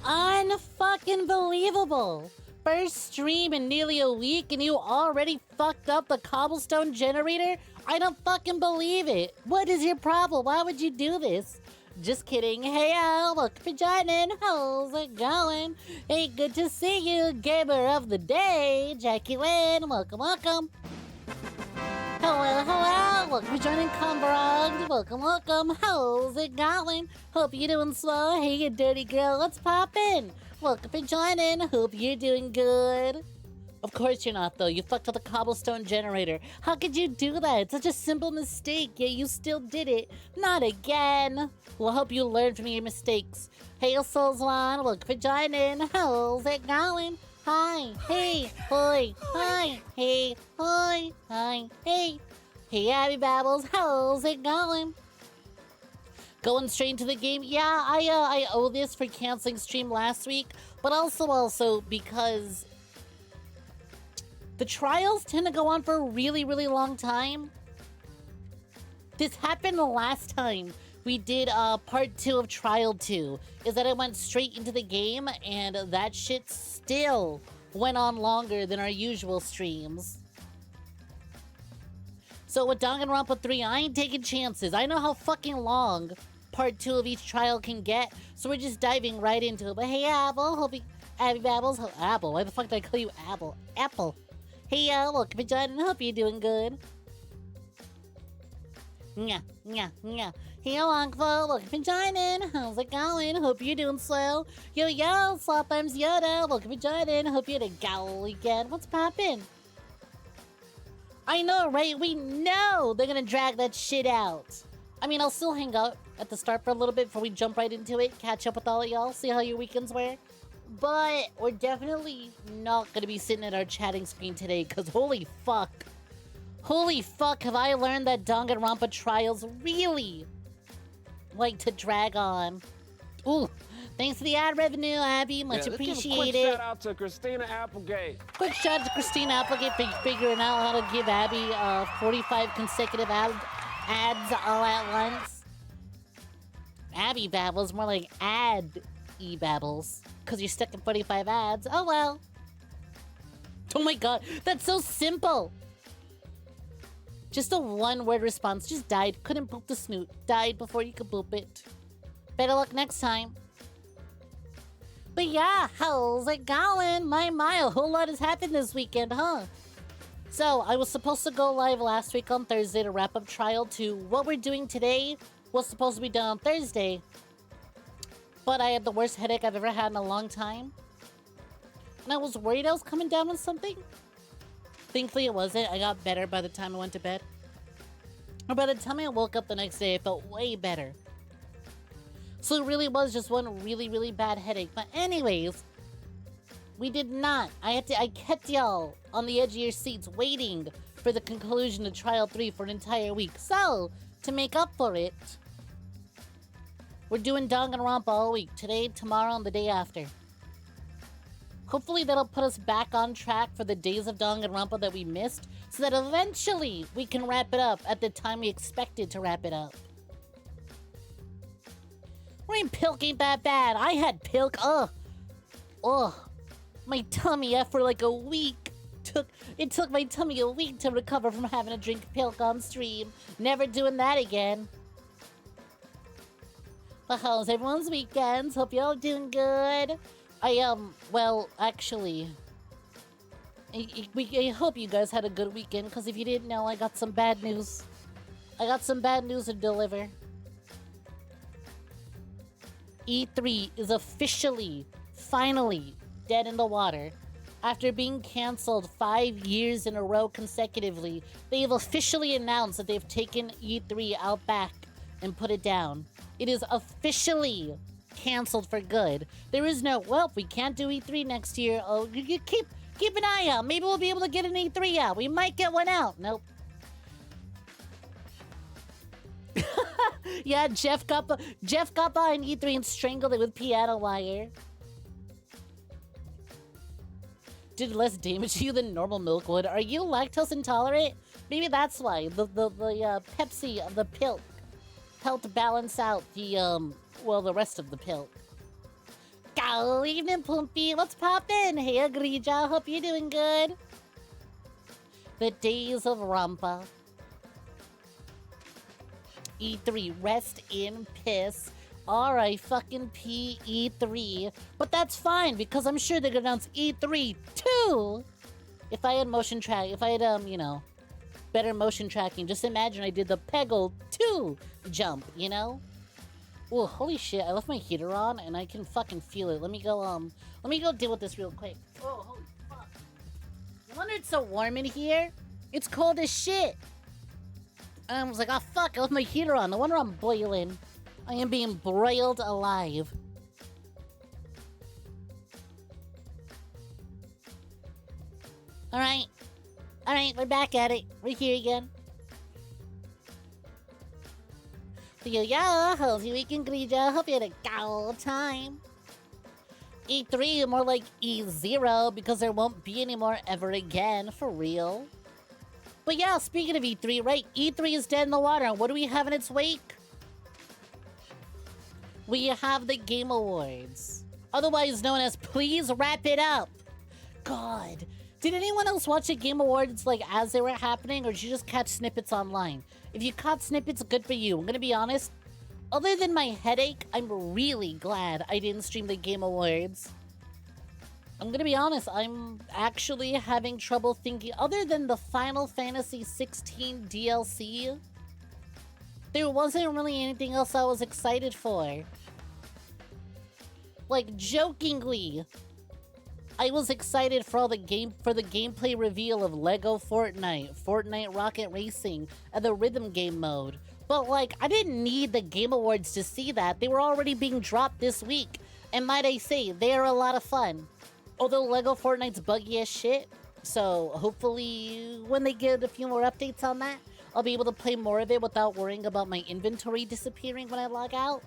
Unfucking believable! First stream in nearly a week and you already fucked up the cobblestone generator? I don't fucking believe it! What is your problem? Why would you do this? Just kidding. Hey, welcome for joining. How's it going? Hey, good to see you, gamer of the day, Jackie Lynn. Welcome, welcome. Hello, hello. Welcome for joining Combrog. Welcome, welcome. How's it going? Hope you're doing swell. Hey, you dirty girl. What's poppin'? Welcome for joining. Hope you're doing good. Of course you're not, though. You fucked up the cobblestone generator. How could you do that? It's such a simple mistake, yet you still did it. Not again. Well, I hope you learn from your mistakes. Hey, Souls One. Welcome for joining. How's it going? Hi, hey, hoi, hi, hey, hoi, hi, hey. Hey, Abby Babbles, how's it going? Going straight into the game? Yeah, I owe this for canceling stream last week, but also because the trials tend to go on for a really, really long time. This happened the last time we did part 2 of Trial 2, is that I went straight into the game, and that shit still went on longer than our usual streams. So with Danganronpa 3, I ain't taking chances. I know how fucking long part 2 of each trial can get, so we're just diving right into it. But hey, Apple, hope you... Abby Babbles, Apple, why the fuck did I call you Apple? Apple. Hey, welcome to joining, hope you're doing good. Nya, nya, nya. Hey, Longfo, welcome for joining. How's it going? Hope you're doing swell. Yo, Slop Arms Yoda, welcome for joining. Hope you had a gal again. What's poppin'? I know, right? We know they're gonna drag that shit out. I mean, I'll still hang out at the start for a little bit before we jump right into it, catch up with all of y'all, see how your weekends were. But we're definitely not gonna be sitting at our chatting screen today, because holy fuck. Holy fuck, have I learned that Danganronpa trials really like to drag on. Ooh, Thanks for the ad revenue, Abby. Much appreciated. Quick shout out to Christina Applegate. Quick shout out to Christina Applegate for figuring out how to give Abby 45 consecutive ads all at once. Abby babbles, more like ad-y babbles. Because you're stuck in 45 ads. Oh well. Oh my god, that's so simple. Just a one-word response. Just died. Couldn't poop the snoot. Died before you could poop it. Better luck next time. But yeah, how's it going? My, a whole lot has happened this weekend, huh? So, I was supposed to go live last week on Thursday to wrap up Trial 2. What we're doing today was supposed to be done on Thursday. But I had the worst headache I've ever had in a long time. And I was worried I was coming down with something. Thankfully it wasn't. I got better by the time I went to bed. Or by the time I woke up the next day, I felt way better. So it really was just one really, really bad headache. But anyways, we did not. I kept y'all on the edge of your seats waiting for the conclusion of Trial 3 for an entire week. So, to make up for it, we're doing Danganronpa all week. Today, tomorrow, and the day after. Hopefully that'll put us back on track for the days of Danganronpa that we missed, so that eventually we can wrap it up at the time we expected to wrap it up. Rain Pilk ain't that bad. I had Pilk. Ugh. My tummy after like a week. It took my tummy a week to recover from having to drink Pilk on stream. Never doing that again. But how's everyone's weekends? Hope y'all doing good. Well, actually, I hope you guys had a good weekend, because if you didn't know, I got some bad news. I got some bad news to deliver. E3 is officially, finally, dead in the water. After being cancelled 5 years in a row consecutively, they have officially announced that they've taken E3 out back and put it down. It is officially canceled for good. There is no, well, we can't do E3 next year. Oh, you keep an eye out. Maybe we'll be able to get an E3 out. We might get one out. Nope. Yeah, Jeff got behind E3 and strangled it with piano wire. Did less damage to you than normal milk would. Are you lactose intolerant? Maybe that's why the Pepsi of the Pilk helped balance out the the rest of the Pilk. Good evening, Pumpy. What's poppin'? Hey, Agrija. Hope you're doing good. The days of Rampa. E3, rest in piss. Alright, fucking E3. But that's fine, because I'm sure they're gonna announce E3 too. If I had better motion tracking, just imagine I did the Peggle 2 jump, you know? Oh, holy shit, I left my heater on and I can fucking feel it. Let me go deal with this real quick. Oh, holy fuck. No wonder it's so warm in here. It's cold as shit. And I was like, oh fuck, I left my heater on. No wonder I'm boiling. I am being broiled alive. Alright, we're back at it. We're here again. Yeah, how's your weekend, Grija? Hope you had a good time. E3, more like E0, because there won't be any more ever again, for real. But yeah, speaking of E3, right? E3 is dead in the water. What do we have in its wake? We have the Game Awards. Otherwise known as Please Wrap It Up. God. Did anyone else watch the Game Awards like as they were happening, or did you just catch snippets online? If you caught snippets, good for you. I'm gonna be honest. Other than my headache, I'm really glad I didn't stream the Game Awards. I'm gonna be honest, I'm actually having trouble thinking. Other than the Final Fantasy 16 DLC, there wasn't really anything else I was excited for. Like, jokingly, I was excited for the gameplay reveal of Lego Fortnite Rocket Racing, and the rhythm game mode. But like, I didn't need the Game Awards to see that. They were already being dropped this week. And might I say, they are a lot of fun. Although Lego Fortnite's buggy as shit. So hopefully when they get a few more updates on that, I'll be able to play more of it without worrying about my inventory disappearing when I log out.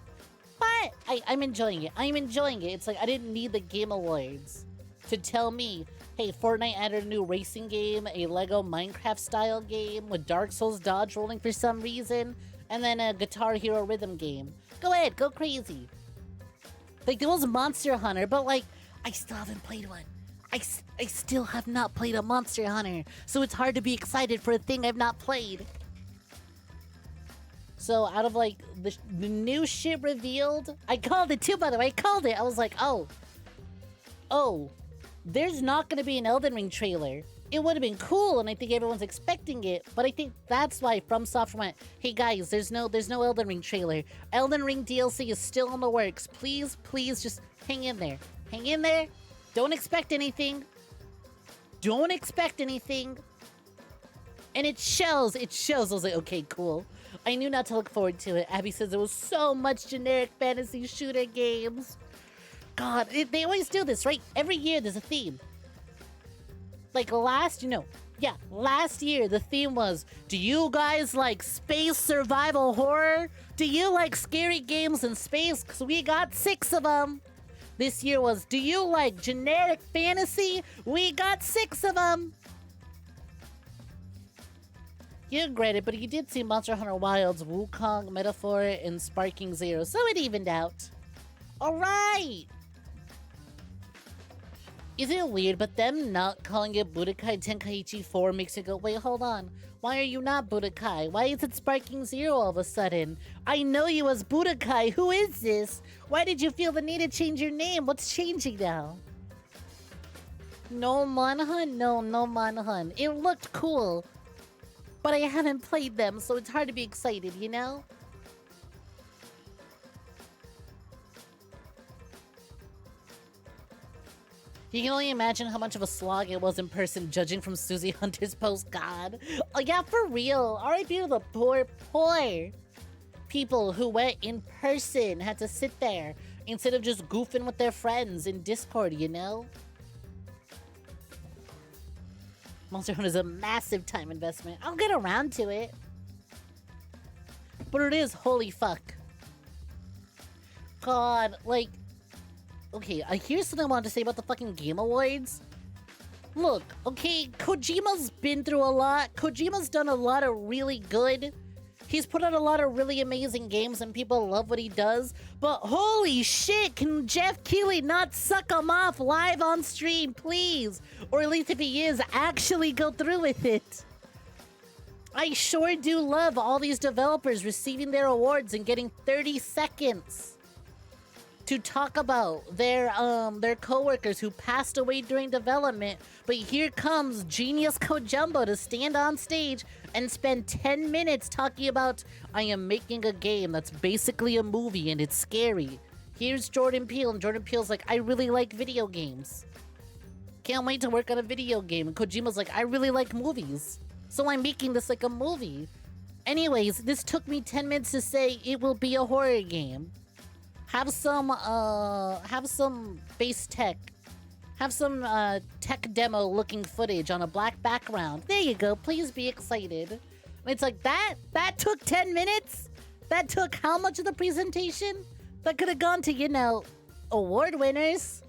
But I'm enjoying it. I'm enjoying it. It's like I didn't need the Game Awards to tell me, hey, Fortnite added a new racing game, a Lego Minecraft style game with Dark Souls dodge rolling for some reason, and then a Guitar Hero rhythm game. Go ahead, go crazy. Like, there was Monster Hunter, but like, I still haven't played one. I still have not played a Monster Hunter, so it's hard to be excited for a thing I've not played. So out of like the new shit revealed, I called it too, by the way. I called it. I was like, oh, there's not gonna be an Elden Ring trailer. It would have been cool, and I think everyone's expecting it. But I think that's why FromSoft went, hey guys, there's no Elden Ring trailer. Elden Ring DLC is still in the works. Please, just hang in there. Hang in there. Don't expect anything. Don't expect anything. And it shows. I was like, okay, cool. I knew not to look forward to it. Abby says there was so much generic fantasy shooter games. God, they always do this, right? Every year there's a theme. Like last year the theme was, do you guys like space survival horror? Do you like scary games in space? Because we got 6 of them. This year was, do you like generic fantasy? We got 6 of them. You regret it, but you did see Monster Hunter Wilds, Wukong, Metaphor, and Sparking Zero, so it evened out. Alright! Isn't it weird, but them not calling it Budokai Tenkaichi 4 makes you go, wait, hold on. Why are you not Budokai? Why is it Sparking Zero all of a sudden? I know you as Budokai. Who is this? Why did you feel the need to change your name? What's changing now? No Manhunt? No Manhunt. It looked cool. But I haven't played them, so it's hard to be excited, you know? You can only imagine how much of a slog it was in person, judging from Susie Hunter's post. God. Oh yeah, for real. R.I.P. to the poor people who went in person, had to sit there, instead of just goofing with their friends in Discord, you know? Monster Hunter is a massive time investment. I'll get around to it. But it is holy fuck. God, like... Okay, here's something I wanted to say about the fucking Game Awards. Look, okay, Kojima's been through a lot. Kojima's done a lot of really good. He's put out a lot of really amazing games and people love what he does. But holy shit, can Jeff Keighley not suck him off live on stream, please? Or at least if he is, actually go through with it. I sure do love all these developers receiving their awards and getting 30 seconds to talk about their coworkers who passed away during development. But here comes Genius Kojumbo to stand on stage and spend 10 minutes talking about, I am making a game that's basically a movie and it's scary. Here's Jordan Peele, and Jordan Peele's like, I really like video games. Can't wait to work on a video game. And Kojima's like, I really like movies, so I'm making this like a movie. Anyways, this took me 10 minutes to say it will be a horror game. Have some base tech. Have some tech demo looking footage on a black background. There you go. Please be excited. It's like that took 10 minutes? That took how much of the presentation? That could have gone to, you know, award winners.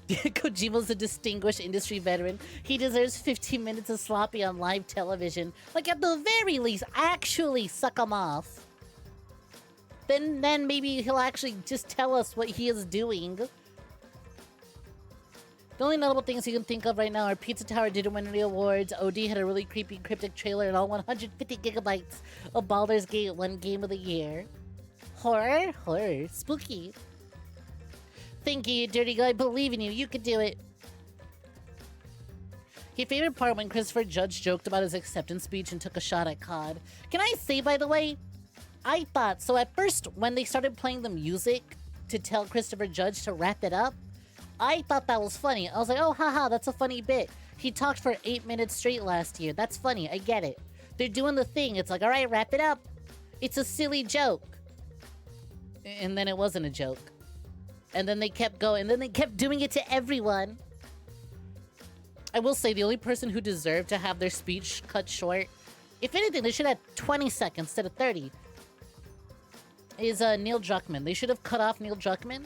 Kojima's a distinguished industry veteran. He deserves 15 minutes of sloppy on live television. Like, at the very least, actually suck him off. Then maybe he'll actually just tell us what he is doing. The only notable things you can think of right now are Pizza Tower didn't win any awards, OD had a really creepy cryptic trailer, and all 150 gigabytes of Baldur's Gate won Game of the Year. Horror? Horror. Spooky. Thank you, Dirty Guy. I believe in you. You could do it. Your favorite part when Christopher Judge joked about his acceptance speech and took a shot at COD. Can I say, by the way, I thought, so at first, when they started playing the music to tell Christopher Judge to wrap it up, I thought that was funny. I was like, oh, haha, that's a funny bit. He talked for 8 minutes straight last year. That's funny. I get it. They're doing the thing. It's like, all right, wrap it up. It's a silly joke. And then it wasn't a joke. And then they kept going. And then they kept doing it to everyone. I will say, the only person who deserved to have their speech cut short, if anything, they should have 20 seconds instead of 30. is Neil Druckmann. They should have cut off Neil Druckmann.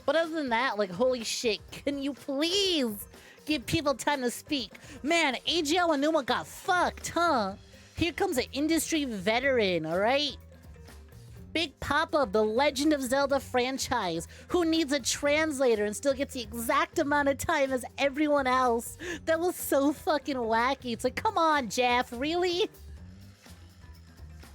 But other than that, like, holy shit, can you please give people time to speak? Man, Eiji Aonuma got fucked, huh? Here comes an industry veteran, alright? Big Papa of the Legend of Zelda franchise, who needs a translator and still gets the exact amount of time as everyone else. That was so fucking wacky. It's like, come on, Jeff, really?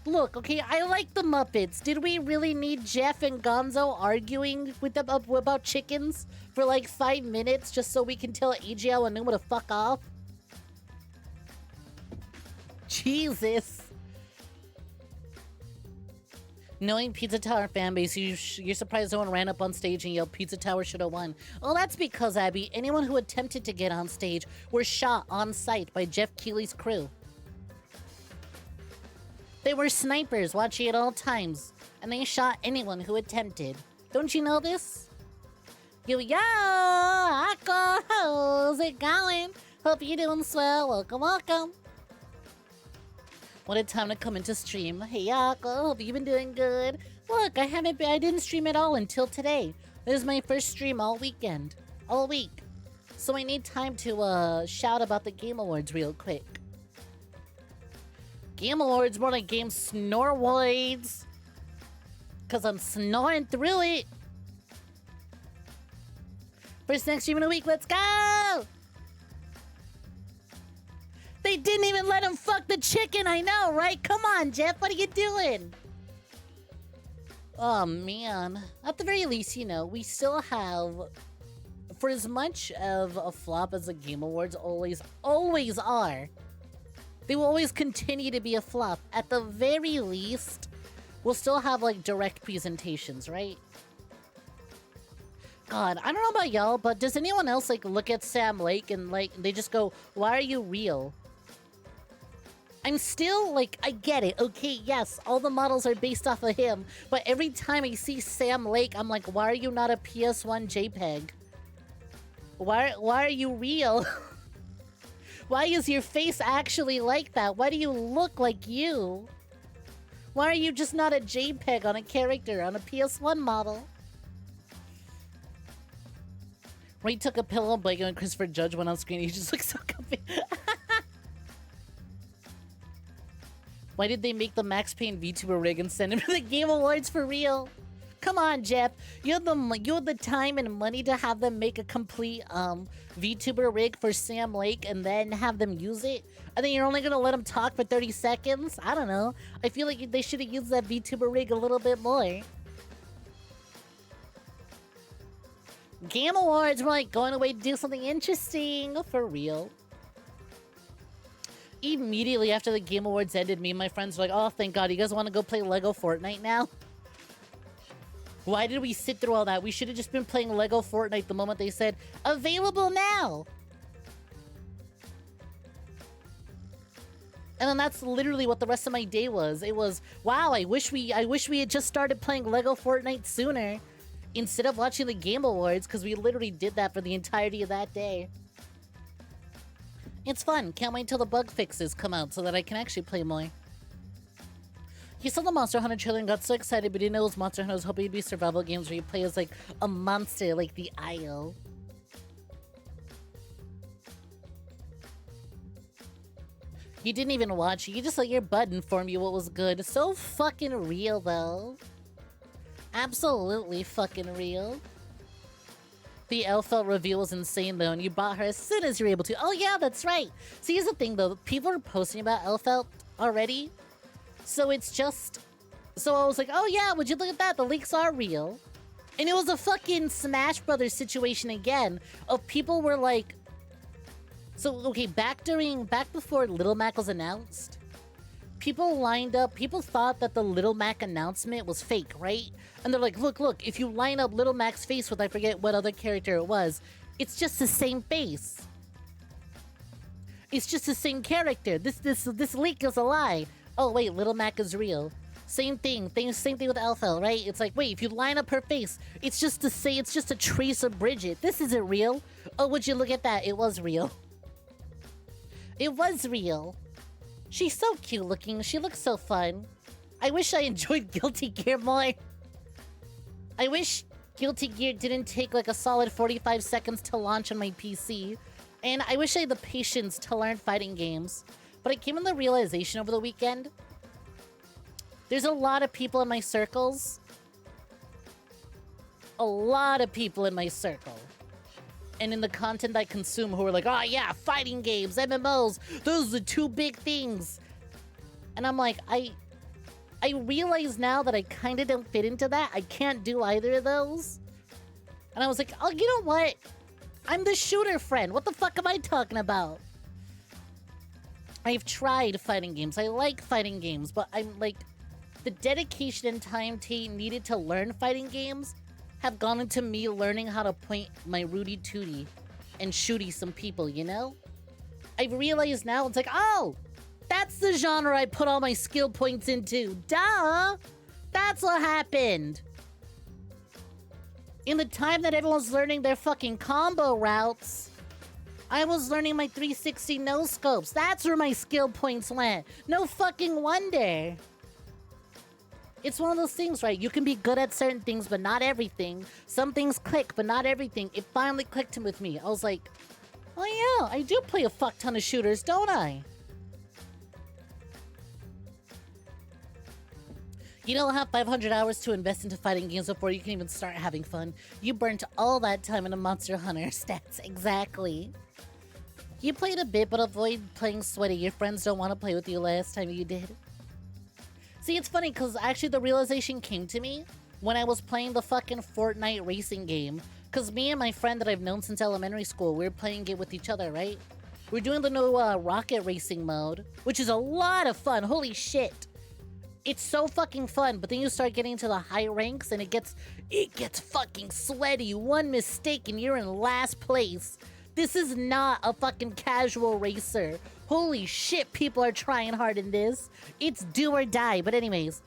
Look, okay, I like the Muppets. Did we really need Jeff and Gonzo arguing with them about chickens for like 5 minutes just so we can tell Eiji Aonuma to fuck off? Jesus. Knowing Pizza Tower fanbase, you're surprised no one ran up on stage and yelled Pizza Tower should have won. Well, that's because, Abby, anyone who attempted to get on stage were shot on sight by Jeff Keighley's crew. They were snipers watching at all times, and they shot anyone who attempted. Don't you know this? Yo, Akko, how's it going? Hope you're doing swell. Welcome, welcome. What a time to come into stream. Hey, Akko, hope you've been doing good. Look, I didn't stream at all until today. This is my first stream all weekend. All week. So I need time to, shout about the Game Awards real quick. Game Awards, more like Game Snorwoids. Cause I'm snoring through it. First next stream in a week, let's go! They didn't even let him fuck the chicken, I know, right? Come on, Jeff, what are you doing? Oh, man. At the very least, you know, we still have... For as much of a flop as the Game Awards always are, they will always continue to be a flop. At the very least, we'll still have, like, direct presentations, right? God, I don't know about y'all, but does anyone else, like, look at Sam Lake and, like, they just go, why are you real? I'm still, like, I get it. Okay, yes, all the models are based off of him, but every time I see Sam Lake, I'm like, why are you not a PS1 JPEG? Why are you real? Why is your face actually like that? Why do you look like you? Why are you just not a JPEG on a character, on a PS1 model? Ray took a pillow and blanket when Christopher Judge went on screen. He just looks so comfy. Why did they make the Max Payne VTuber rig and send him to the Game Awards for real? Come on, Jeff. You have the time and money to have them make a complete VTuber rig for Sam Lake and then have them use it? And then you're only gonna let him talk for 30 seconds? I don't know. I feel like they should have used that VTuber rig a little bit more. Game Awards, we're like going away to do something interesting for real. Immediately after the Game Awards ended, me and my friends were like, oh, thank God, you guys want to go play Lego Fortnite now? Why did we sit through all that? We should have just been playing Lego Fortnite the moment they said, available now! And then that's literally what the rest of my day was. It was, wow, I wish we had just started playing Lego Fortnite sooner instead of watching the Game Awards, because we literally did that for the entirety of that day. It's fun. Can't wait till the bug fixes come out so that I can actually play more. He saw the Monster Hunter trailer and got so excited, but didn't know it was Monster Hunter. I was hoping it'd be survival games where you play as, like, a monster like the Isle. You didn't even watch. You just let your butt inform you what was good. So fucking real, though. Absolutely fucking real. The Elfelt reveal was insane, though, and you bought her as soon as you were able to. Oh, yeah, that's right. See, here's the thing, though. People are posting about Elfelt already. So it's just... So I was like, oh, yeah, would you look at that? The leaks are real. And it was a fucking Smash Brothers situation again. Of people were like... So, okay, back before Little Mac was announced, people lined up, people thought that the Little Mac announcement was fake, right? And they're like, look, if you line up Little Mac's face with I forget what other character it was, it's just the same face. It's just the same character. This leak is a lie. Oh wait, Little Mac is real. Same thing with Elfel, right? It's like, wait, if you line up her face, it's just a trace of Bridget. This isn't real. Oh, would you look at that? It was real. It was real. She's so cute looking. She looks so fun. I wish I enjoyed Guilty Gear more. I wish Guilty Gear didn't take like a solid 45 seconds to launch on my PC. And I wish I had the patience to learn fighting games. But I came to the realization over the weekend. There's a lot of people in my circles. A lot of people in my circle. And in the content I consume who are like, oh yeah, fighting games, MMOs, those are the two big things. And I'm like, I realize now that I kind of don't fit into that. I can't do either of those. And I was like, oh, you know what? I'm the shooter friend. What the fuck am I talking about? I've tried fighting games. I like fighting games, but I'm like, the dedication and time needed to learn fighting games have gone into me learning how to point my Rudy Tooty and shooty some people, you know? I've realized now, it's like, oh, that's the genre I put all my skill points into. Duh! That's what happened. In the time that everyone's learning their fucking combo routes, I was learning my 360 no-scopes. That's where my skill points went. No fucking wonder. It's one of those things, right? You can be good at certain things, but not everything. Some things click, but not everything. It finally clicked with me. I was like, oh yeah, I do play a fuck ton of shooters, don't I? You don't have 500 hours to invest into fighting games before you can even start having fun. You burnt all that time into Monster Hunter stats. Exactly. You played a bit, but avoid playing sweaty. Your friends don't want to play with you last time you did. See, it's funny, because actually the realization came to me when I was playing the fucking Fortnite racing game. Because me and my friend that I've known since elementary school, we were playing it with each other, right? We're doing the new rocket racing mode, which is a lot of fun. Holy shit. It's so fucking fun, but then you start getting to the high ranks and it gets fucking sweaty. One mistake and you're in last place. This is not a fucking casual racer. Holy shit, people are trying hard in this. It's do or die. But anyways,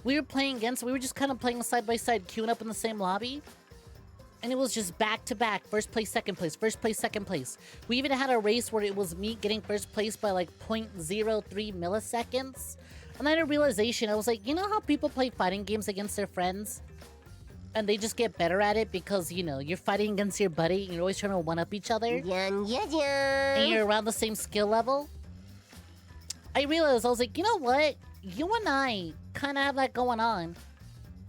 we were just kind of playing side by side, queuing up in the same lobby. And it was just back to back, first place, second place, first place, second place. We even had a race where it was me getting first place by like 0.03 milliseconds. And then a realization, I was like, you know how people play fighting games against their friends? And they just get better at it because, you know, you're fighting against your buddy and you're always trying to one-up each other. And you're around the same skill level. I realized, I was like, you know what? You and I kind of have that going on.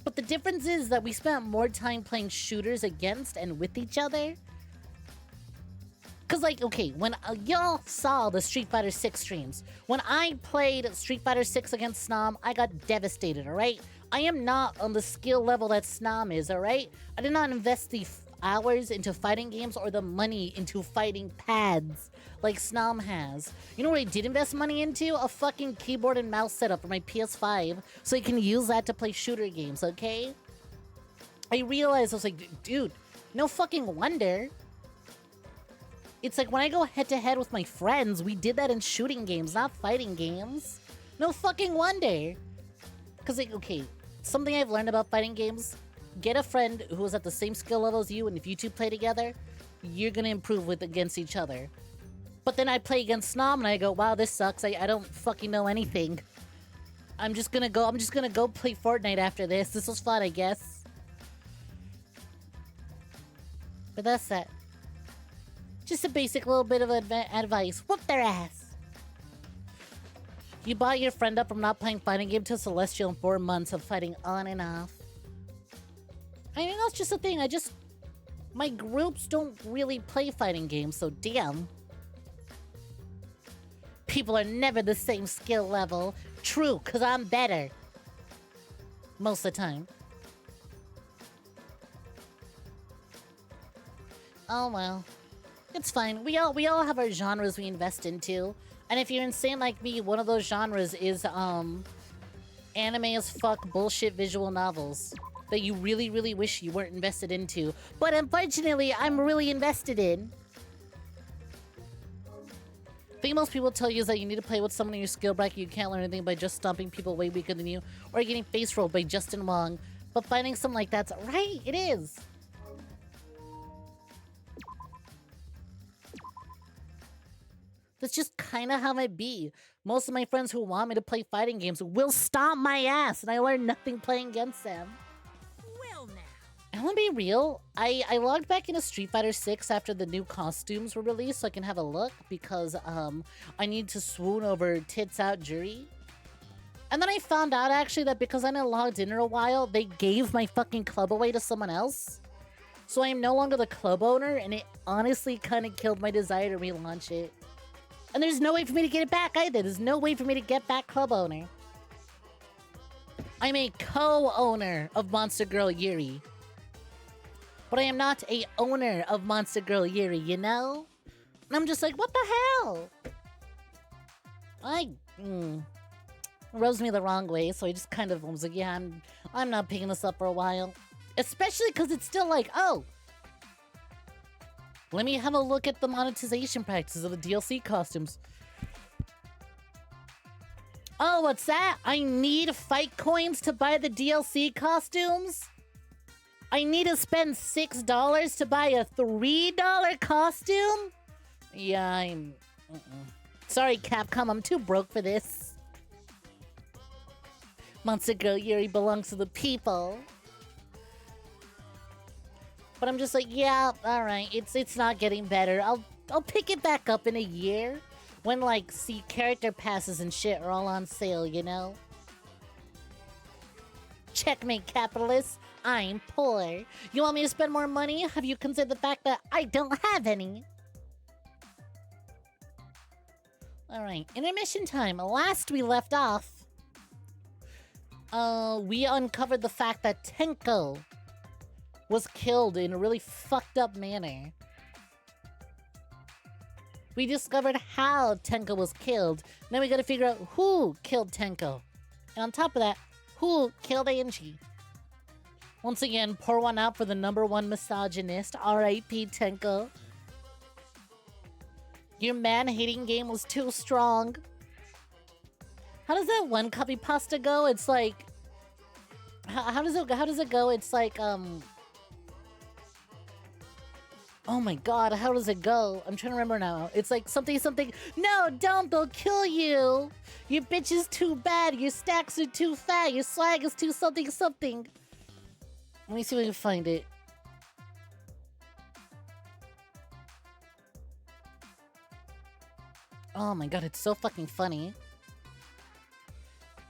But the difference is that we spent more time playing shooters against and with each other. Because, like, okay, when y'all saw the Street Fighter 6 streams, when I played Street Fighter 6 against Snom, I got devastated, alright? I am not on the skill level that Snom is, alright? I did not invest the hours into fighting games or the money into fighting pads like Snom has. You know what I did invest money into? A fucking keyboard and mouse setup for my PS5 so I can use that to play shooter games, okay? I realized, I was like, dude, no fucking wonder. It's like when I go head-to-head with my friends, we did that in shooting games, not fighting games. No fucking wonder. Because, like, okay, something I've learned about fighting games, get a friend who is at the same skill level as you, and if you two play together, you're gonna improve against each other. But then I play against Snom, and I go, wow, this sucks. I don't fucking know anything. I'm just gonna go play Fortnite after this. This was fun, I guess. But that's that. Just a basic little bit of advice. Whoop their ass. You bought your friend up from not playing fighting game to Celestial in 4 months of fighting on and off. I mean, that's just a thing. My groups don't really play fighting games, so damn. People are never the same skill level. True, because I'm better. Most of the time. Oh well. It's fine. We all have our genres we invest into. And if you're insane like me, one of those genres is anime as fuck bullshit visual novels that you really, really wish you weren't invested into. But unfortunately, I'm really invested in. I think most people tell you is that you need to play with someone in your skill bracket. You can't learn anything by just stomping people way weaker than you or getting face rolled by Justin Wong. But finding someone like that's right, it is. That's just kind of how I be. Most of my friends who want me to play fighting games will stomp my ass, and I learn nothing playing against them. Well now. I'm gonna be real. I logged back into Street Fighter 6 after the new costumes were released so I can have a look because I need to swoon over Tits Out Jury. And then I found out actually that because I hadn't logged in a while, they gave my fucking club away to someone else. So I am no longer the club owner, and it honestly kind of killed my desire to relaunch it. And there's no way for me to get it back either. There's no way for me to get back club owner. I'm a co-owner of Monster Girl Yuri. But I am not a owner of Monster Girl Yuri, you know? And I'm just like, what the hell? It rubs me the wrong way, so I just kind of was like, yeah, I'm not picking this up for a while. Especially because it's still like, oh, let me have a look at the monetization practices of the DLC costumes. Oh, what's that? I need fight coins to buy the DLC costumes? I need to spend $6 to buy a $3 costume? Yeah, I'm... Sorry, Capcom, I'm too broke for this. Monster Girl Yuri belongs to the people. But I'm just like, yeah, alright, it's not getting better. I'll pick it back up in a year. When, like, see, character passes and shit are all on sale, you know? Checkmate, capitalists. I'm poor. You want me to spend more money? Have you considered the fact that I don't have any? Alright, intermission time. Last we left off, we uncovered the fact that Tenko was killed in a really fucked up manner. We discovered how Tenko was killed. Now we gotta figure out who killed Tenko. And on top of that, who killed Angie. Once again, pour one out for the #1 misogynist, R.I.P. Tenko. Your man-hating game was too strong. How does that one copy pasta go? It's like... How does it go? It's like, Oh my god, how does it go? I'm trying to remember now. It's like something... No, don't! They'll kill you! Your bitch is too bad! Your stacks are too fat! Your swag is too something! Let me see if I can find it. Oh my god, it's so fucking funny.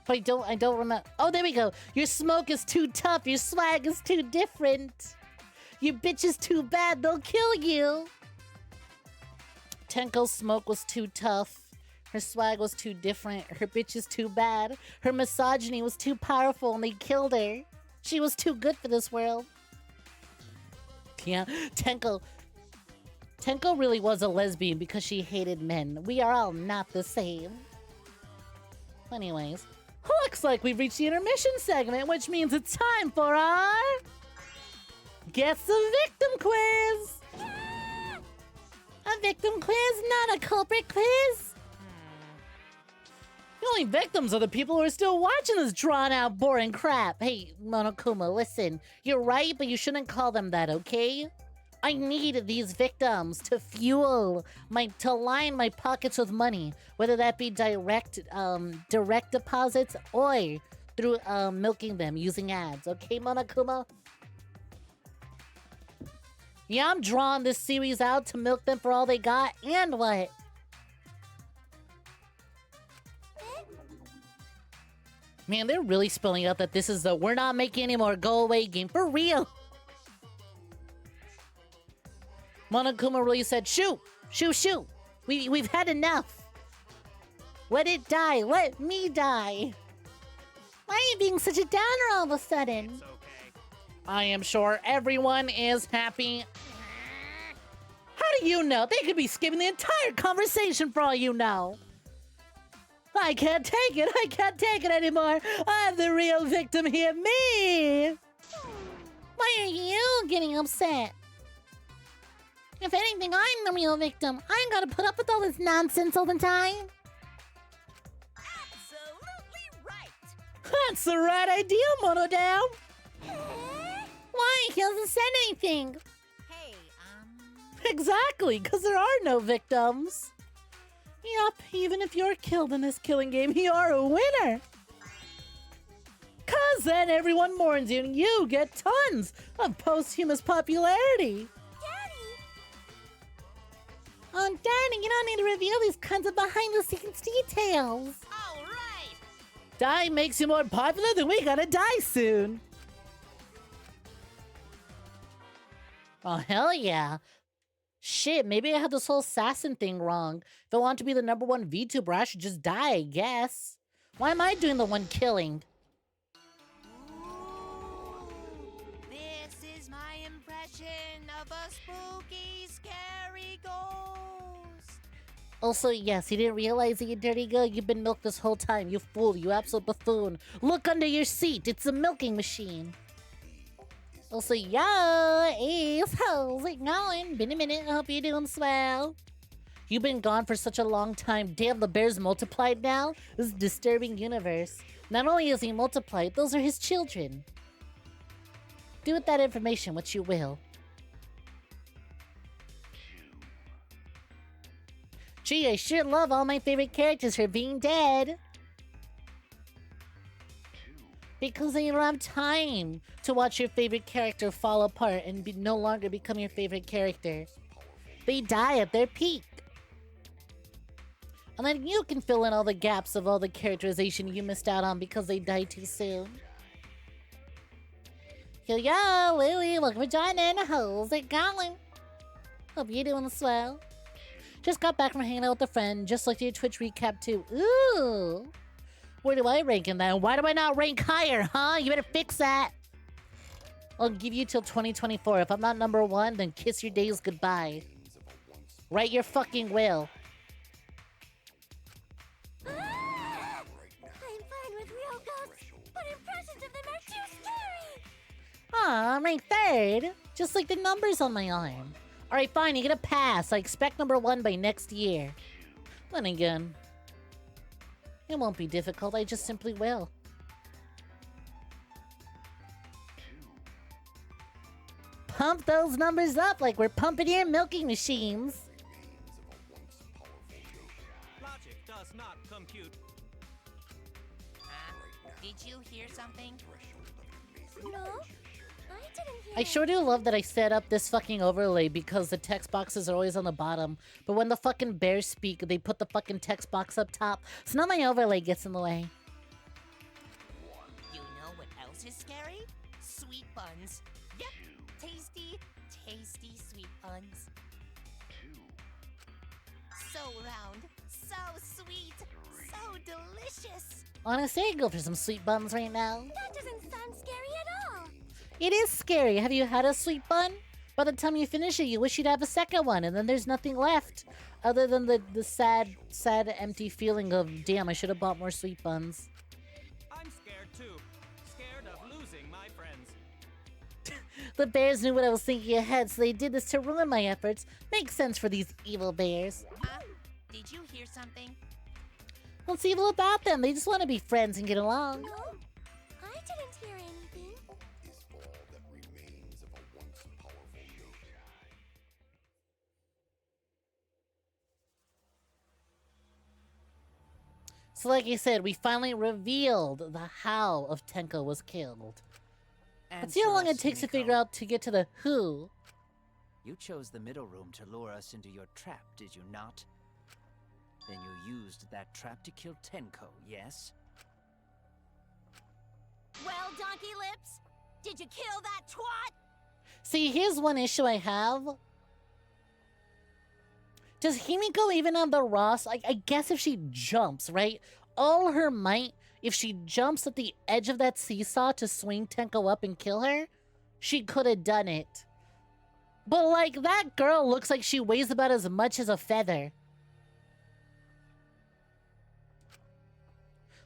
But I don't remember. Oh, there we go. Your smoke is too tough. Your swag is too different. Your bitch is too bad. They'll kill you. Tenko's smoke was too tough. Her swag was too different. Her bitch is too bad. Her misogyny was too powerful and they killed her. She was too good for this world. Yeah, Tenko really was a lesbian because she hated men. We are all not the same. Anyways, looks like we've reached the intermission segment, which means it's time for our... Guess the Victim Quiz! A victim quiz, not a culprit quiz! The only victims are the people who are still watching this drawn-out, boring crap. Hey, Monokuma, listen. You're right, but you shouldn't call them that, okay? I need these victims to to line my pockets with money, whether that be direct deposits or through milking them using ads. Okay, Monokuma? Yeah, I'm drawing this series out to milk them for all they got, and what? Man, they're really spelling out that this is the we're not making any more go-away game. For real! Monokuma really said, shoot! Shoot, shoot! We've had enough! Let it die! Let me die! Why are you being such a downer all of a sudden? It's okay. I am sure everyone is happy. How do you know? They could be skipping the entire conversation for all you know. I can't take it. I can't take it anymore. I'm the real victim here. Me! Why are you getting upset? If anything, I'm the real victim. I ain't gotta put up with all this nonsense all the time. Absolutely right. That's the right idea, Monodam. Why? He hasn't said anything. Hey, Exactly, because there are no victims. Yup, even if you're killed in this killing game, you're a winner! Cause then everyone mourns you and you get tons of posthumous popularity! Daddy! Oh, Danny, you don't need to reveal these kinds of behind-the-scenes details! All right! Dying makes you more popular, then we gotta die soon! Oh, hell yeah! Shit, maybe I had this whole assassin thing wrong. If I want to be the #1 VTuber, I should just die, I guess. Why am I doing the one killing? Ooh, this is my impression of a spooky, scary ghost. Also, yes, you didn't realize that, you dirty girl. You've been milked this whole time. You fool, you absolute buffoon. Look under your seat. It's a milking machine. Also, yo, Ace, how's it going? Been a minute. I hope you're doing swell. You've been gone for such a long time. Damn, the bear's multiplied now? This is a disturbing universe. Not only is he multiplied, those are his children. Do with that information what you will. Gee, I sure love all my favorite characters for being dead. Because then you don't have time to watch your favorite character fall apart and no longer become your favorite character. They die at their peak. And then you can fill in all the gaps of all the characterization you missed out on because they died too soon. Yo, Lily, welcome for joining. How's it going? Hope you're doing swell. Just got back from hanging out with a friend, just like your Twitch recap too. Ooh. Where do I rank in that? Why do I not rank higher, huh? You better fix that. I'll give you till 2024. If I'm not #1, then kiss your days goodbye. Write your fucking will. I'm fine with real ghosts, but impressions of them are too scary. Aw, I'm ranked 3rd. Just like the numbers on my arm. Alright, fine, you get a pass. I expect #1 by next year. Then again, it won't be difficult, I just simply will. Pump those numbers up like we're pumping your milking machines. Logic does not compute. Did you hear something? No, I didn't hear. I sure do love that I set up this fucking overlay because the text boxes are always on the bottom. But when the fucking bears speak, they put the fucking text box up top. So now my overlay gets in the way. You know what else is scary? Sweet buns. Yep, tasty, tasty sweet buns. So round, so sweet, so delicious. Honestly, I'd go for some sweet buns right now. That doesn't sound scary at all. It is scary. Have you had a sweet bun? By the time you finish it, you wish you'd have a second one, and then there's nothing left. Other than the sad, empty feeling of, damn, I should have bought more sweet buns. I'm scared too. Scared of losing my friends. The bears knew what I was thinking ahead, so they did this to ruin my efforts. Makes sense for these evil bears. Did you hear something? What's evil about them? They just want to be friends and get along. No, I didn't hear anything. So like I said, we finally revealed the how of Tenko was killed. Let's see how long it takes to figure out to get to the who. You chose the middle room to lure us into your trap, did you not? Then you used that trap to kill Tenko, yes? Well, Donkey Lips, did you kill that twat? See, here's one issue I have. Does Himiko even have the Ross? I guess if she jumps, right? All her might, if she jumps at the edge of that seesaw to swing Tenko up and kill her, she could have done it. But, like, that girl looks like she weighs about as much as a feather.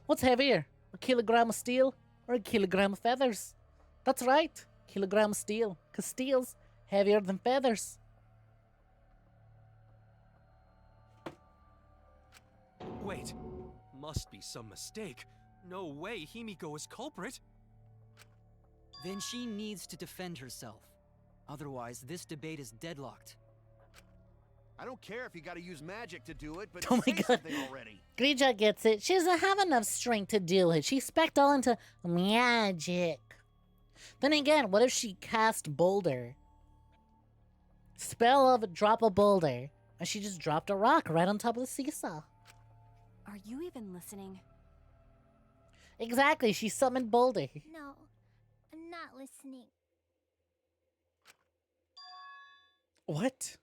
What's heavier? A kilogram of steel or a kilogram of feathers? That's right, kilogram of steel, because steel's heavier than feathers. Wait, must be some mistake. No way Himiko is culprit. Then she needs to defend herself. Otherwise, this debate is deadlocked. I don't care if you gotta use magic to do it, but Oh my say God. something already. Grija gets it. She doesn't have enough strength to do it. She specced all into magic. Then again, what if she cast Boulder? Spell of drop a boulder. And she just dropped a rock right on top of the seesaw. Are you even listening? Exactly, she summoned Boulder. No, I'm not listening. What?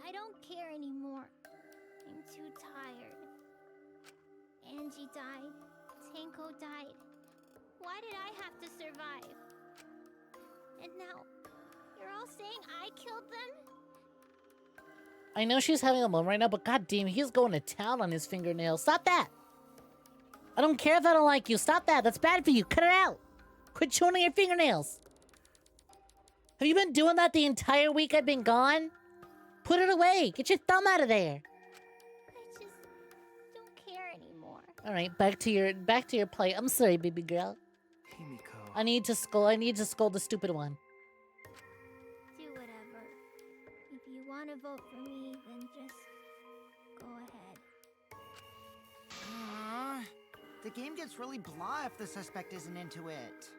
I don't care anymore. I'm too tired. Angie died. Tenko died. Why did I have to survive? And now, you're all saying I killed them? I know she's having a moment right now, but goddamn, he's going to town on his fingernails. Stop that! I don't care if I don't like you. Stop that. That's bad for you. Cut it out. Quit chewing on your fingernails. Have you been doing that the entire week I've been gone? Put it away. Get your thumb out of there. I just don't care anymore. All right, back to your play. I'm sorry, baby girl. Himiko. I need to scold the stupid one. Do whatever. If you want to vote for me, then just go ahead. The game gets really blah if the suspect isn't into it.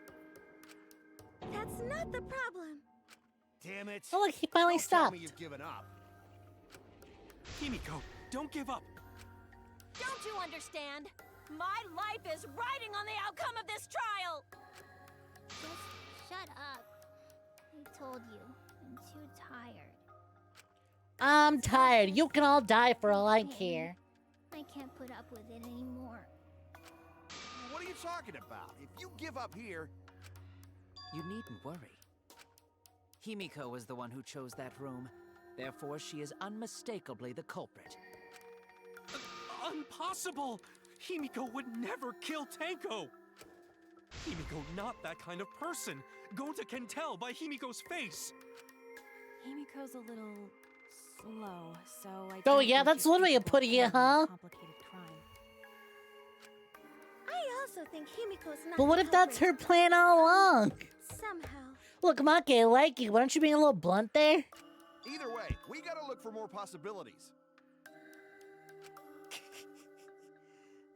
That's not the problem. Damn it. Oh, look, he finally Don't tell stopped. me you've given up. Himiko, don't give up. Don't you understand? My life is riding on the outcome of this trial! Just shut up. I told you, I'm too tired. I'm tired. You can all die for all I care. I can't put up with it anymore. What are you talking about? If you give up here... You needn't worry. Himiko was the one who chose that room. Therefore, she is unmistakably the culprit. Impossible! Himiko would never kill Tenko! Himiko not that kind of person. Gonta can tell by Himiko's face. Himiko's a little slow, so I Oh, don't yeah, think that's she's one way of capable putting it, committing a huh? complicated crime. I also think Himiko's not. But what if that's her plan all along? Somehow. Look, Maki, I like you. Why don't you be a little blunt there? Either way, we gotta look for more possibilities.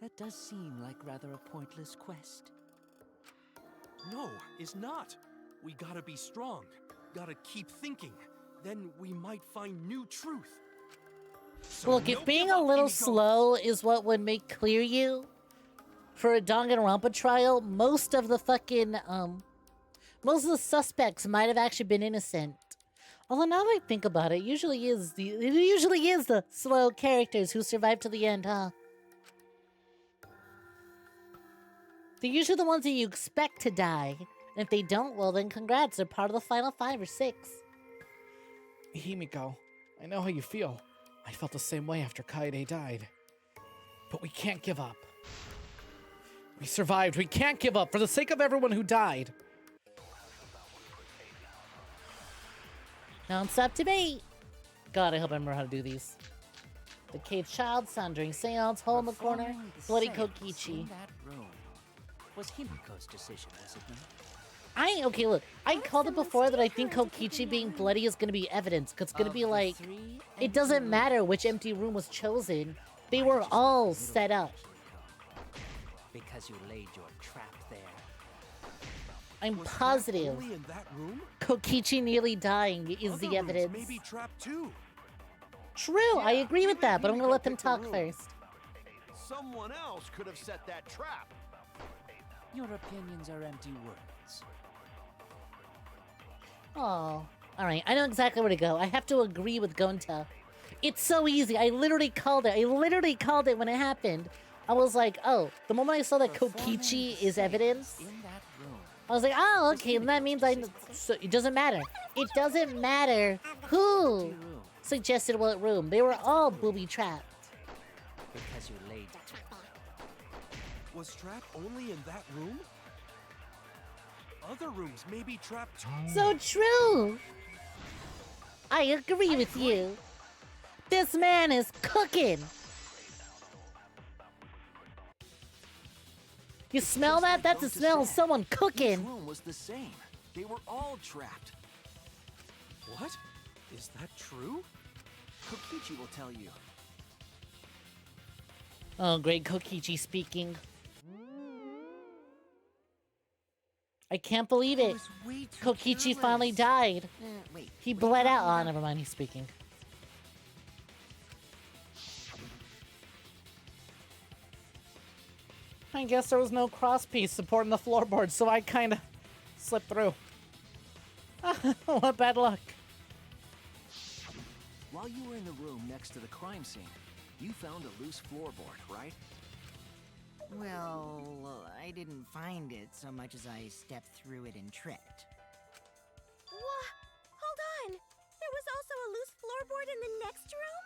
That does seem like rather a pointless quest. No, it's not. We gotta be strong. Gotta keep thinking. Then we might find new truth. So Look, no if being give a up, little Himiko. slow is what would make clear you for a Danganronpa trial, most of the suspects might have actually been innocent. Although now that I think about it, it usually is the slow characters who survive to the end, huh? They're usually the ones that you expect to die. And if they don't, well then congrats, they're part of the final 5 or 6. Himiko, I know how you feel. I felt the same way after Kaede died. But we can't give up. We survived. We can't give up for the sake of everyone who died. Now it's up to me. God, I hope I remember how to do these. The cave child, Sandering Seance, hole in the corner, Performing the bloody seance Kokichi. in that room was Himiko's decision, was it not? Okay, look, I called it before that I think Kokichi being bloody is gonna be evidence, because it's gonna Of be the like, 3 it empty doesn't rooms, matter which empty room was chosen. They why were did you all stay set middle, up. Himiko? Because you laid your trap there. I'm Was that positive only in that room? Kokichi nearly dying is Other the rooms evidence. may be trapped too. True, I Yeah, agree with even that, but I'm gonna Himiko let them picked the talk room. first. Someone else could have set that trap. Your opinions are empty words. Oh, alright, I know exactly where to go. I have to agree with Gonta. It's so easy. I literally called it. I literally called it when it happened. I was like, oh, the moment I saw that Performing Kokichi the is evidence, seance in that room. I was like, oh, okay, and that means so it doesn't matter. It doesn't matter who Empty room, suggested what room. They were all booby trapped. because you laid it. Was trap only in that room? Other rooms may be trapped too. So true. I agree with you. This man is cooking. You smell Just that? like That's the Gonta smell of said, someone Each cooking. room was the same. They were all trapped. What? Is that true? Kokichi will tell you. Oh, great, Kokichi speaking. I can't believe I it. was way too Kokichi finally careless. died. Wait. He what are you bled out. talking Oh, about? never mind. He's speaking. I guess there was no crosspiece supporting the floorboard, so I kind of slipped through. What bad luck. While you were in the room next to the crime scene, you found a loose floorboard, right? Well, I didn't find it so much as I stepped through it and tripped. What? Hold on! There was also a loose floorboard in the next room?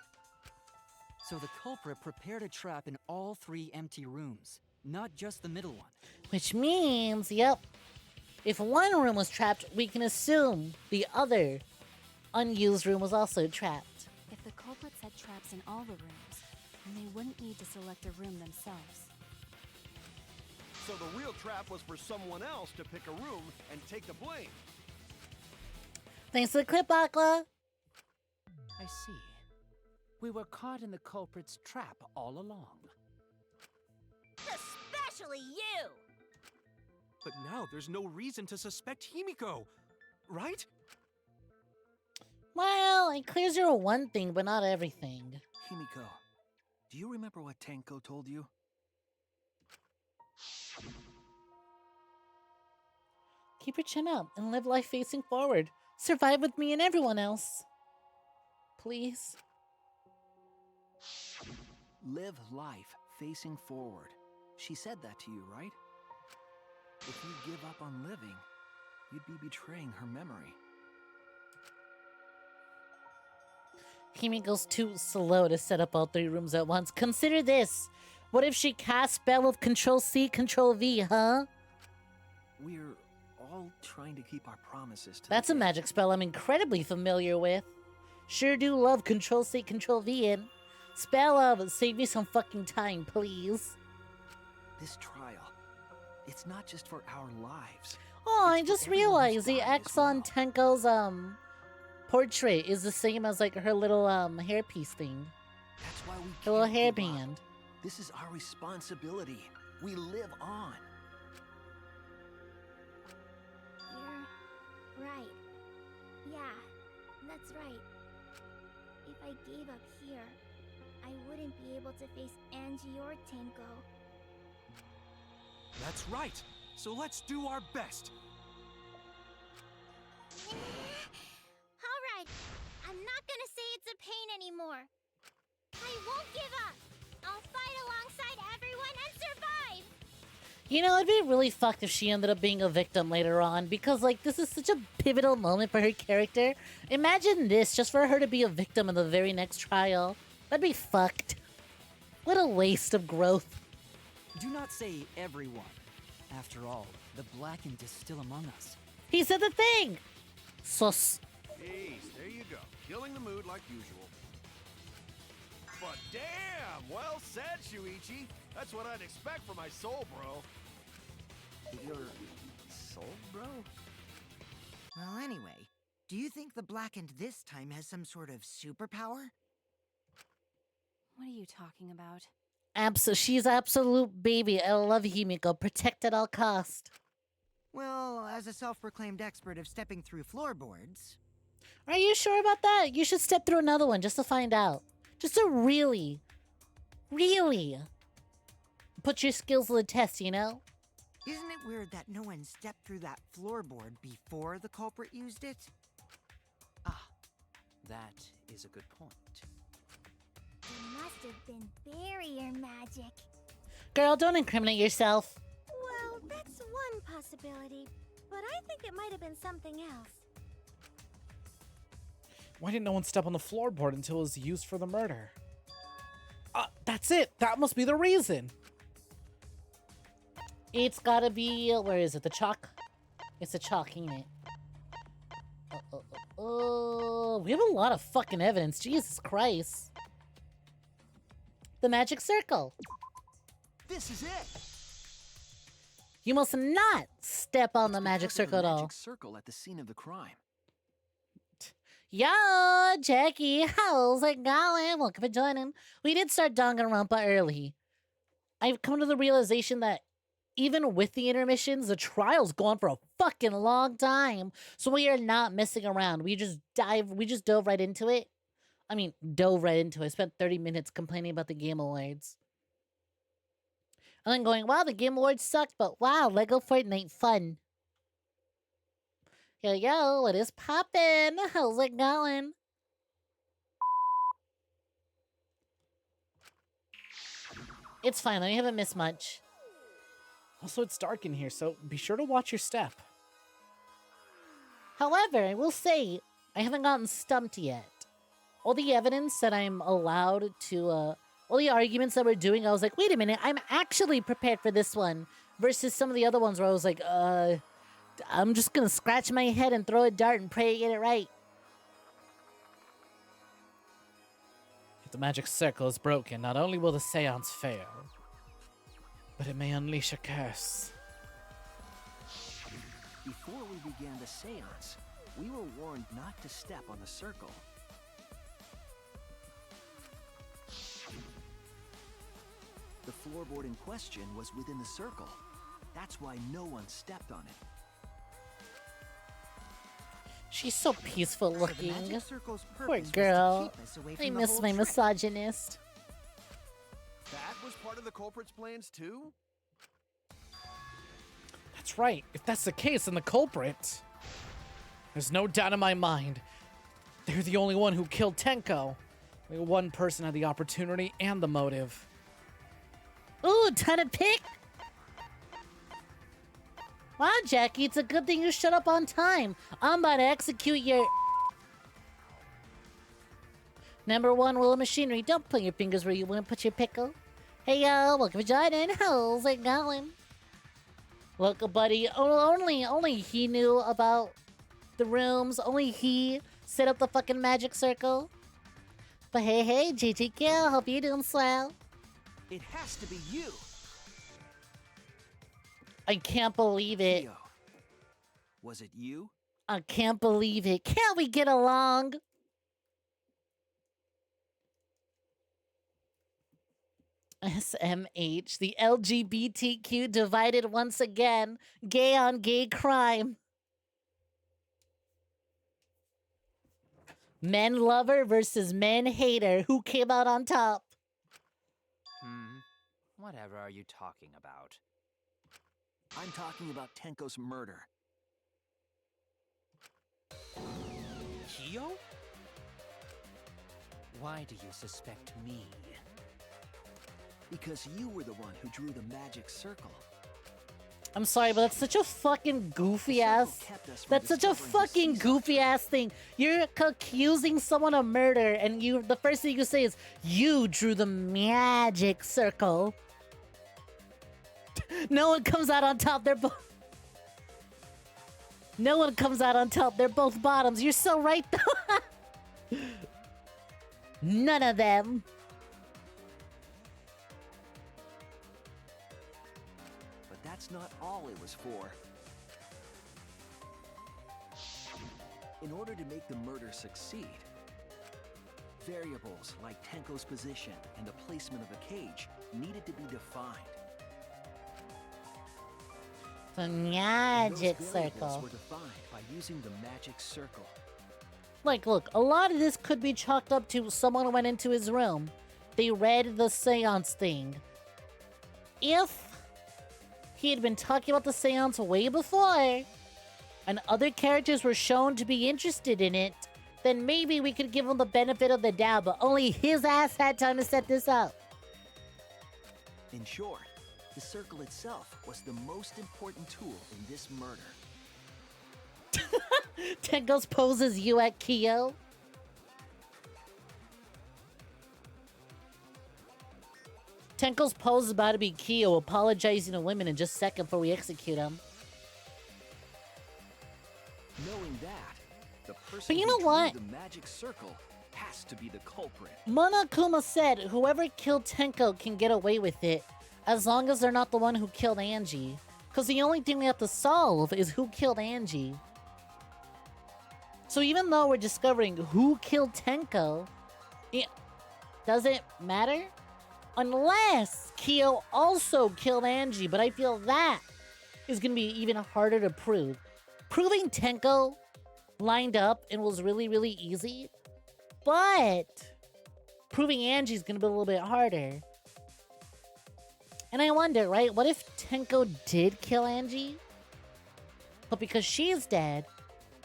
So the culprit prepared a trap in all 3 empty rooms, not just the middle one. Which means, yep, if one room was trapped, we can assume the other unused room was also trapped. If the culprits had traps in all the rooms, then they wouldn't need to select a room themselves. So the real trap was for someone else to pick a room and take the blame. Thanks to the clip, Akla. I see. We were caught in the culprit's trap all along. Especially you! But now there's no reason to suspect Himiko, right? Well, it clears her one thing, but not everything. Himiko, do you remember what Tenko told you? Keep your chin up and live life facing forward. Survive with me and everyone else. Please. Live life facing forward. She said that to you, right? If you give up on living, you'd be betraying her memory. Himiko's too slow to set up all 3 rooms at once. Consider this. What if she casts spell with Control-C, Control-V, huh? We're all trying to keep our promises to That's a magic spell I'm incredibly familiar with. Sure do love Control-C, Control-V in. Spell of save me some fucking time, please. This trial, it's not just for our lives. Oh, I It's for just everyone who's realized the died as X on well. Tenko's portrait is the same as like her little hairpiece thing. That's why we Her little can't give up. hairband. This is our responsibility. We live on. You're right. Yeah, that's right. If I gave up here, I wouldn't be able to face Angie or Tenko. That's right. So let's do our best. Alright, I'm not gonna say it's a pain anymore. I won't give up. I'll fight alongside everyone and survive. You know, it'd be really fucked if she ended up being a victim later on, because, like, this is such a pivotal moment for her character. Imagine this, just for her to be a victim in the very next trial. That'd be fucked. What a waste of growth. Do not say everyone. After all, the Blackened is still among us. He said the thing! Sus. Jeez, there you go. Killing the mood like usual. But damn, well said, Shuichi. That's what I'd expect from my soul, bro. Your soul, bro? Well, anyway, do you think the Blackened this time has some sort of superpower? What are you talking about? She's absolute baby. I love Himiko. Protect at all cost. Well, as a self-proclaimed expert of stepping through floorboards... Are you sure about that? You should step through another one just to find out. Just to really put your skills to the test, you know? Isn't it weird that no one stepped through that floorboard before the culprit used it? Ah, that is a good point. It must have been barrier magic. Girl, don't incriminate yourself. Well, that's one possibility, but I think it might have been something else. Why didn't no one step on the floorboard until it was used for the murder? That's it. That must be the reason. It's gotta be, where is it? The chalk? It's the chalk, ain't it? We have a lot of fucking evidence. Jesus Christ. The magic circle. This is it. You must not step on the It's magic because of circle at all. Magic circle at the scene of the crime. Yo, Jackie, how's it going? Welcome for joining. We did start Danganronpa early. I've come to the realization that even with the intermissions, the trial's going for a fucking long time. So we are not messing around. We just dove right into it. I mean, dove right into it. I spent 30 minutes complaining about the Game Awards. And then going, wow, the Game Awards sucked, but wow, Lego Fortnite fun. Yo, what is poppin'? How's it going? It's fine, I haven't missed much. Also, it's dark in here, so be sure to watch your step. However, I will say, I haven't gotten stumped yet. All the evidence that I'm allowed to, all the arguments that we're doing, I was like, wait a minute, I'm actually prepared for this one. Versus some of the other ones where I was like, I'm just gonna scratch my head and throw a dart and pray to get it right. If the magic circle is broken, not only will the seance fail, but it may unleash a curse. Before we began the seance, we were warned not to step on the circle. The floorboard in question was within the circle. That's why no one stepped on it. She's so peaceful looking. So the magic circle's Poor purpose was to girl. keep us away I from the miss whole my trick. misogynist. That was part of the culprit's plans too? That's right. If that's the case, then the culprit... There's no doubt in my mind. They're the only one who killed Tenko. Only one person had the opportunity and the motive. Ooh, ton of pick! Wow, Jackie, it's a good thing you shut up on time. I'm about to execute your... Number one rule of machinery, don't put your fingers where you wouldn't put your pickle. Hey, yo, welcome to joining. How's it going? Look, buddy, only he knew about the rooms. Only he set up the fucking magic circle. But hey, GGK, hope you're doing swell. It has to be you. I can't believe it. Theo. Was it you? I can't believe it. Can't we get along? SMH, the LGBTQ divided once again. Gay on gay crime. Men lover versus men hater. Who came out on top? Whatever are you talking about? I'm talking about Tenko's murder. Kyo? Why do you suspect me? Because you were the one who drew the magic circle. I'm sorry, but that's such a fucking goofy ass. That's such a fucking goofy ass thing. You're accusing someone of murder, and the first thing you say is, you drew the magic circle. No one comes out on top. They're both. No one comes out on top. They're both bottoms. You're so right, though. None of them. But that's not all it was for. In order to make the murder succeed, variables like Tenko's position and the placement of a cage needed to be defined. The magic Those variables circle. were defined by using the magic circle. Like, look, a lot of this could be chalked up to someone who went into his room. They read the seance thing. If he had been talking about the seance way before, and other characters were shown to be interested in it, then maybe we could give him the benefit of the doubt, but only his ass had time to set this up. In short, the circle itself was the most important tool in this murder. Tenko's poses you at Kyo. Tenko's pose is about to be Kyo apologizing to women in just a second before we execute him. Knowing that, the But person you who know drew what? the magic circle has to be the culprit. Monokuma said whoever killed Tenko can get away with it, as long as they're not the one who killed Angie. Because the only thing we have to solve is who killed Angie. So even though we're discovering who killed Tenko, it doesn't matter unless Kyo also killed Angie, but I feel that is going to be even harder to prove. Proving Tenko lined up and was really, really easy, but proving Angie is going to be a little bit harder. And I wonder, right, what if Tenko did kill Angie? But because she's dead,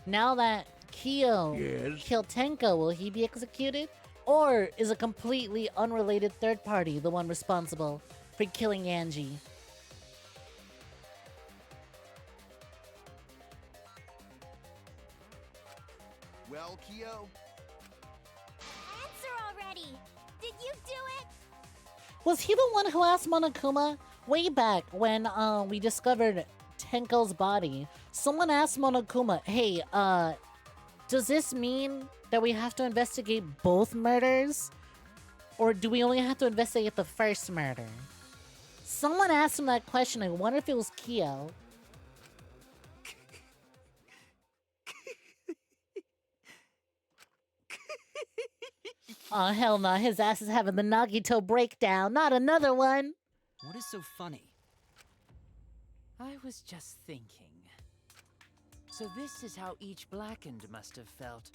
now that Kyo killed Tenko, will he be executed? Or is a completely unrelated third party the one responsible for killing Angie? Well, Kyo? Answer already! Did you do it? Was he the one who asked Monokuma? Way back when we discovered Tenko's body, someone asked Monokuma, hey, does this mean that we have to investigate both murders? Or do we only have to investigate the first murder? Someone asked him that question. I wonder if it was Kyo. Oh, hell no. His ass is having the Nagito breakdown. Not another one. What is so funny? I was just thinking. So this is how each Blackened must have felt.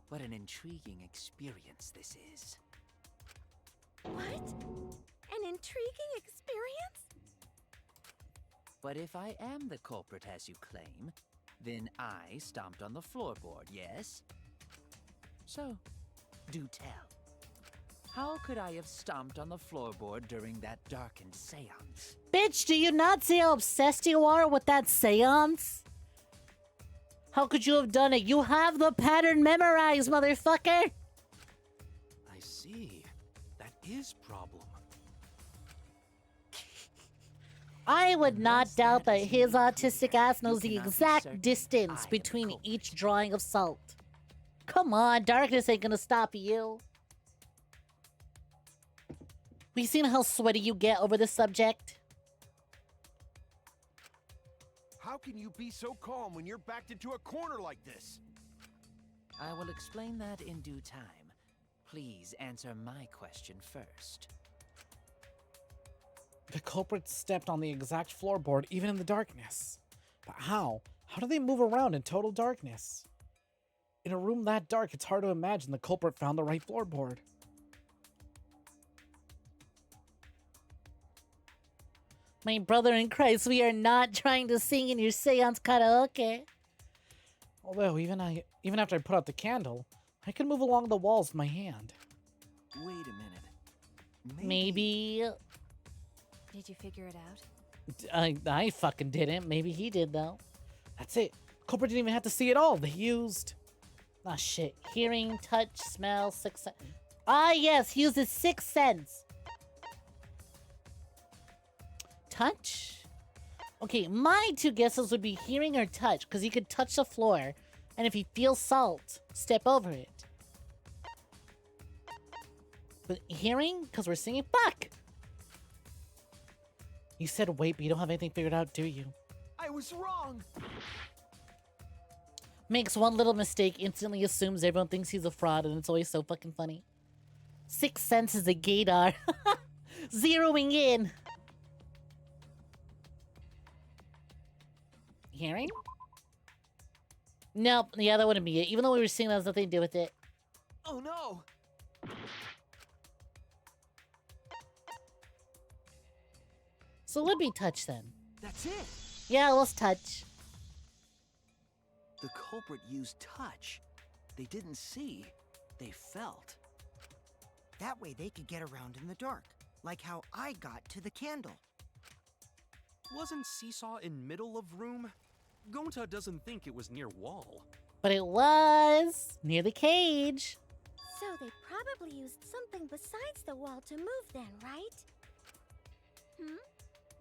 What an intriguing experience this is. What? An intriguing experience? But if I am the culprit as you claim, then I stomped on the floorboard, yes? So, do tell. How could I have stomped on the floorboard during that darkened seance? Bitch, do you not see how obsessed you are with that seance? How could you have done it? You have the pattern memorized, motherfucker! I see. That is problem. I would not doubt that his autistic ass knows the exact distance between each drawing of salt. Come on, darkness ain't gonna stop you. We seen how sweaty you get over this subject. How can you be so calm when you're backed into a corner like this? I will explain that in due time. Please answer my question first. The culprit stepped on the exact floorboard even in the darkness. But how? How do they move around in total darkness? In a room that dark, it's hard to imagine the culprit found the right floorboard. My brother in Christ, we are not trying to sing in your seance karaoke. Although, even after I put out the candle, I can move along the walls with my hand. Wait a minute. Maybe... Did you figure it out? I fucking didn't. Maybe he did, though. That's it. Culprit didn't even have to see it all. They used... Ah, shit. Hearing, touch, smell, sixth sense. Ah, yes. He uses sixth sense. Touch? Okay, my two guesses would be hearing or touch, because he could touch the floor, and if he feels salt, step over it. But hearing? Because we're singing. Fuck! You said wait, but you don't have anything figured out, do you? I was wrong! Makes one little mistake, instantly assumes everyone thinks he's a fraud, and it's always so fucking funny. Sixth sense is a gaydar. Zeroing in. Hearing? Nope, yeah, that wouldn't be it. Even though we were seeing that has nothing to do with it. Oh no! So it would be touch then. That's it! Yeah, let's touch. The culprit used touch. They didn't see. They felt. That way they could get around in the dark, like how I got to the candle. Wasn't Seesaw in middle of room? Gonta doesn't think it was near wall. But it was near the cage. So they probably used something besides the wall to move then, right?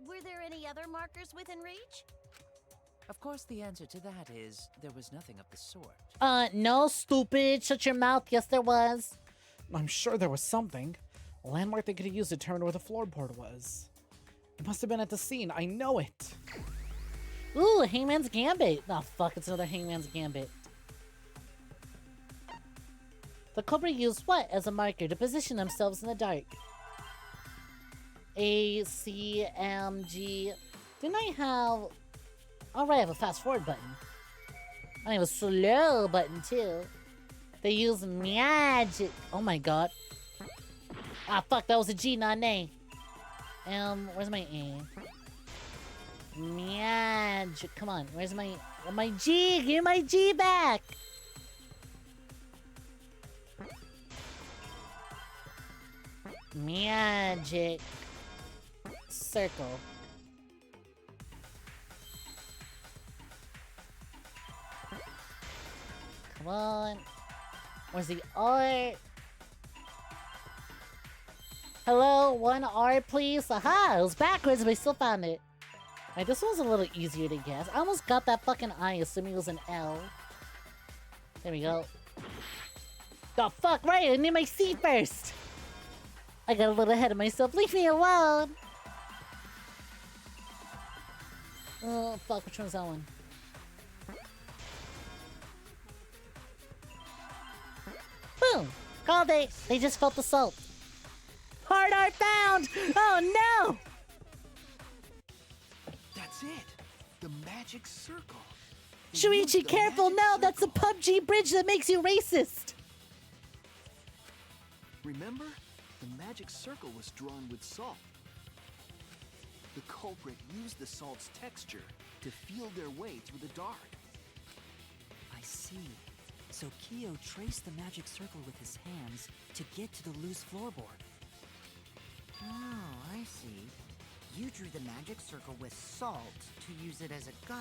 Were there any other markers within reach? Of course, the answer to that is there was nothing of the sort. No, stupid. Shut your mouth. Yes, there was. I'm sure there was something. A landmark they could have used to determine where the floorboard was. It must have been at the scene. I know it. Ooh, Hangman's Gambit. Oh, fuck. It's another Hangman's Gambit. The culprit used what as a marker to position themselves in the dark? A, C, M, G. Didn't I have... Alright, I have a fast forward button. I have a slow button too. They use magic. Oh my god. Ah, fuck, that was a G, not an A. Where's my A? Magic. Come on, where's my G? Give me my G back! Magic. Circle. Come on. Where's the R? Hello, 1 R, please. Aha! It was backwards, but I still found it. Alright, this one's a little easier to guess. I almost got that fucking I, assuming it was an L. There we go. The fuck, right? I need my C first! I got a little ahead of myself. Leave me alone! Oh, fuck. Which one's that one? Boom! Called it! They just felt the salt. Hard art found! Oh, no! That's it. The magic circle. Shuichi, careful! No, that's the PUBG bridge that makes you racist! Remember? The magic circle was drawn with salt. The culprit used the salt's texture to feel their way through the dark. I see. So Kyo traced the magic circle with his hands to get to the loose floorboard. Oh, I see. You drew the magic circle with salt to use it as a guide.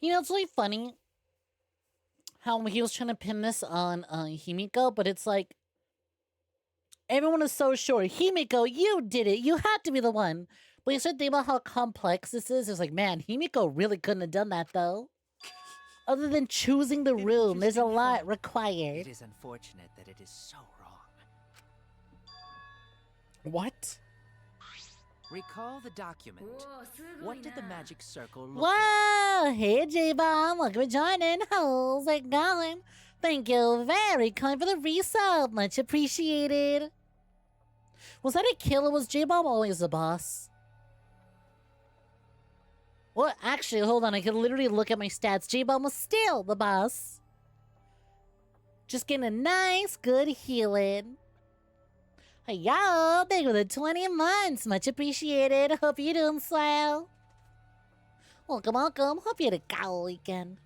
You know, it's really funny how he was trying to pin this on Himiko, but it's like, everyone is so sure. Himiko, you did it. You had to be the one. But you start thinking about how complex this is. It's like, man, Himiko really couldn't have done that, though. Other than choosing the room, there's a lot required. It is unfortunate that it is so wrong. What? Recall the document. What did the magic circle look Whoa! Hey, J-Bomb. Welcome to joining. How's it going? Thank you very kind for the resub. Much appreciated. Was that a kill or was J-Bomb always the boss? Well, actually, hold on. I can literally look at my stats. J-Bomb was still the boss. Just getting a nice, good healing. Hey, y'all. Thank you for the 20 months. Much appreciated. Hope you're doing swell. Welcome, welcome. Hope you had a cool weekend.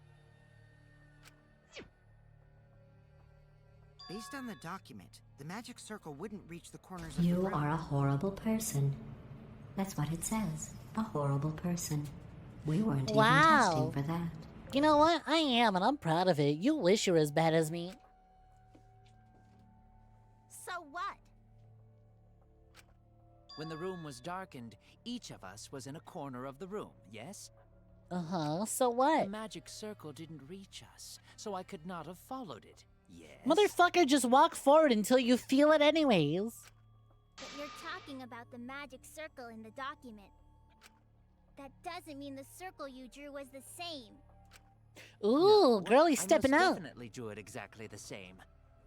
Based on the document, the magic circle wouldn't reach the corners of the You room. are a horrible person. That's what it says. A horrible person. We weren't even testing for that. You know what? I am, and I'm proud of it. You wish you were as bad as me. So what? When the room was darkened, each of us was in a corner of the room, yes? Uh-huh, so what? The magic circle didn't reach us, so I could not have followed it, yes? Motherfucker, just walk forward until you feel it anyways. But you're talking about the magic circle in the document. That doesn't mean the circle you drew was the same. Ooh, No, girlie stepping I most out. definitely drew it exactly the same.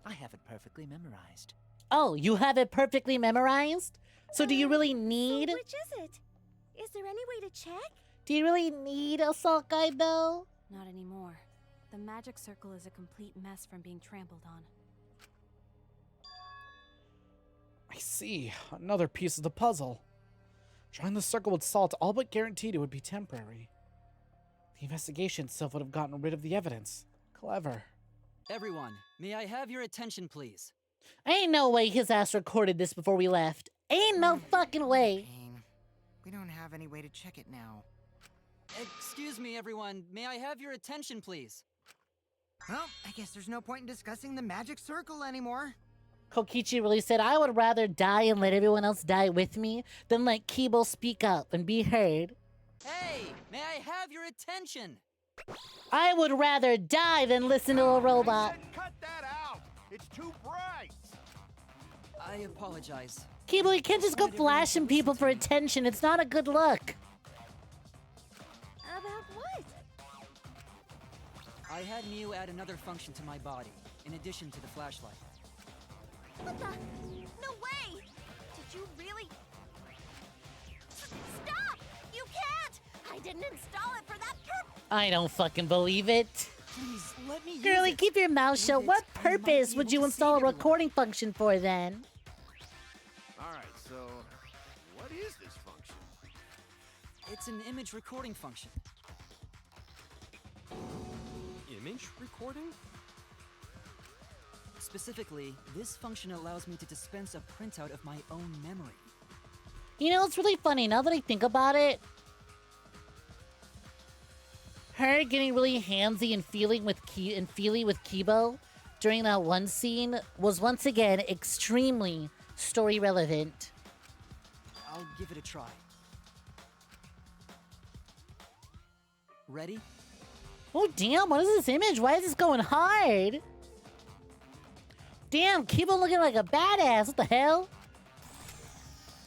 I have it perfectly memorized. Oh, you have it perfectly memorized? So do you really need... So which is it? Is there any way to check? Do you really need a salt guide, though? Not anymore. The magic circle is a complete mess from being trampled on. I see. Another piece of the puzzle. Drawing the circle with salt all but guaranteed it would be temporary. The investigation itself would have gotten rid of the evidence. Clever. Everyone, may I have your attention, please? Ain't no way his ass recorded this before we left. Ain't no fucking way. Pain. We don't have any way to check it now. Excuse me, everyone. May I have your attention, please? Well, I guess there's no point in discussing the magic circle anymore. Kokichi really said, I would rather die and let everyone else die with me than let Kibo speak up and be heard. Hey, may I have your attention? I would rather die than listen to a robot. I said cut that out! It's too bright! I apologize. Kibo, you can't just go flashing people for attention. It's not a good look. About what? I had Miu add another function to my body, in addition to the flashlight. What the? No way! Did you really? Stop! You can't! I didn't install it for that purpose! I don't fucking believe it. Please, let me Girlie, use it. keep your mouth shut. With What it, I might purpose be would able you to install a save everyone. recording function for then? Alright, so what is this function? It's an image recording function. Image recording? Specifically, this function allows me to dispense a printout of my own memory. You know, it's really funny now that I think about it. Her getting really handsy and feely with Kibo during that one scene was once again extremely story relevant. I'll give it a try. Ready? Oh damn, what is this image? Why is this going hard? Damn, Kibo looking like a badass. What the hell?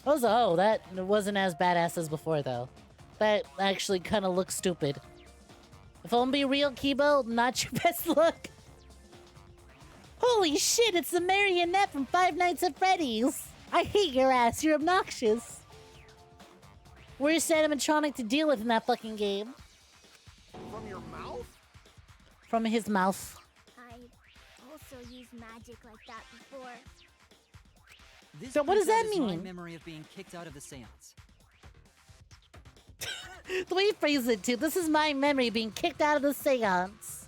That wasn't as badass as before though. That actually kind of looks stupid. If I'm be real, Kibo, not your best look. Holy shit, it's the marionette from Five Nights at Freddy's. I hate your ass, you're obnoxious. Worst animatronic to deal with in that fucking game. From your mouth? From his mouth. I also used magic like that before. This So what does that printout is my mean? memory of being kicked out of the seance. The way he phrased it too, this is my memory of being kicked out of the seance.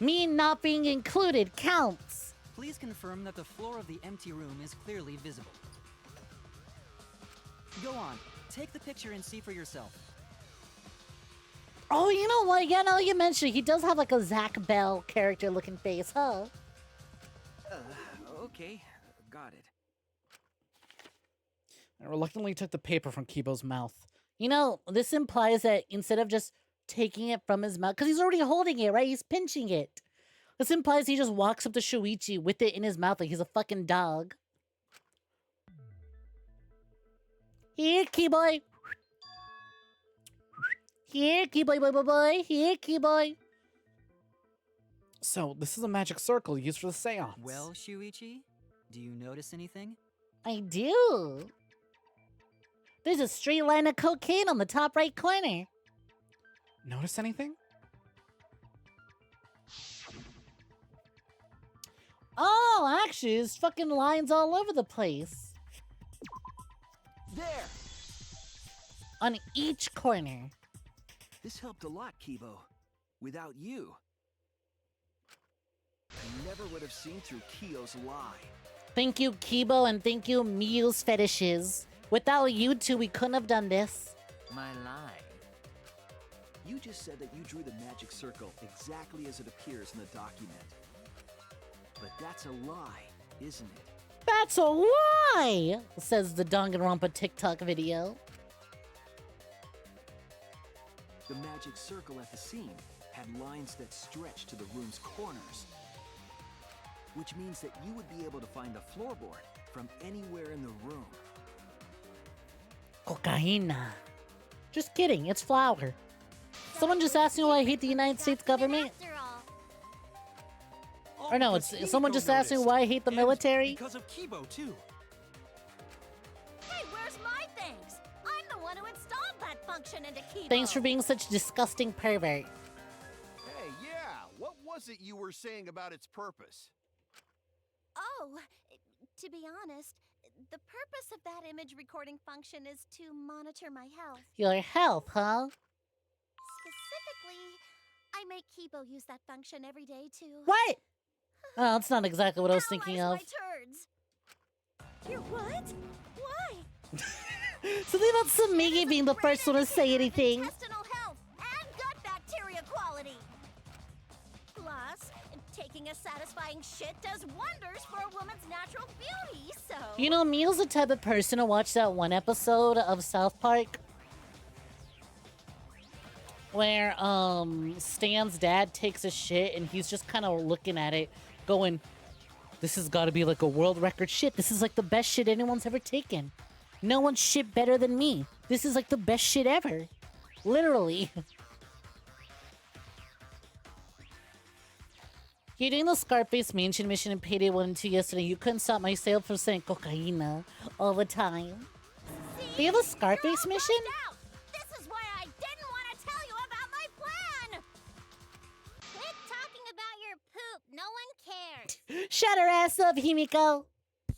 Me not being included counts. Please confirm that the floor of the empty room is clearly visible. Go on, take the picture and see for yourself. Oh, you know what? Yeah, now that you mention it, he does have like a Zach Bell character looking face, huh? Okay, got it. I reluctantly took the paper from Kibo's mouth. You know, this implies that instead of just taking it from his mouth, because he's already holding it, right? He's pinching it. This implies he just walks up to Shuichi with it in his mouth like he's a fucking dog. Here, Keyboy. Here, Keyboy, boy, boy, boy. Here, Keyboy. So, this is a magic circle used for the seance. Well, Shuichi, do you notice anything? I do. There's a straight line of cocaine on the top right corner. Notice anything? Oh, actually, there's fucking lines all over the place. There! On each corner. This helped a lot, Kibo. Without you, I never would have seen through Kyo's lie. Thank you, Kibo, and thank you, Miu's fetishes. Without you two, we couldn't have done this. My lie. You just said that you drew the magic circle exactly as it appears in the document. But that's a lie, isn't it? That's a lie, says the Danganronpa TikTok video. The magic circle at the seam had lines that stretched to the room's corners. Which means that you would be able to find the floorboard from anywhere in the room. Cocaina. Just kidding, it's flour. Someone just asked me why I hate the United States government. Or no, it's someone just asked me why I hate the military. Because of Kibo, too. Hey, where's my thanks? I'm the one who installed that function into Kibo. Thanks for being such a disgusting pervert. Hey, yeah, what was it you were saying about its purpose? Oh, to be honest, the purpose of that image recording function is to monitor my health. Your health, huh? Specifically, I make Kibo use that function every day to... What? Oh, that's not exactly what I was thinking of. my turds. You're what? Why? Something about Samigi being the first one to say anything. Intestinal health and gut bacteria quality. Plus, taking a satisfying shit does wonders for a woman's natural beauty, so... You know, Miu's the type of person to watch that one episode of South Park where Stan's dad takes a shit and he's just kind of looking at it going, this has got to be like a world record shit. This is like the best shit anyone's ever taken. No one's shit better than me. This is like the best shit ever. Literally. You're doing the Scarface Mansion mission in Payday 1 and 2 yesterday. You couldn't stop my sale from saying cocaine all the time. Do you have a Scarface mission? This is why I didn't want to tell you about my plan! Quit talking about your poop. No one cares. Shut her ass up, Himiko.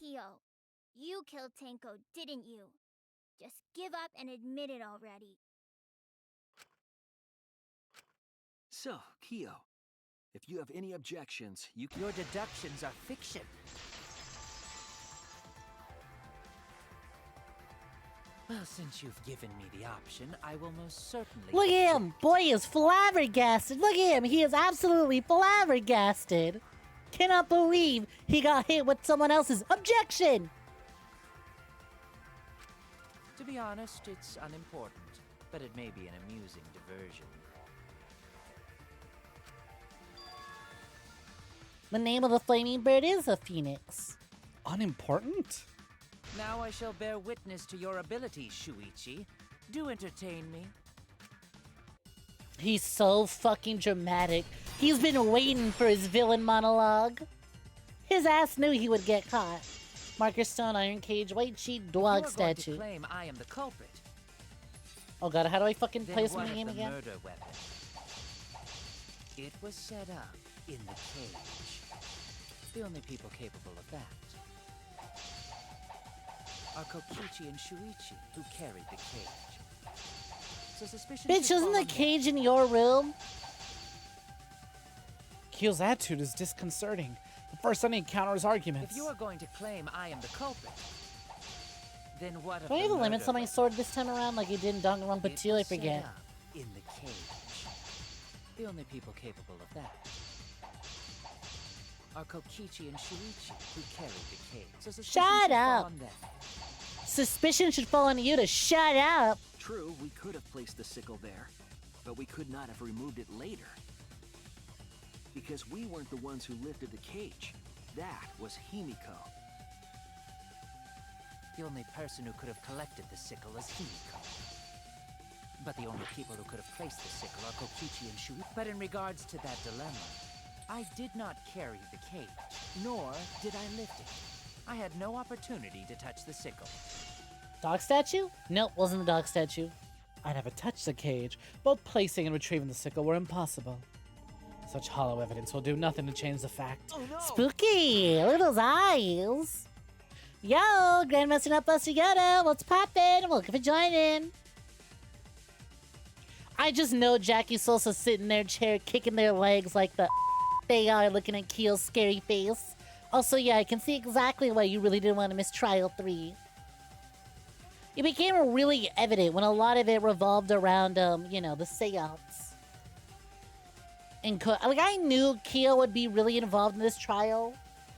Kyo, you killed Tenko, didn't you? Just give up and admit it already. So, Kyo, if you have any objections, you can... Your deductions are fiction. Well, since you've given me the option, I will most certainly... Look at him! Boy is flabbergasted. Look at him. He is absolutely flabbergasted. Cannot believe he got hit with someone else's objection. To be honest, it's unimportant, but it may be an amusing diversion. The name of the flaming bird is a phoenix. Unimportant? Now I shall bear witness to your abilities, Shuichi. Do entertain me. He's so fucking dramatic. He's been waiting for his villain monologue. His ass knew he would get caught. Marker stone, iron cage, white sheet, dog statue. To claim I am the culprit. Oh god, how do I fucking Then play this what game of the again? murder weapon? It was set up in the cage. The only people capable of that are Kokichi and Shuichi, who carried the cage. So suspicion Bitch, should isn't fall the on them. cage in your room? Kyo's attitude is disconcerting. The first time he encounters arguments. If you are going to claim I am the culprit, then what of Do I the have the limits murder on my weapon? sword this time around like you did in Danganronpa It 2? I was set forget. up in the cage. The only people capable of that are Kokichi and Shuichi, who carried the cage. So suspicion Shut should fall up! on them. Suspicion should fall on you to shut up! True, we could have placed the sickle there, but we could not have removed it later. Because we weren't the ones who lifted the cage. That was Himiko. The only person who could have collected the sickle is Himiko. But the only people who could have placed the sickle are Kokichi and Shuichi. But in regards to that dilemma, I did not carry the cage, nor did I lift it. I had no opportunity to touch the sickle. Dog statue? Nope, wasn't the dog statue. I never touched the cage. Both placing and retrieving the sickle were impossible. Such hollow evidence will do nothing to change the fact. Oh no! Spooky! Look at those eyes! Yo, Grandmaster Nutbuster Yoda, what's poppin'? Welcome for joining. I just know Jackie Sosa sitting in their chair kicking their legs like the they are looking at Keel's scary face. Also, yeah, I can see exactly why you really didn't want to miss Trial 3. It became really evident when a lot of it revolved around, you know, the seance. And, like, I knew Keo would be really involved in this trial.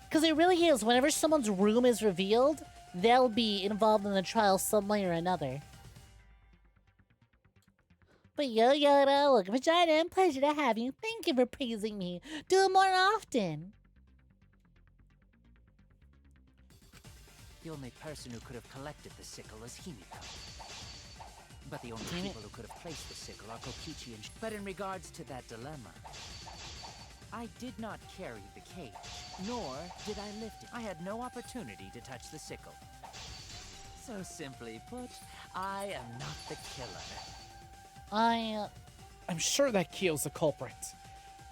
Because it really is. Whenever someone's room is revealed, they'll be involved in the trial some way or another. But yo, Yoda, welcome for joining. Pleasure to have you. Thank you for praising me. Do it more often. The only person who could have collected the sickle is Himiko. But the only people who could have placed the sickle are Kokichi and But in regards to that dilemma, I did not carry the cage, nor did I lift it. I had no opportunity to touch the sickle. So simply put, I am not the killer. I'm sure that Kyo's the culprit.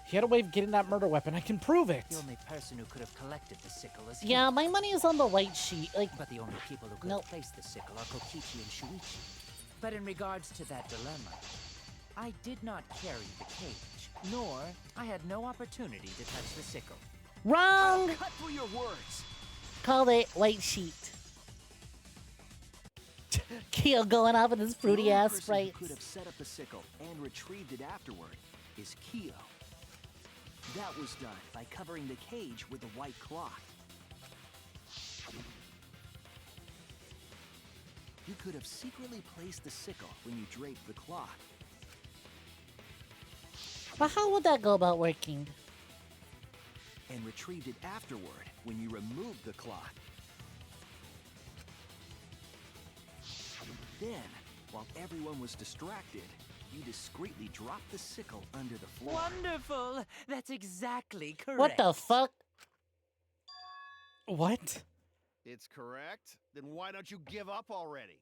He had a way of getting that murder weapon. I can prove it. The only person who could have collected the sickle is Himiko. Yeah, my money is on the white sheet. Like, but the only people who could have placed the sickle are Kokichi and Shuichi. But in regards to that dilemma, I did not carry the cage, nor I had no opportunity to touch the sickle. Wrong! Cut through your words. Called it white sheet. Keo going off with his fruity ass Sprite. sprites. Who could have set up the sickle and retrieved it afterward is Keo. That was done by covering the cage with a white cloth. You could have secretly placed the sickle when you draped the cloth. But how would that go about working? And retrieved it afterward when you removed the cloth. Then, while everyone was distracted, you discreetly drop the sickle under the floor. Wonderful! That's exactly correct. What the fuck? What? It's correct? Then why don't you give up already?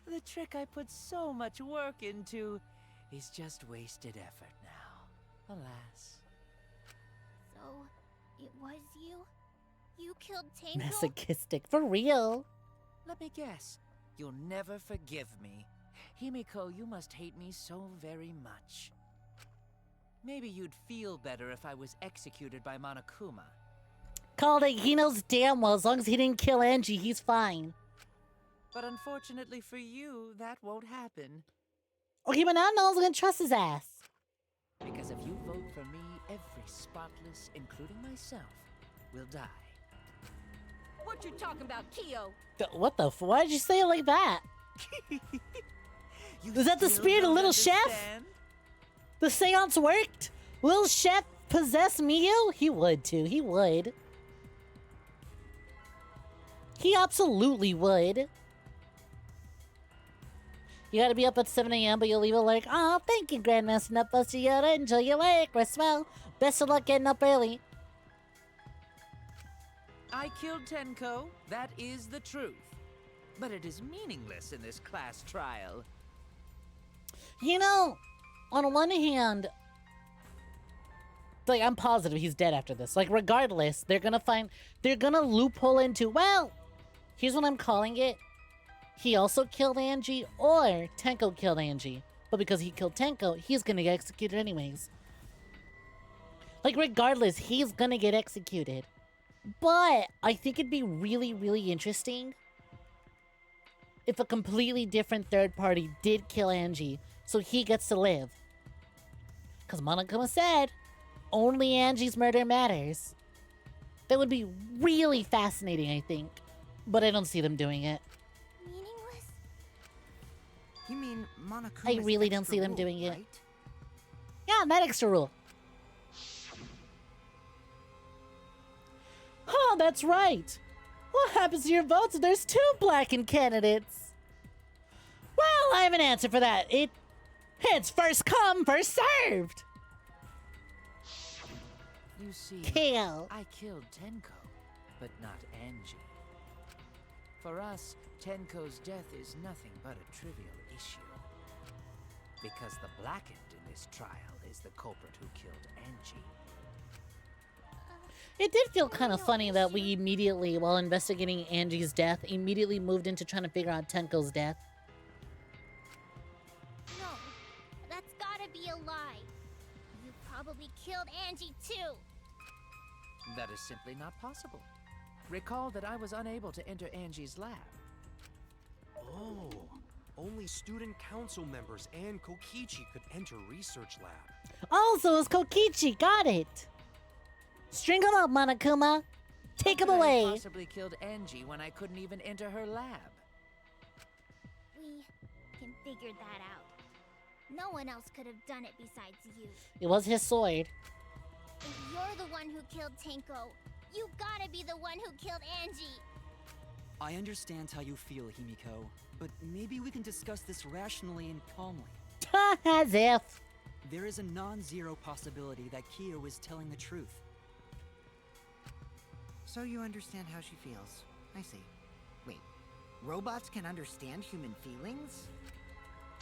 The trick I put so much work into is just wasted effort now. Alas. So, it was you? You killed Tanko? Masochistic, for real. Let me guess. You'll never forgive me. Himiko, you must hate me so very much. Maybe you'd feel better if I was executed by Monokuma. Called it. He knows damn well as long as he didn't kill Angie, he's fine. But unfortunately for you, that won't happen. Okay, but now no one's gonna trust his ass. Because if you vote for me, every spotless, including myself, will die. What you talking about, Kyo? What the f- Why did you say it like that? Is that the spirit of Little Chef? The seance worked? Little Chef possessed Miyu? He would too, he would. He absolutely would. You gotta be up at 7 a.m., but you'll leave it like, oh, thank you, Grandmaster Nutbuster Yoda. Enjoy your work, rest well. Best of luck getting up early. I killed Tenko, that is the truth. But it is meaningless in this class trial. You know, on one hand, like, I'm positive he's dead after this. Like, regardless, they're gonna loophole into, well, here's what I'm calling it. He also killed Angie, or Tenko killed Angie. But because he killed Tenko, he's gonna get executed anyways. Like, regardless, he's gonna get executed. But I think it'd be really, really interesting if a completely different third party did kill Angie, so he gets to live. Because Monokuma said, only Angie's murder matters. That would be really fascinating, I think. But I don't see them doing it. Meaningless? You mean Monokuma? I really don't see them doing it. Right? Yeah, that extra rule. Oh, that's right. What happens to your votes if there's 2 blackened candidates? Well, I have an answer for that. It's first come, first served. You see, Kill. I killed Tenko, but not Angie. For us, Tenko's death is nothing but a trivial issue. Because the blackened in this trial is the culprit who killed Angie. It did feel kind of funny that we immediately, while investigating Angie's death, immediately moved into trying to figure out Tenko's death. No, that's gotta be a lie. You probably killed Angie too. That is simply not possible. Recall that I was unable to enter Angie's lab. Oh, only student council members and Kokichi could enter research lab. Also, it's Kokichi. Got it. String him up, Monokuma. Take him How could I away. possibly killed Angie when I couldn't even enter her lab. We can figure that out. No one else could have done it besides you. It was his sword. If you're the one who killed Tenko, you gotta be the one who killed Angie. I understand how you feel, Himiko, but maybe we can discuss this rationally and calmly. As if. There is a non-zero possibility that Kyo is telling the truth. So you understand how she feels. I see. Wait, robots can understand human feelings?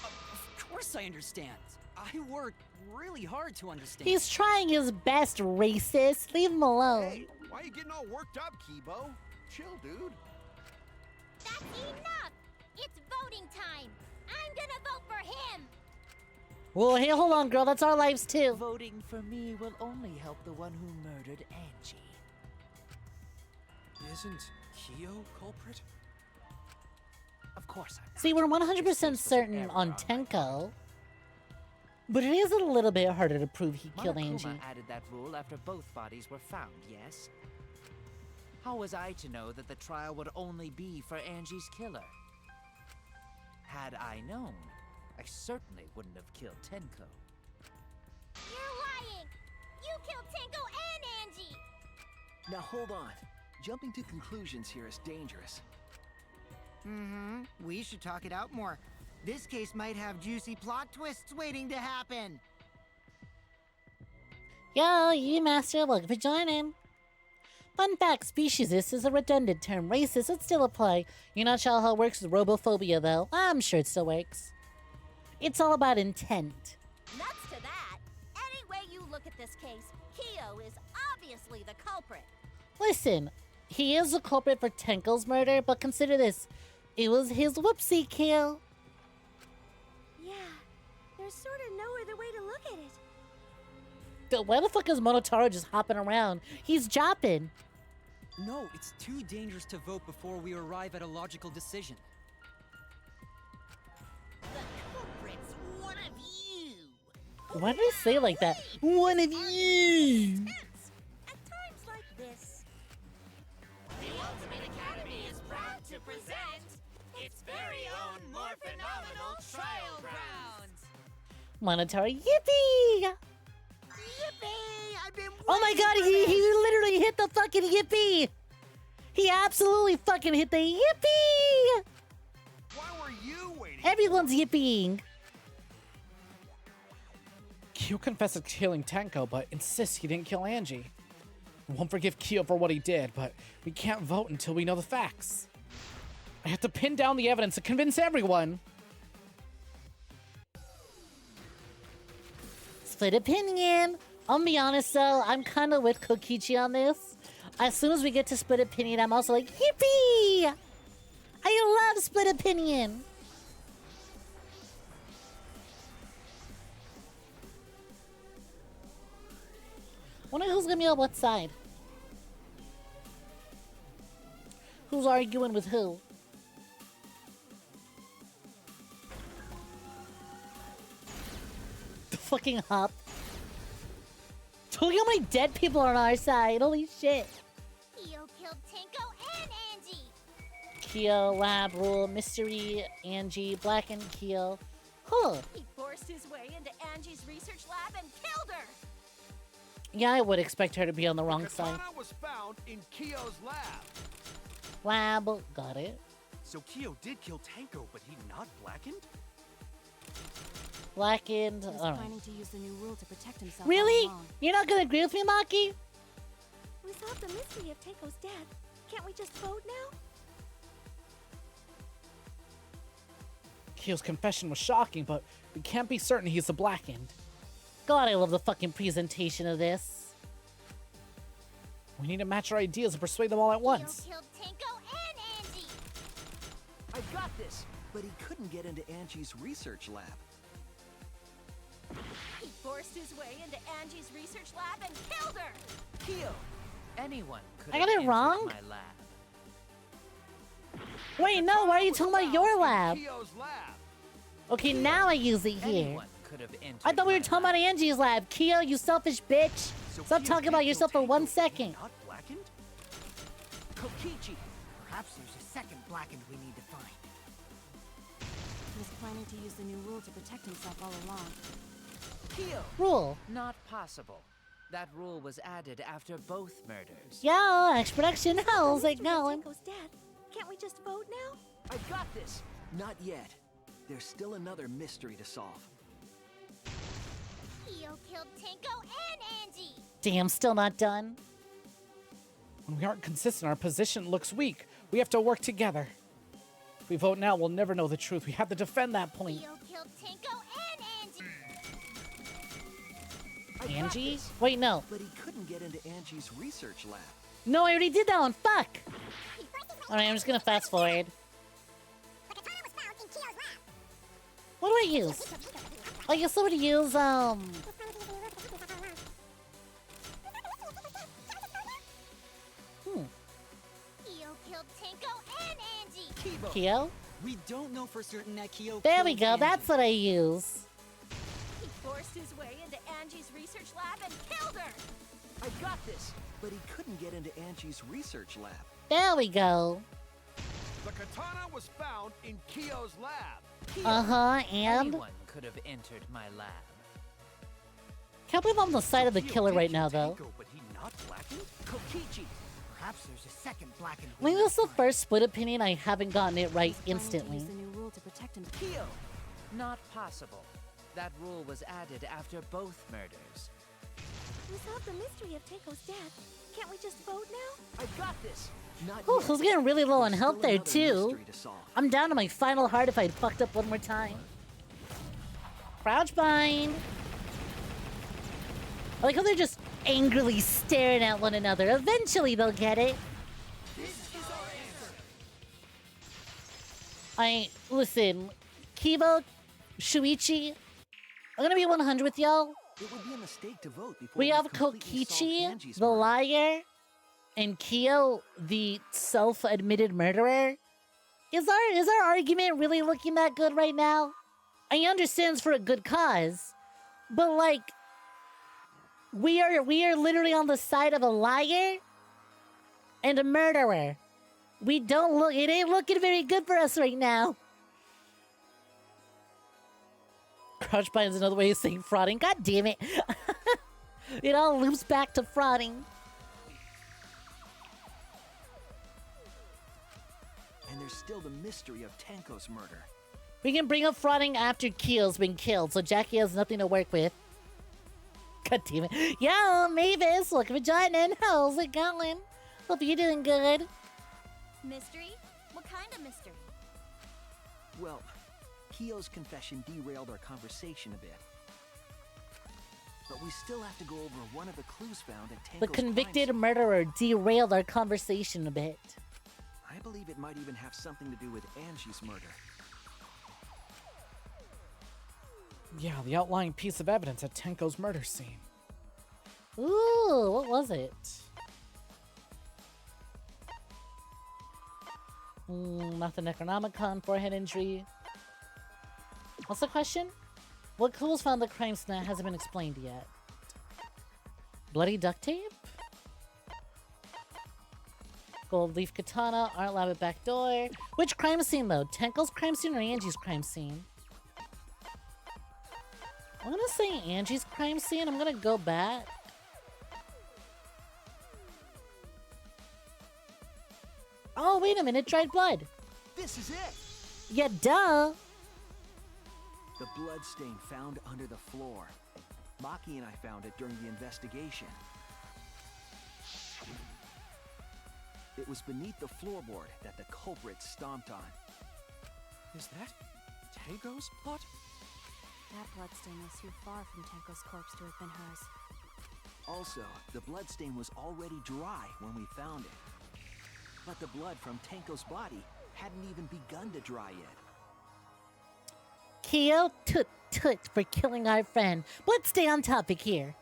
Of course I understand. I worked really hard to understand. He's trying his best, racist. Leave him alone. Hey, why are you getting all worked up, Kibo? Chill, dude. That's enough! It's voting time! I'm gonna vote for him! Well, hey, hold on, girl. That's our lives, too. Voting for me will only help the one who murdered Angie. Isn't Kyo culprit? Of course I'm not. See, we're 100% certain on Tenko. But it is a little bit harder to prove he killed Monokuma Angie. added that rule after both bodies were found, yes? How was I to know that the trial would only be for Angie's killer? Had I known, I certainly wouldn't have killed Tenko. You're lying! You killed Tenko and Angie! Now hold on. Jumping to conclusions here is dangerous. Mm-hmm. We should talk it out more. This case might have juicy plot twists waiting to happen. Yo, you master, welcome for joining. Fun fact, speciesist is a redundant term. Racist would still apply. You're not sure how it works with robophobia, though. I'm sure it still works. It's all about intent. Nuts to that. Any way you look at this case, Kyo is obviously the culprit. Listen, he is the culprit for Tenko's murder, but consider this. It was his whoopsie kill. Yeah, there's sort of no other way to look at it. Why the fuck is Monotaro just hopping around? He's jopping. No, it's too dangerous to vote before we arrive at a logical decision. The culprit's one of you. Why did he say it like that? One of you. At times like this. The Ultimate Academy is proud to present its very own more phenomenal trial grounds. Monotaro, yippee! Yippee! I've been Oh my god, he literally hit the fucking yippee! He absolutely fucking hit the yippee! Why were you waiting? Everyone's yipping. Kyo confesses to killing Tenko, but insists he didn't kill Angie. We won't forgive Kyo for what he did, but we can't vote until we know the facts. I have to pin down the evidence to convince everyone. Split opinion. I'll be honest though, I'm kind of with Kokichi on this. As soon as we get to split opinion, I'm also like, yippee! I love split opinion. Wonder who's gonna be on what side. Who's arguing with who? The fucking hop. Look how many dead people are on our side. Holy shit. Kyo killed Tenko and Angie. Kyo, Lab, Rule, Mystery, Angie, Black and Kyo. Huh. He forced his way into Angie's research lab and killed her. Yeah, I would expect her to be on the wrong side. Katana was found in Kyo's lab. Lab, got it. So Kyo did kill Tenko, but he not blackened? Blackened. He was Alright. planning to use the new rule to protect himself. Really? all along. You're not gonna agree with me, Maki? We solved the mystery of Tenko's death. Can't we just vote now? Kyo's confession was shocking, but we can't be certain he's the blackened. God, I love the fucking presentation of this. We need to match our ideas and persuade them all at once. Kyo killed Tenko and Angie. I got this! But he couldn't get into Angie's research lab. He forced his way into Angie's research lab and killed her. Kyo, anyone could I have got it entered wrong? my lab. Wait, no, why are you talking about your lab? Kyo's lab. Okay, now I use it here. Anyone could have entered I thought we were my talking about Angie's lab. Kyo, you selfish bitch. So Stop Kyo talking did about kill yourself for Tenko, 1 but he second. not blackened? Kokichi! Perhaps there's a second blackened we need to find. He was planning to use the new rule to protect himself all along. Kyo, Rule. not possible. That rule was added after both murders. Yo, X-Production, how's it Mystery of going? Tenko's death. Can't we just vote now? I got this! Not yet. There's still another mystery to solve. Kyo killed Tenko and Angie. Damn, still not done. When we aren't consistent, our position looks weak. We have to work together. If we vote now, we'll never know the truth. We have to defend that point. Kyo killed Tenko and Angie. I got Angie? this. Wait, no. But he couldn't get into Angie's research lab. No, I already did that one. Fuck. Alright, I'm just gonna fast forward. What do I use? I guess I would use, Kyo killed Tenko and Angie. Kyo? We don't know for certain that Kyo There we killed go, Angie. that's what I use. He forced his way into Angie's research lab and killed her. I got this! But he couldn't get into Angie's research lab. There we go. The katana was found in Kyo's lab. Uh-huh, and? Anyone could have entered my lab. Can't believe I'm on the side of the Kyo killer did right kill now, though. Tenko, but he not blackened? Kokichi! Perhaps there's a second blackened I we think need this is to the find. first split opinion I haven't gotten it right He was planning to instantly. use the new rule to protect himself. Kyo, Not possible. That rule was added after both murders. We solved the mystery of Teiko's death. Can't we just vote now? I got this. Not Ooh, yet. I was getting really low on There's health still there another too. mystery to solve. I'm down to my final heart if I'd fucked up one more time. Crouch bind. I like how they're just angrily staring at one another. Eventually they'll get it. Listen, Kiba, Shuichi, I'm gonna be 100 with y'all. It would be a mistake to vote before We have completely solved Kokichi, Angie's the murder. liar, and Kyo, the self-admitted murderer. Is our argument really looking that good right now? I understand it's for a good cause, but like, we are literally on the side of a liar and a murderer. It ain't looking very good for us right now. Crouch bind is another way of saying frauding. God damn it. It all loops back to frauding. And there's still the mystery of Tenko's murder. We can bring up frauding after Kyo's been killed, so Jackie has nothing to work with. God damn it. Yo, Mavis, welcome to joining. How's it going? Hope you're doing good. Mystery? What kind of mystery? Well, Kyo's confession derailed our conversation a bit. But we still have to go over one of the clues found at Tenko's The convicted crime murderer derailed our conversation a bit. scene. I believe it might even have something to do with Angie's murder. Yeah, the outlying piece of evidence at Tenko's murder scene. Ooh, what was it? Not the Necronomicon, forehead injury. What's the question? What clues found the crime scene that hasn't been explained yet? Bloody duct tape? Gold leaf katana, art lab at back door. Which crime scene though? Tenko's crime scene or Angie's crime scene? I'm gonna say Angie's crime scene. I'm gonna go back. Oh, wait a minute, dried blood. This is it! Yeah, duh. The blood stain found under the floor. Maki and I found it during the investigation. It was beneath the floorboard that the culprit stomped on. Is that Tenko's blood? That bloodstain was too far from Tenko's corpse to have been hers. Also, the blood stain was already dry when we found it. But the blood from Tenko's body hadn't even begun to dry yet. Kyo, toot for killing our friend. Let's stay on topic here.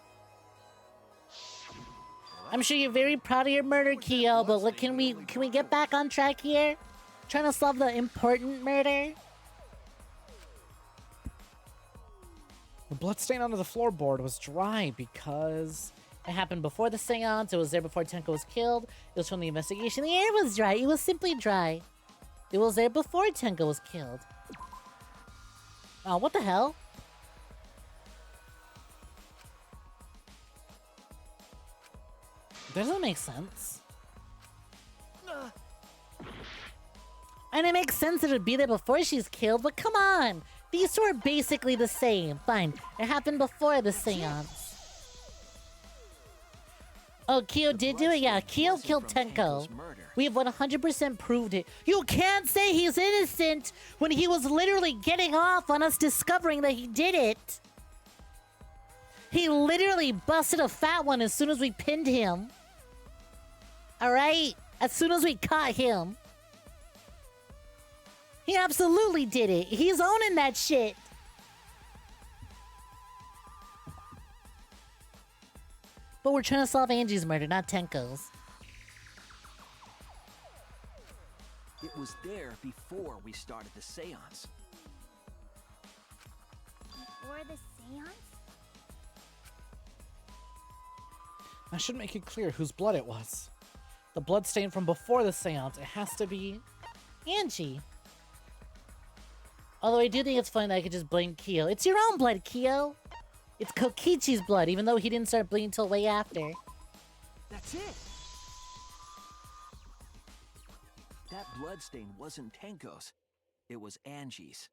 I'm sure you're very proud of your murder, Kyo, but look, can we get back on track here? Trying to solve the important murder? The bloodstain under the floorboard was dry because it happened before the seance. It was there before Tenko was killed. It was from the investigation. The air was dry. It was simply dry. It was there before Tenko was killed. Oh, what the hell? That doesn't make sense. And it makes sense that it'd be there before she's killed, but come on! These two are basically the same. Fine, it happened before the seance. Oh, Kyo did do it? Yeah, Kyo killed Tenko. We have 100% proved it. You can't say he's innocent when he was literally getting off on us discovering that he did it. He literally busted a fat one as soon as we pinned him. Alright? As soon as we caught him. He absolutely did it. He's owning that shit. But we're trying to solve Angie's murder, not Tenko's. It was there before we started the seance. Before the seance? I should make it clear whose blood it was. The blood stain from before the seance. It has to be Angie. Although I do think it's funny that I could just blame Kyo. It's your own blood, Kyo. It's Kokichi's blood, even though he didn't start bleeding till way after. That's it! That bloodstain wasn't Tenko's. It was Angie's.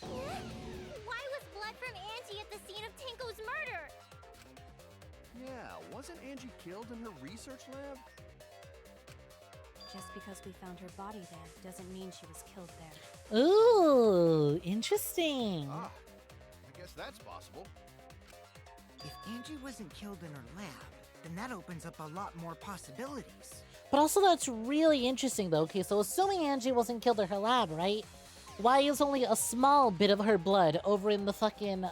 Why was blood from Angie at the scene of Tenko's murder? Yeah, wasn't Angie killed in her research lab? Just because we found her body there doesn't mean she was killed there. Ooh, interesting. Ah, I guess that's possible. If Angie wasn't killed in her lab, then that opens up a lot more possibilities. But also that's really interesting though. Okay, so assuming Angie wasn't killed in her lab, right? Why is only a small bit of her blood over in the fucking,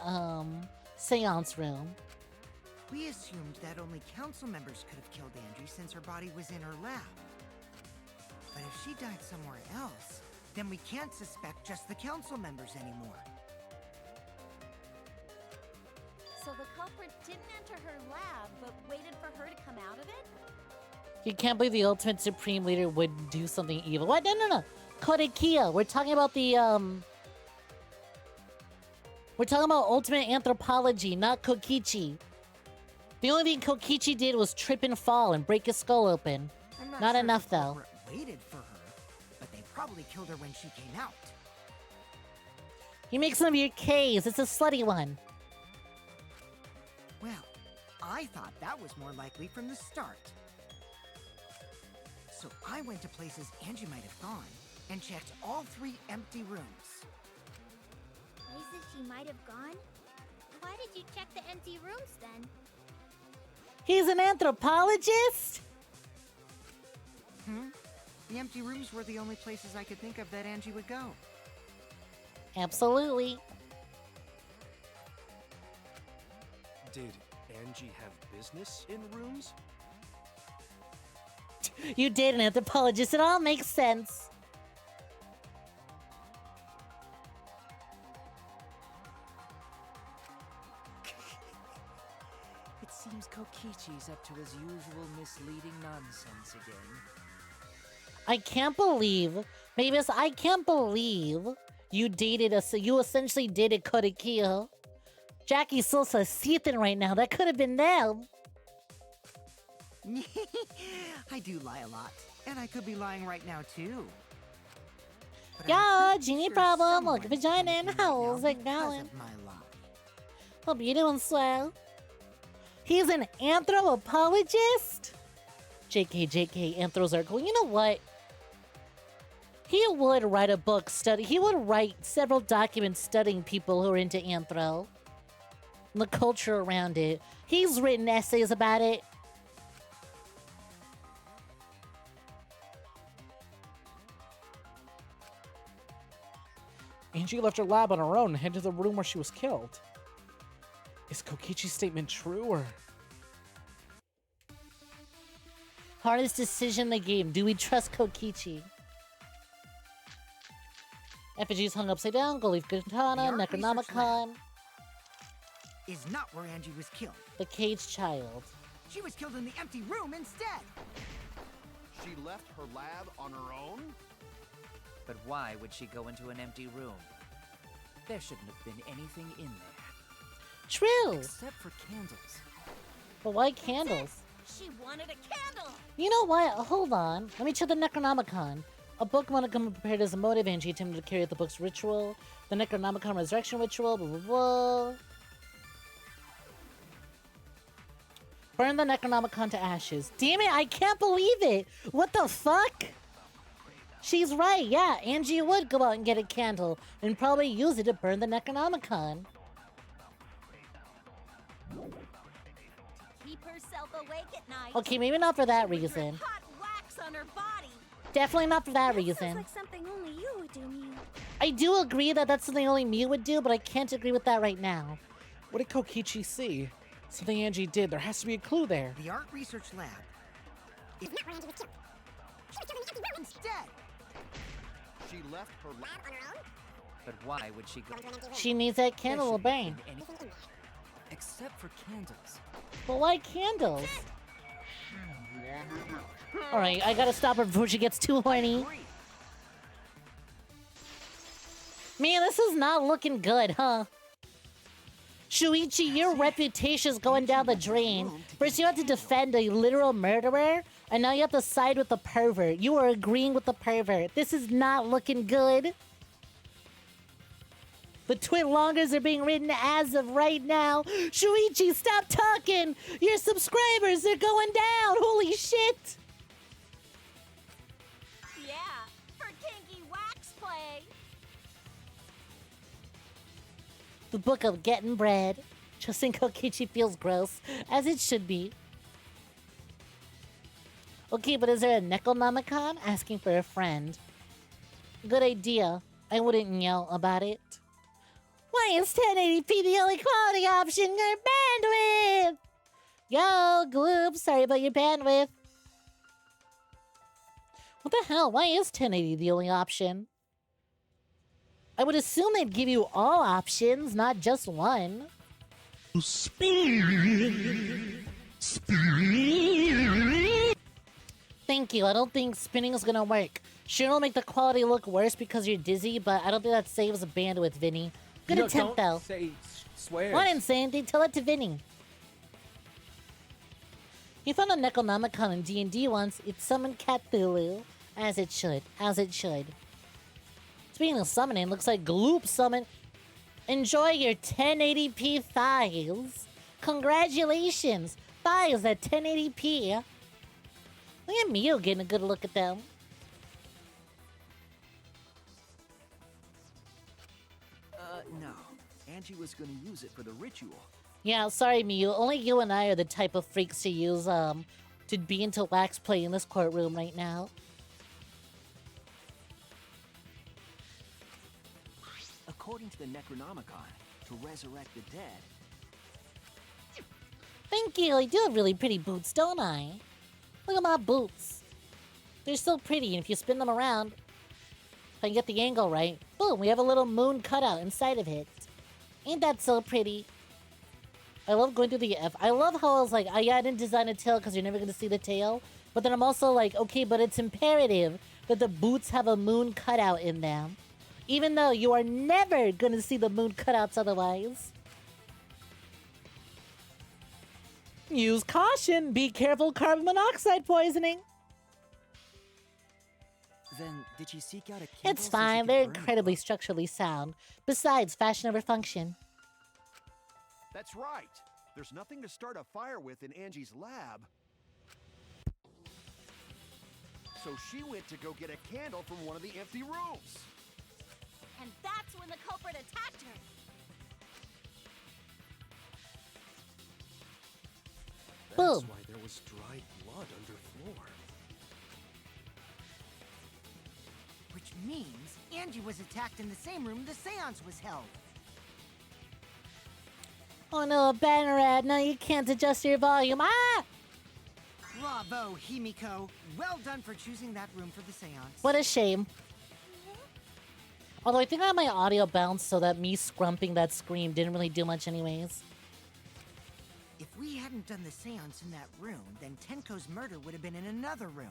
seance room? We assumed that only council members could have killed Angie since her body was in her lab. But if she died somewhere else, then we can't suspect just the council members anymore. So the culprit didn't enter her lab, but waited for her to come out of it? You can't believe the ultimate supreme leader would do something evil. What? No. Korekiya. We're talking about the, we're talking about ultimate anthropology, not Kokichi. The only thing Kokichi did was trip and fall and break his skull open. Not sure enough, if the though. culprit waited for her, but they probably killed her when she came out. You make some weird K's. It's a slutty one. Well, I thought that was more likely from the start. So I went to places Angie might have gone and checked all 3 empty rooms. Places she might have gone? Why did you check the empty rooms then? He's an anthropologist? The empty rooms were the only places I could think of that Angie would go. Absolutely. Did Angie have business in rooms? You did an anthropologist. It all makes sense. It seems Kokichi's up to his usual misleading nonsense again. I can't believe, Mavis, I can't believe you dated us. You essentially dated Korekiya. Jackie Sosa's seething right now. That could have been them. I do lie a lot, and I could be lying right now too. But Yeah, I'm pretty genie sure problem. someone Look, vagina is and right now howls it because going. of my lie. Hope you're doing swell. He's an anthropologist? JK, anthros are cool. You know what? He would write a book he would write several documents studying people who are into anthro. And the culture around it. He's written essays about it. Angie left her lab on her own and headed to the room where she was killed. Is Kokichi's statement true, or...? Hardest decision in the game. Do we trust Kokichi? Effigies hung upside down. Gold leaf katana. The art research Necronomicon. Is not where Angie was killed. The caged child. She was killed in the empty room instead. She left her lab on her own? But why would she go into an empty room? There shouldn't have been anything in there. True. Except for candles. But why candles? She wanted a candle! You know what? Hold on. Let me check the Necronomicon. A book Monogama prepared as a motive. Angie attempted to carry out the book's ritual. The Necronomicon resurrection ritual. Blah, blah, blah. Burn the Necronomicon to ashes. Damn it, I can't believe it! What the fuck? She's right, yeah. Angie would go out and get a candle and probably use it to burn the Necronomicon. Keep herself awake at night. Okay, maybe not for that She would reason. drip hot wax on her body. Definitely not for that reason. Sounds like something only you would do, Mew. I do agree that that's something only Mew would do, but I can't agree with that right now. What did Kokichi see? Something Angie did. There has to be a clue there. The art research lab. If not where Angie was killed. She was killed in the empty room instead. She left her lab On her own? But why would she go Into an empty room. She needs that There candle to shouldn't have burn. been anything Anything in there. except for candles. But why candles? Alright, I gotta stop her before she gets too horny. Man, this is not looking good, huh? Shuichi, your reputation's going down the drain. First you have to defend a literal murderer, and now you have to side with the pervert. You are agreeing with the pervert. This is not looking good. The twin longers are being written as of right now. Shuichi, stop talking! Your subscribers are going down! Holy shit! Yeah, for kinky wax play. The book of getting bread. Chosenko Kichi feels gross, as it should be. Okay, but is there a Necronomicon asking for a friend? Good idea. I wouldn't yell about it. Why is 1080p the only quality option in your bandwidth? Yo, Gloop, sorry about your bandwidth. What the hell? Why is 1080 the only option? I would assume they'd give you all options, not just one. Thank you. I don't think spinning is gonna work. Sure, it'll make the quality look worse because you're dizzy, but I don't think that saves the bandwidth, Vinny. Good attempt, though. Don't say swears. Well, I didn't say anything. Tell it to Vinny. He found a Necronomicon in D&D once. It summoned Cthulhu. As it should. As it should. Speaking of summoning, looks like Gloop summoned. Enjoy your 1080p thighs. Congratulations. Thighs at 1080p. Look at Mio getting a good look at them. No. Angie was gonna use it for the ritual. Yeah, sorry, Miyu. Only you and I are the type of freaks to use, to be into wax play in this courtroom right now. According to the Necronomicon, to resurrect the dead. Thank you. I do have really pretty boots, don't I? Look at my boots. They're so pretty, and if you spin them around, if I can get the angle right, boom, we have a little moon cutout inside of it. Ain't that so pretty? I love going through the F. I love how I was like, oh yeah, I didn't design a tail because you're never going to see the tail. But then I'm also like, okay, but it's imperative that the boots have a moon cutout in them. Even though you are never going to see the moon cutouts otherwise. Use caution. Be careful, carbon monoxide poisoning. Then, did she seek out a Kindle It's so she fine. could They're burn it? incredibly structurally sound. Besides, fashion over function. That's right. There's nothing to start a fire with in Angie's lab. So she went to go get a candle from one of the empty rooms. And that's when the culprit attacked her. That's Boom. why there was dried blood under floor. Which means Angie was attacked in the same room the seance was held. Oh no, banner ad. No, you can't adjust your volume. Ah! Bravo, Himiko. Well done for choosing that room for the seance. What a shame. Although I think I had my audio bounced so that me scrumping that scream didn't really do much anyways. If we hadn't done the seance in that room, then Tenko's murder would have been in another room.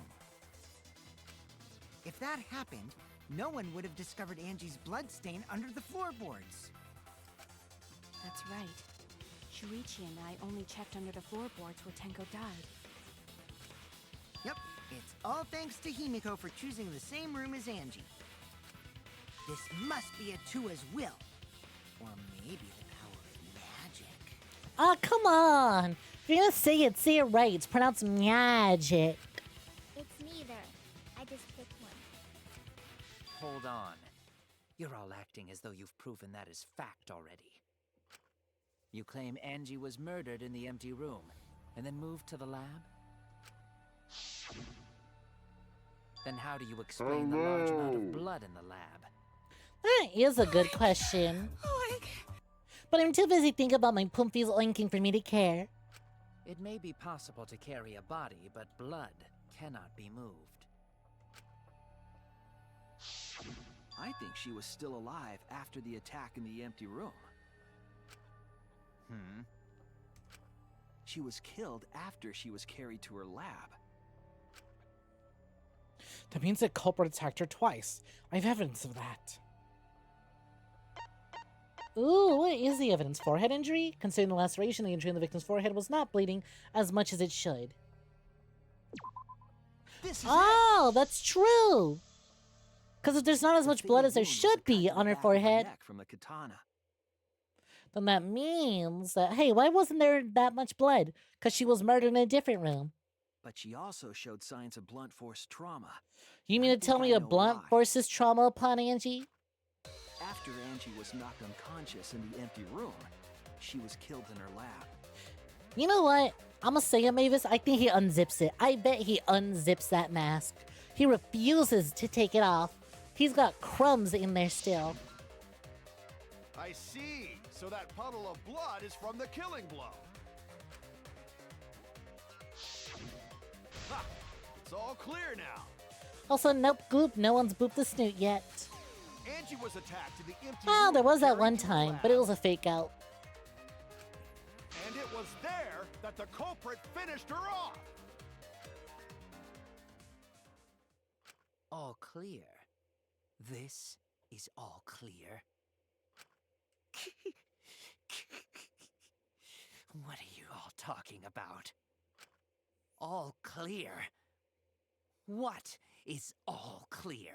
If that happened, no one would have discovered Angie's bloodstain under the floorboards. That's right. Shuichi and I only checked under the floorboards where Tenko died. Yep, it's all thanks to Himiko for choosing the same room as Angie. This must be a Tua's will. Or maybe the power of magic. Ah, come on! If you're gonna say it right. It's pronounced magic. It's neither. I just picked one. Hold on. You're all acting as though you've proven that as fact already. You claim Angie was murdered in the empty room, and then moved to the lab? Then how do you explain the large amount of blood in the lab? That is a good question. But I'm too busy thinking about my pumpies oinking for me to care. It may be possible to carry a body, but blood cannot be moved. I think she was still alive after the attack in the empty room. She was killed after she was carried to her lab. That means the culprit attacked her twice. I have evidence of that. Ooh, what is the evidence? Forehead injury? Considering the laceration, the injury in the victim's forehead was not bleeding as much as it should. This is Oh, that's true! Because if there's not as much blood as there should be on her forehead. Neck from a katana. then that means that, hey, why wasn't there that much blood? Because she was murdered in a different room. But she also showed signs of blunt force trauma. You mean to tell me a blunt forces trauma upon Angie? After Angie was knocked unconscious in the empty room, she was killed in her lab. You know what? I'm gonna say it, Mavis. I think he unzips it. I bet he unzips that mask. He refuses to take it off. He's got crumbs in there still. I see. So that puddle of blood is from the killing blow. Ha! It's all clear now. Also, nope, goop. No one's booped the snoot yet. Angie was attacked in the empty Oh, room there was that carried one to the time, lab. but it was a fake out. And it was there that the culprit finished her off. All clear. This is all clear. What are you all talking about? All clear? What is all clear?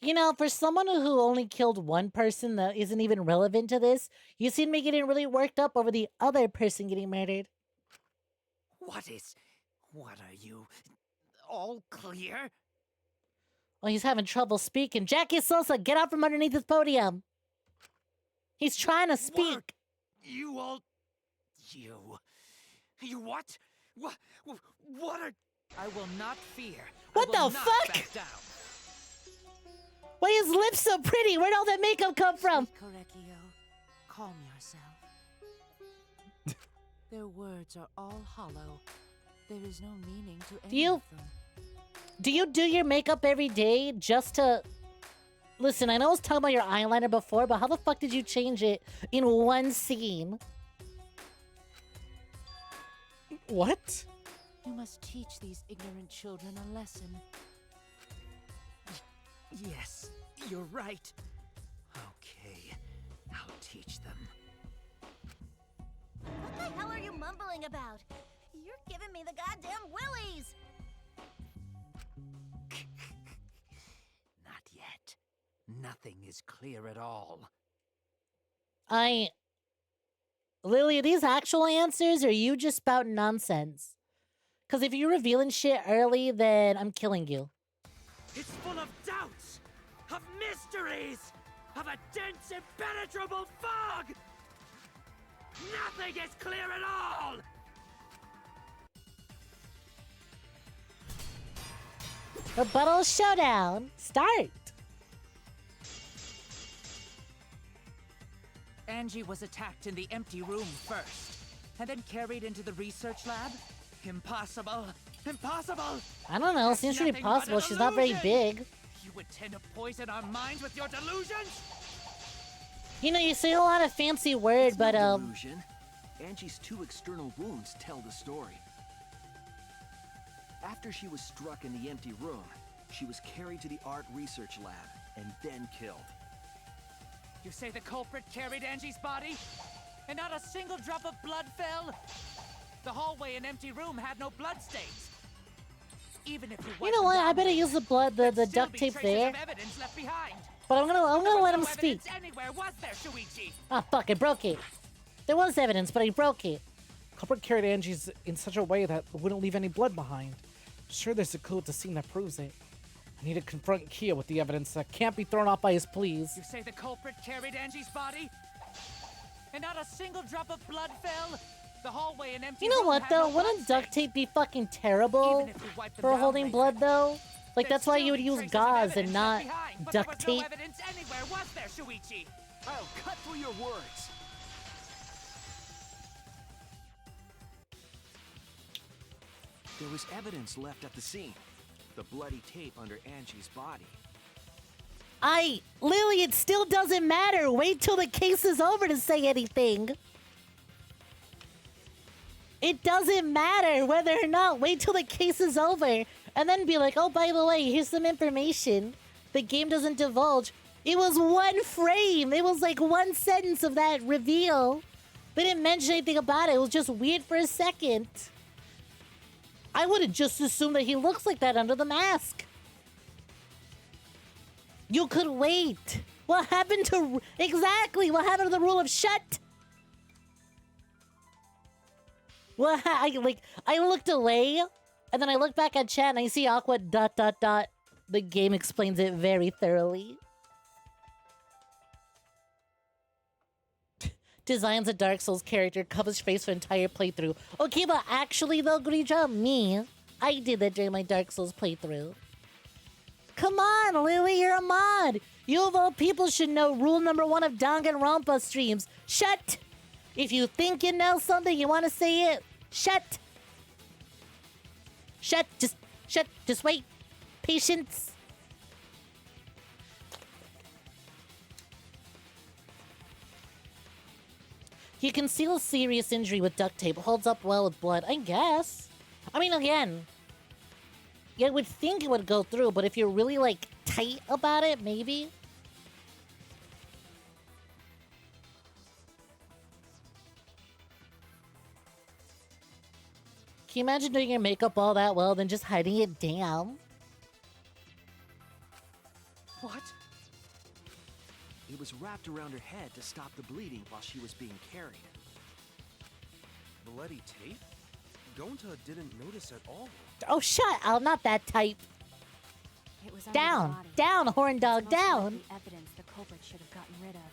You know, for someone who only killed one person that isn't even relevant to this, you seem me getting really worked up over the other person getting murdered. What are you? All clear? Oh, he's having trouble speaking. Jackie Sosa, get out from underneath this podium. He's trying to speak. What? You all... You what? What are... I will not fear. What I will the not fuck? back down. Why is his lips so pretty? Where'd all that makeup come from? Korekio, calm yourself. Their words are all hollow. There is no meaning to any of them. Do you do your makeup every day just to... Listen, I know I was talking about your eyeliner before, but how the fuck did you change it in one scene? What? You must teach these ignorant children a lesson. Yes, you're right. Okay, I'll teach them. What the hell are you mumbling about? You're giving me the goddamn willies! Not yet. Nothing is clear at all. Lily, are these actual answers, or are you just spouting nonsense? Because if you're revealing shit early, then I'm killing you. It's full of doubts, of mysteries, of a dense, impenetrable fog! Nothing is clear at all! Rebuttal showdown. Start. Angie was attacked in the empty room first, and then carried into the research lab? Impossible! Impossible! I don't know. Seems pretty Nothing but possible. a She's not very delusion. big. You intend to poison our minds with your delusions? You know, you say a lot of fancy words, but Delusion. Angie's 2 external wounds tell the story. After she was struck in the empty room, she was carried to the art research lab and then killed. You say the culprit carried Angie's body? And not a single drop of blood fell? The hallway and empty room had no blood stains. Even if you know what? I better use the blood, the duct tape there. But I'm gonna let him speak. Anywhere, was there, Shuichi? Ah, fuck! I broke it. There was evidence, but I broke it. Culprit carried Angie's in such a way that it wouldn't leave any blood behind. I'm sure there's a clue at the scene that proves it. I need to confront Kia with the evidence that can't be thrown off by his pleas. You say the culprit carried Angie's body? And not a single drop of blood fell? The hallway and empty You know room what had though? no Wouldn't duct tape be fucking terrible for holding blood though? Like that's why you would use gauze and not duct tape. No evidence anywhere, was there, Shuichi? I'll cut through your words. There was evidence left at the scene. The bloody tape under Angie's body. Lily, it still doesn't matter. Wait till the case is over to say anything. It doesn't matter whether or not. Wait till the case is over and then be like, oh, by the way, here's some information the game doesn't divulge. It was one frame. It was like one sentence of that reveal. They didn't mention anything about it. It was just weird for a second. I would have just assumed that he looks like that under the mask. You could wait. What happened to... Exactly. What happened to the rule of shut Well, I looked away, and then I look back at chat and I see Aqua ... The game explains it very thoroughly. Designs a Dark Souls character, covers face for entire playthrough. Okay, but actually though, Grija, me, I did that during my Dark Souls playthrough. Come on, Lily, you're a mod. You of all people should know rule number 1 of Danganronpa streams. Shut! If you think you know something, you want to say it. Shut! Shut! Just wait. Patience. You conceal a serious injury with duct tape. Holds up well with blood, I guess. I mean, again, you would think it would go through, but if you're really, like, tight about it, maybe. Can you imagine doing your makeup all that well, then just hiding it down? What? It was wrapped around her head to stop the bleeding while she was being carried. Bloody tape? Gonta didn't notice at all. Oh, shut up! Not that type. It was down, down, horn dog, down. The evidence the culprit should have gotten rid of.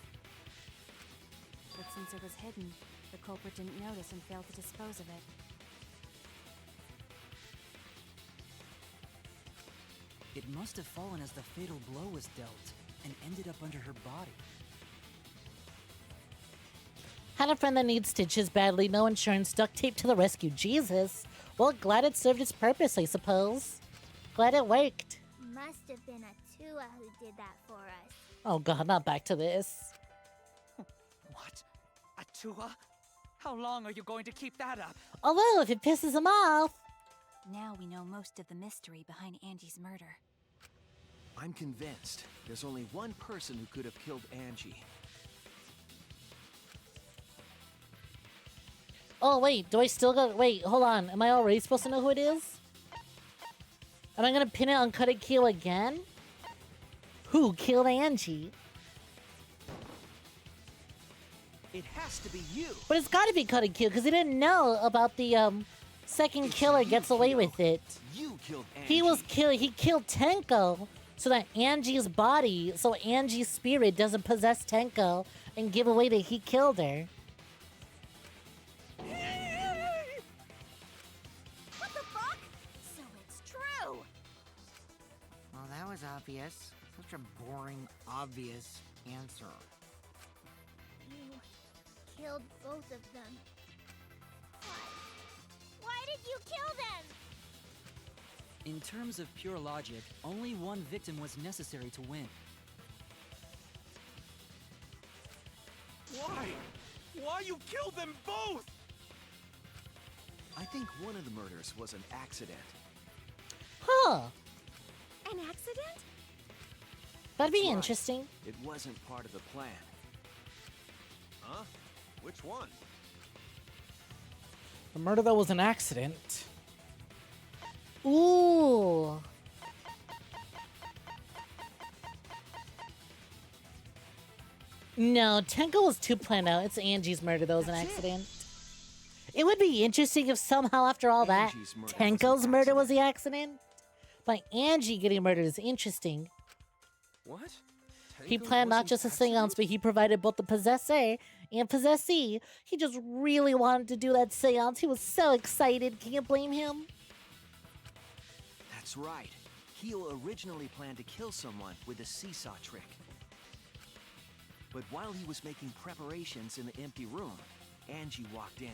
But since it was hidden, the culprit didn't notice and failed to dispose of it. It must have fallen as the fatal blow was dealt, and ended up under her body. Had a friend that needs stitches badly, no insurance, duct tape to the rescue. Jesus. Well, glad it served its purpose, I suppose. Glad it worked. Must have been a Tua who did that for us. Oh god, not back to this. What? Atua? How long are you going to keep that up? Although, if it pisses him off. Now we know most of the mystery behind Angie's murder. I'm convinced there's only one person who could have killed Angie. Oh, wait, do I still got... Wait, hold on. Am I already supposed to know who it is? Am I gonna pin it on Cut It Kill again? Who killed Angie? It has to be you. But it's gotta be Cut It Kill, because he didn't know about the, second killer gets away with it. You killed Angie. He killed Tenko so that Angie's body, so Angie's spirit doesn't possess Tenko and give away that he killed her. What the fuck? So it's true. Well, that was obvious. Such a boring, obvious answer. You killed both of them. Why did you kill them? In terms of pure logic, only one victim was necessary to win. Why? Why you killed them both? I think one of the murders was an accident. Huh. An accident? That'd be That's right. interesting. It wasn't part of the plan. Huh? Which one? The murder, though, was an accident. Ooh. No, Tenko was too planned out. It's Angie's murder that was an accident. It would be interesting if somehow after all that, Tenko's murder was the accident. But Angie getting murdered is interesting. What? He planned not just a seance, but he provided both the possessor and possessee. He just really wanted to do that seance. He was so excited. Can you blame him? That's right. Kyo originally planned to kill someone with a seesaw trick. But while he was making preparations in the empty room, Angie walked in.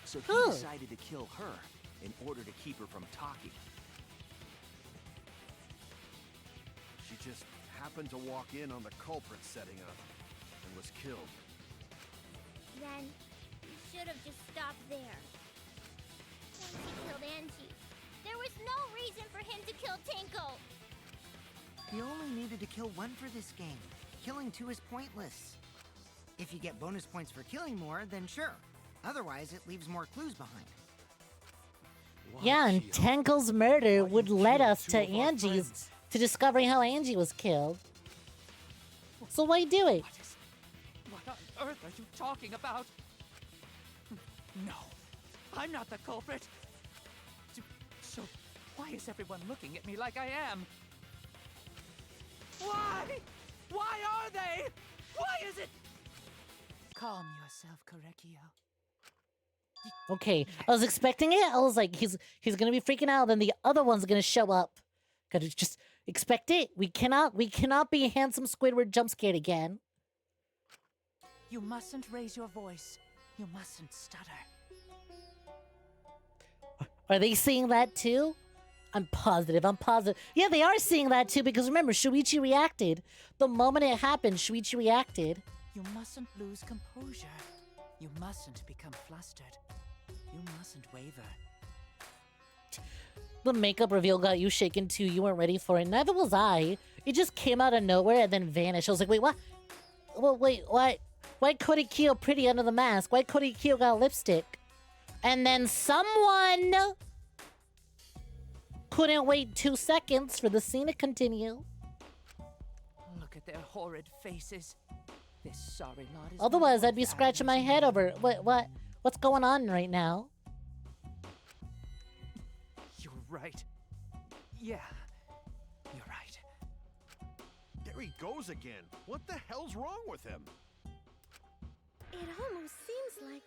So he decided to kill her in order to keep her from talking. She just happened to walk in on the culprit setting up and was killed. Then you should have just stopped there. Once he killed Angie, there was no reason for him to kill Tenko. You only needed to kill one for this game. Killing two is pointless. If you get bonus points for killing more, then sure. Otherwise, it leaves more clues behind. Yeah, and Tenko's murder would lead us to Angie's, to discovering how Angie was killed. So why do it? What on earth are you talking about? No, I'm not the culprit. So, why is everyone looking at me like I am? Why? Why are they? Why is it? Calm yourself, Korekio. Okay, I was expecting it. I was like, he's gonna be freaking out, then the other one's gonna show up. Gotta just expect it. We cannot be handsome Squidward jump scared again. You mustn't raise your voice. You mustn't stutter. Are they seeing that too? I'm positive. Yeah, they are seeing that too, because remember, Shuichi reacted. The moment it happened, Shuichi reacted. You mustn't lose composure. You mustn't become flustered. You mustn't waver. The makeup reveal got you shaken too. You weren't ready for it. Neither was I. It just came out of nowhere and then vanished. I was like, wait, what? Well, wait, what? Why Korekio pretty under the mask? Why Korekio got lipstick? And then someone couldn't wait 2 seconds for the scene to continue. Look at their horrid faces. This sorry lot is Otherwise, I'd be scratching my head over what's going on right now. You're right. Yeah, you're right. There he goes again. What the hell's wrong with him? It almost seems like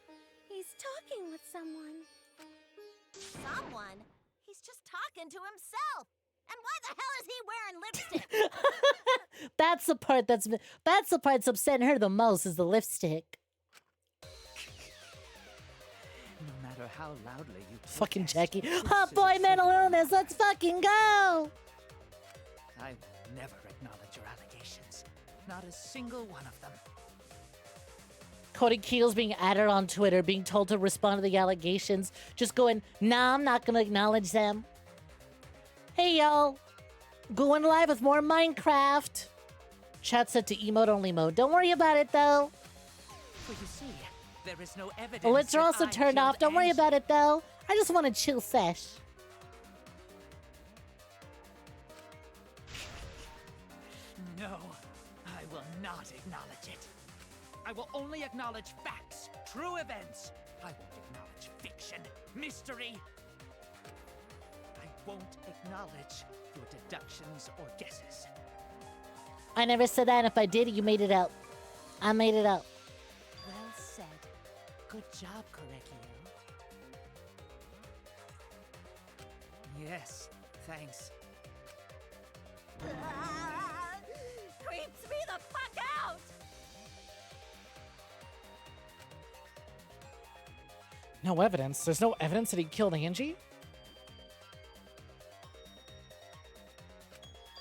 he's talking with someone. Someone? He's just talking to himself. And why the hell is he wearing lipstick? That's the part that's upsetting her the most is the lipstick. No matter how loudly you Fucking Jackie. Hot boy mental illness, let's fucking go! I will never acknowledge your allegations. Not a single one of them. Cody Keel's being added on Twitter, being told to respond to the allegations, just going, nah, I'm not gonna acknowledge them. Hey, y'all. Going live with more Minecraft. Chat set to emote only mode. Don't worry about it, though. Well, you see, there is no evidence. The lights are that also I turned killed off. Don't worry Angie. about it, though. I just want to chill sesh. No, I will not acknowledge it. I will only acknowledge facts, true events. I won't acknowledge fiction, mystery. I won't acknowledge your deductions or guesses. I never said that, and if I did, you made it up. I made it up. Well said. Good job, Korekio. Yes, thanks. Creeps me the fuck out! No evidence? There's no evidence that he killed Angie?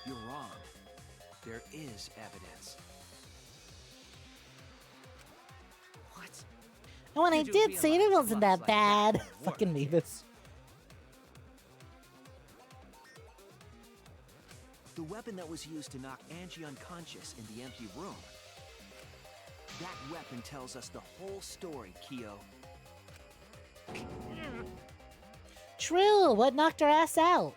You're wrong. There is evidence. What? And when I You do did say it, it realize wasn't bluffs that like that bad. won't work. Fucking Mavis. The weapon that was used to knock Angie unconscious in the empty room. That weapon tells us the whole story, Kyo. True. What knocked her ass out?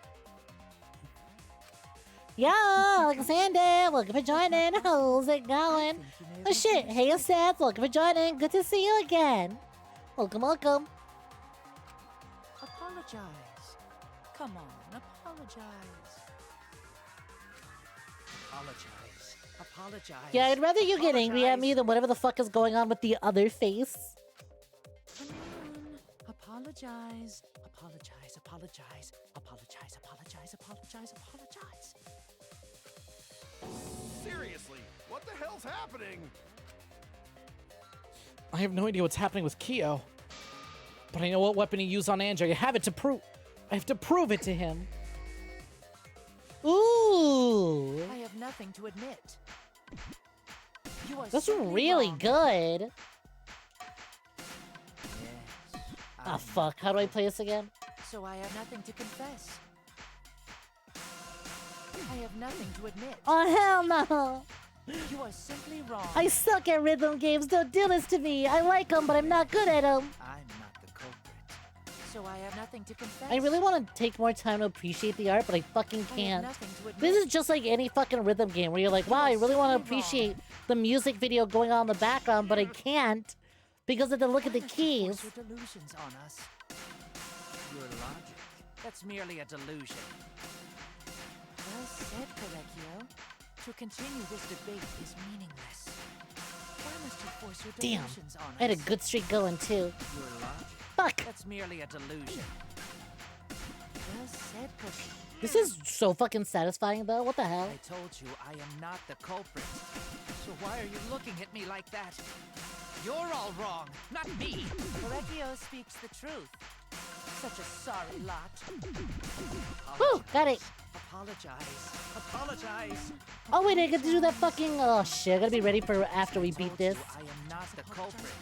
Yo, Alexander, welcome for joining. How's it going? Oh shit, hey Seth, welcome for joining. Good to see you again. Welcome, welcome. Apologize. Come on, apologize. Apologize. Apologize. Yeah, I'd rather you get angry at me than whatever the fuck is going on with the other face. Come on. Apologize. Apologize. Apologize. Apologize. Apologize. Apologize. Apologize. Seriously, what the hell's happening? I have no idea what's happening with Kyo. But I know what weapon he used on Angie. I have to prove it to him. Ooh. I have nothing to admit. You are That's simply really wrong. good. Yes. Ah, fuck. How do I play this again? So I have nothing to confess. I have nothing to admit. Oh, hell no. You are simply wrong. I suck at rhythm games. Don't do this to me. I like them, but I'm not good at them. I'm not the culprit. So I have nothing to confess. I really want to take more time to appreciate the art, but I fucking I have can't. nothing to admit. This is just like any fucking rhythm game where you're like, wow, I really want to appreciate the music video going on in the background, but I can't because of the look at the Why must keys. you force your delusions on us? Your logic, that's merely a delusion. Well said, Correcchio. To continue this debate is meaningless. Why must you force your Damn, delusions on us? I had a good streak going too. Your logic, Fuck. that's merely a delusion. Well said, Correcchio. This is so fucking satisfying though. What the hell? I told you I am not the culprit. So why are you looking at me like that? You're all wrong, not me. Correcchio speaks the truth. Such a sorry lot. Woo, got it. Apologize. Apologize. Oh wait, I get to do that fucking. Oh shit, I gotta be ready for after we beat this. I am not the culprit.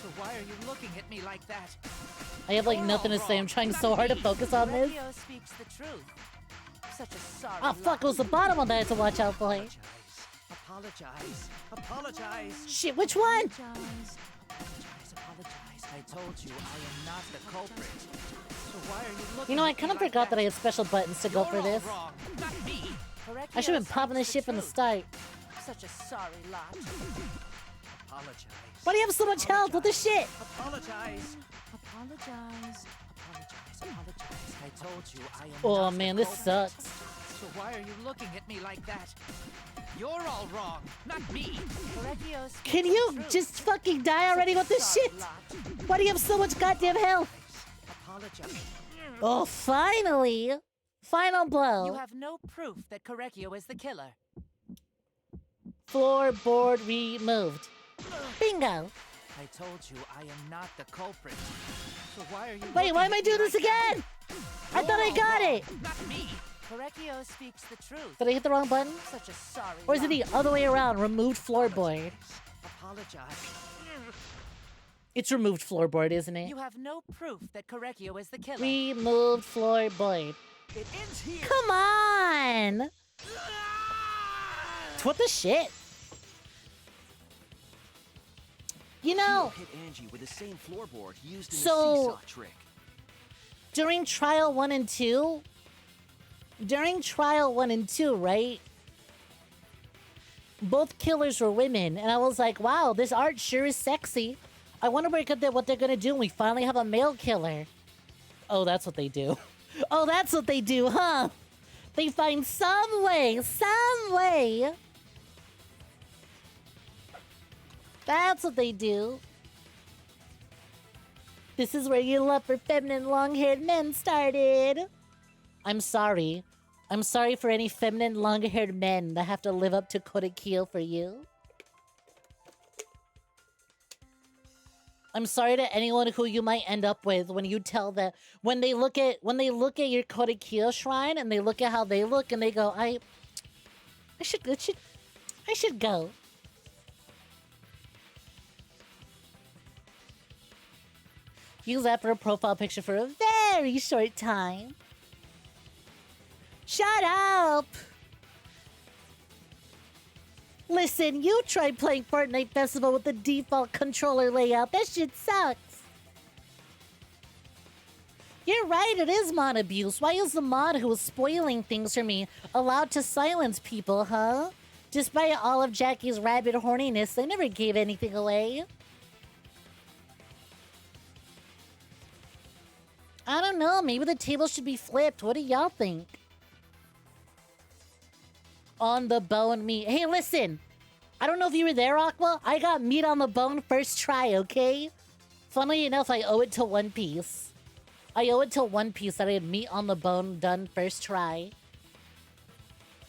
So why are you looking at me like that? I have like nothing to say. I'm trying so hard to focus on this. Correcchio speaks the truth. Such a sorry Oh fuck, it was the bottom one that I had to watch out for. Apologize. Apologize. Shit, which one? Apologize. Apologize. I told you I am not the culprit. So why are you looking You know, I at me kind of like forgot that that? I had special buttons to go for this. You're all wrong, not me. I should have been popping this shit from the start. Such a sorry lot. Apologize. Why do you have so much health with this shit? Apologize. Apologize. Apologize. Apologize. I told you I am Oh not man, the this culprit. sucks. So why are you looking at me like that? You're all wrong, not me. Correcchio speaks Can the you truth. just fucking die already with this Sorry, shit? lot. Why do you have so much goddamn health? Apologize. Oh, finally! Final You blow. have no proof that Correcchio is the killer. Floorboard removed. Bingo! I told you I am not the culprit. So why are you Wait, why am I doing this again? I thought I got it! Not me. Correcchio speaks the truth. Did I hit the wrong button? Such a sorry Or is it the lot. other way around? Removed floorboard. Apologize. It's removed floorboard, isn't it? You have no proof that Correcchio is the killer. Removed floorboard. It ends here. Come on! What the shit? You know, Hit Angie with the same floorboard used in So- the seesaw trick. during trial 1 and 2, right? Both killers were women, and I was like, wow, this art sure is sexy. I wonder what they're gonna do when we finally have a male killer. Oh, that's what they do. Oh, that's what they do, huh? They find some way. That's what they do. This is where your love for feminine long-haired men started. I'm sorry. I'm sorry for any feminine long-haired men that have to live up to Korekyo for you. I'm sorry to anyone who you might end up with when you tell that when they look at your Korekyo shrine and they look at how they look and they go, I should go. Use that for a profile picture for a very short time. Shut up! Listen, you tried playing Fortnite Festival with the default controller layout. That shit sucks. You're right, it is mod abuse. Why is the mod who was spoiling things for me allowed to silence people, huh? Despite all of Jackie's rabid horniness, they never gave anything away. I don't know, maybe the table should be flipped. What do y'all think? On the bone meat. Hey, listen. I don't know if you were there, Aqua. I got meat on the bone first try, okay? Funnily enough, I owe it to One Piece. I owe it to One Piece that I had meat on the bone done first try.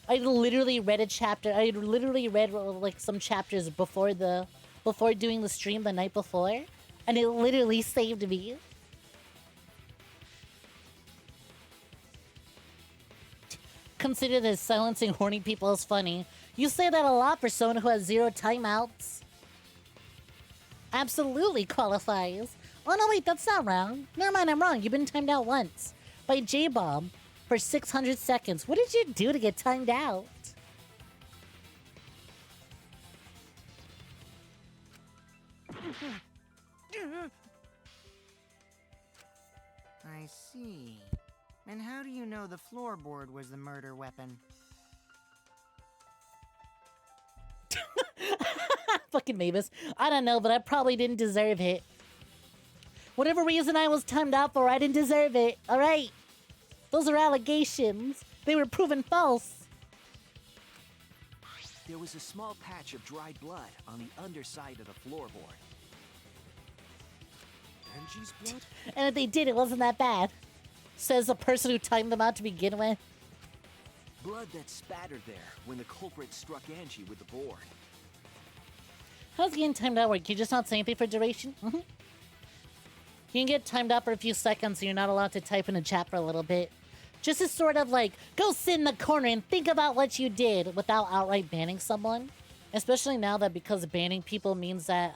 I literally read a chapter. I literally read like some chapters before doing the stream the night before, and it literally saved me. Consider that silencing horny people is funny. You say that a lot for someone who has 0 timeouts. Absolutely qualifies. Oh no, wait, that's not wrong. Never mind, I'm wrong. You've been timed out once. By J-Bomb for 600 seconds. What did you do to get timed out? I see. And how do you know the floorboard was the murder weapon? Fucking Mavis. I don't know, but I probably didn't deserve it. Whatever reason I was timed out for, I didn't deserve it. Alright? Those are allegations. They were proven false. There was a small patch of dried blood on the underside of the floorboard. Angie's blood? And if they did, it wasn't that bad. Says the person who timed them out to begin with. Blood that spattered there when the culprit struck Angie with the board. How's getting timed out work? Can you just not say anything for duration? Mm-hmm. You can get timed out for a few seconds and you're not allowed to type in a chat for a little bit. Just to sort of like, go sit in the corner and think about what you did without outright banning someone. Especially now that because banning people means that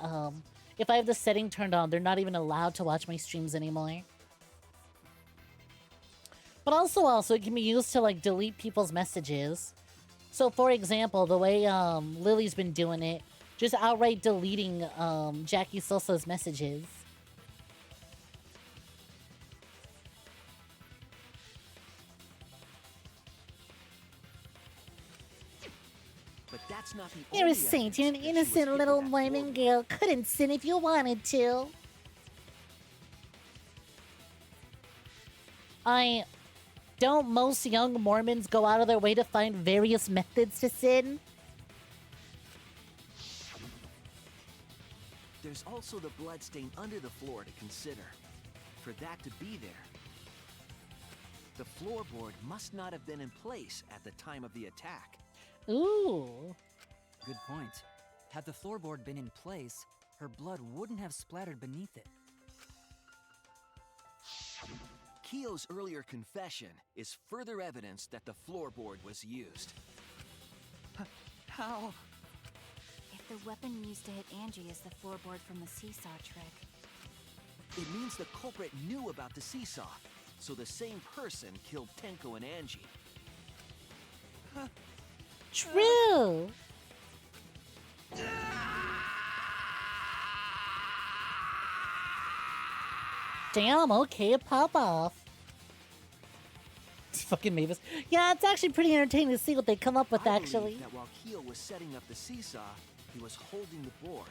if I have the setting turned on, they're not even allowed to watch my streams anymore. But also it can be used to like delete people's messages. So for example, the way Lily's been doing it, just outright deleting Jackie Sosa's messages. But that's not the You're a only saint. You're an evidence that she was innocent little hit with that Mormon floorboard. girl. Couldn't sin if you wanted to. Don't most young Mormons go out of their way to find various methods to sin? There's also the blood stain under the floor to consider. For that to be there, the floorboard must not have been in place at the time of the attack. Ooh. Good point. Had the floorboard been in place, her blood wouldn't have splattered beneath it. Kyo's earlier confession is further evidence that the floorboard was used. How? If the weapon used to hit Angie is the floorboard from the seesaw trick. It means the culprit knew about the seesaw, so the same person killed Tenko and Angie. True. Damn, okay, pop off. It's fucking Mavis. Yeah, it's actually pretty entertaining to see what they come up with, I actually. believe that while Kyo was setting up the seesaw, he was holding the board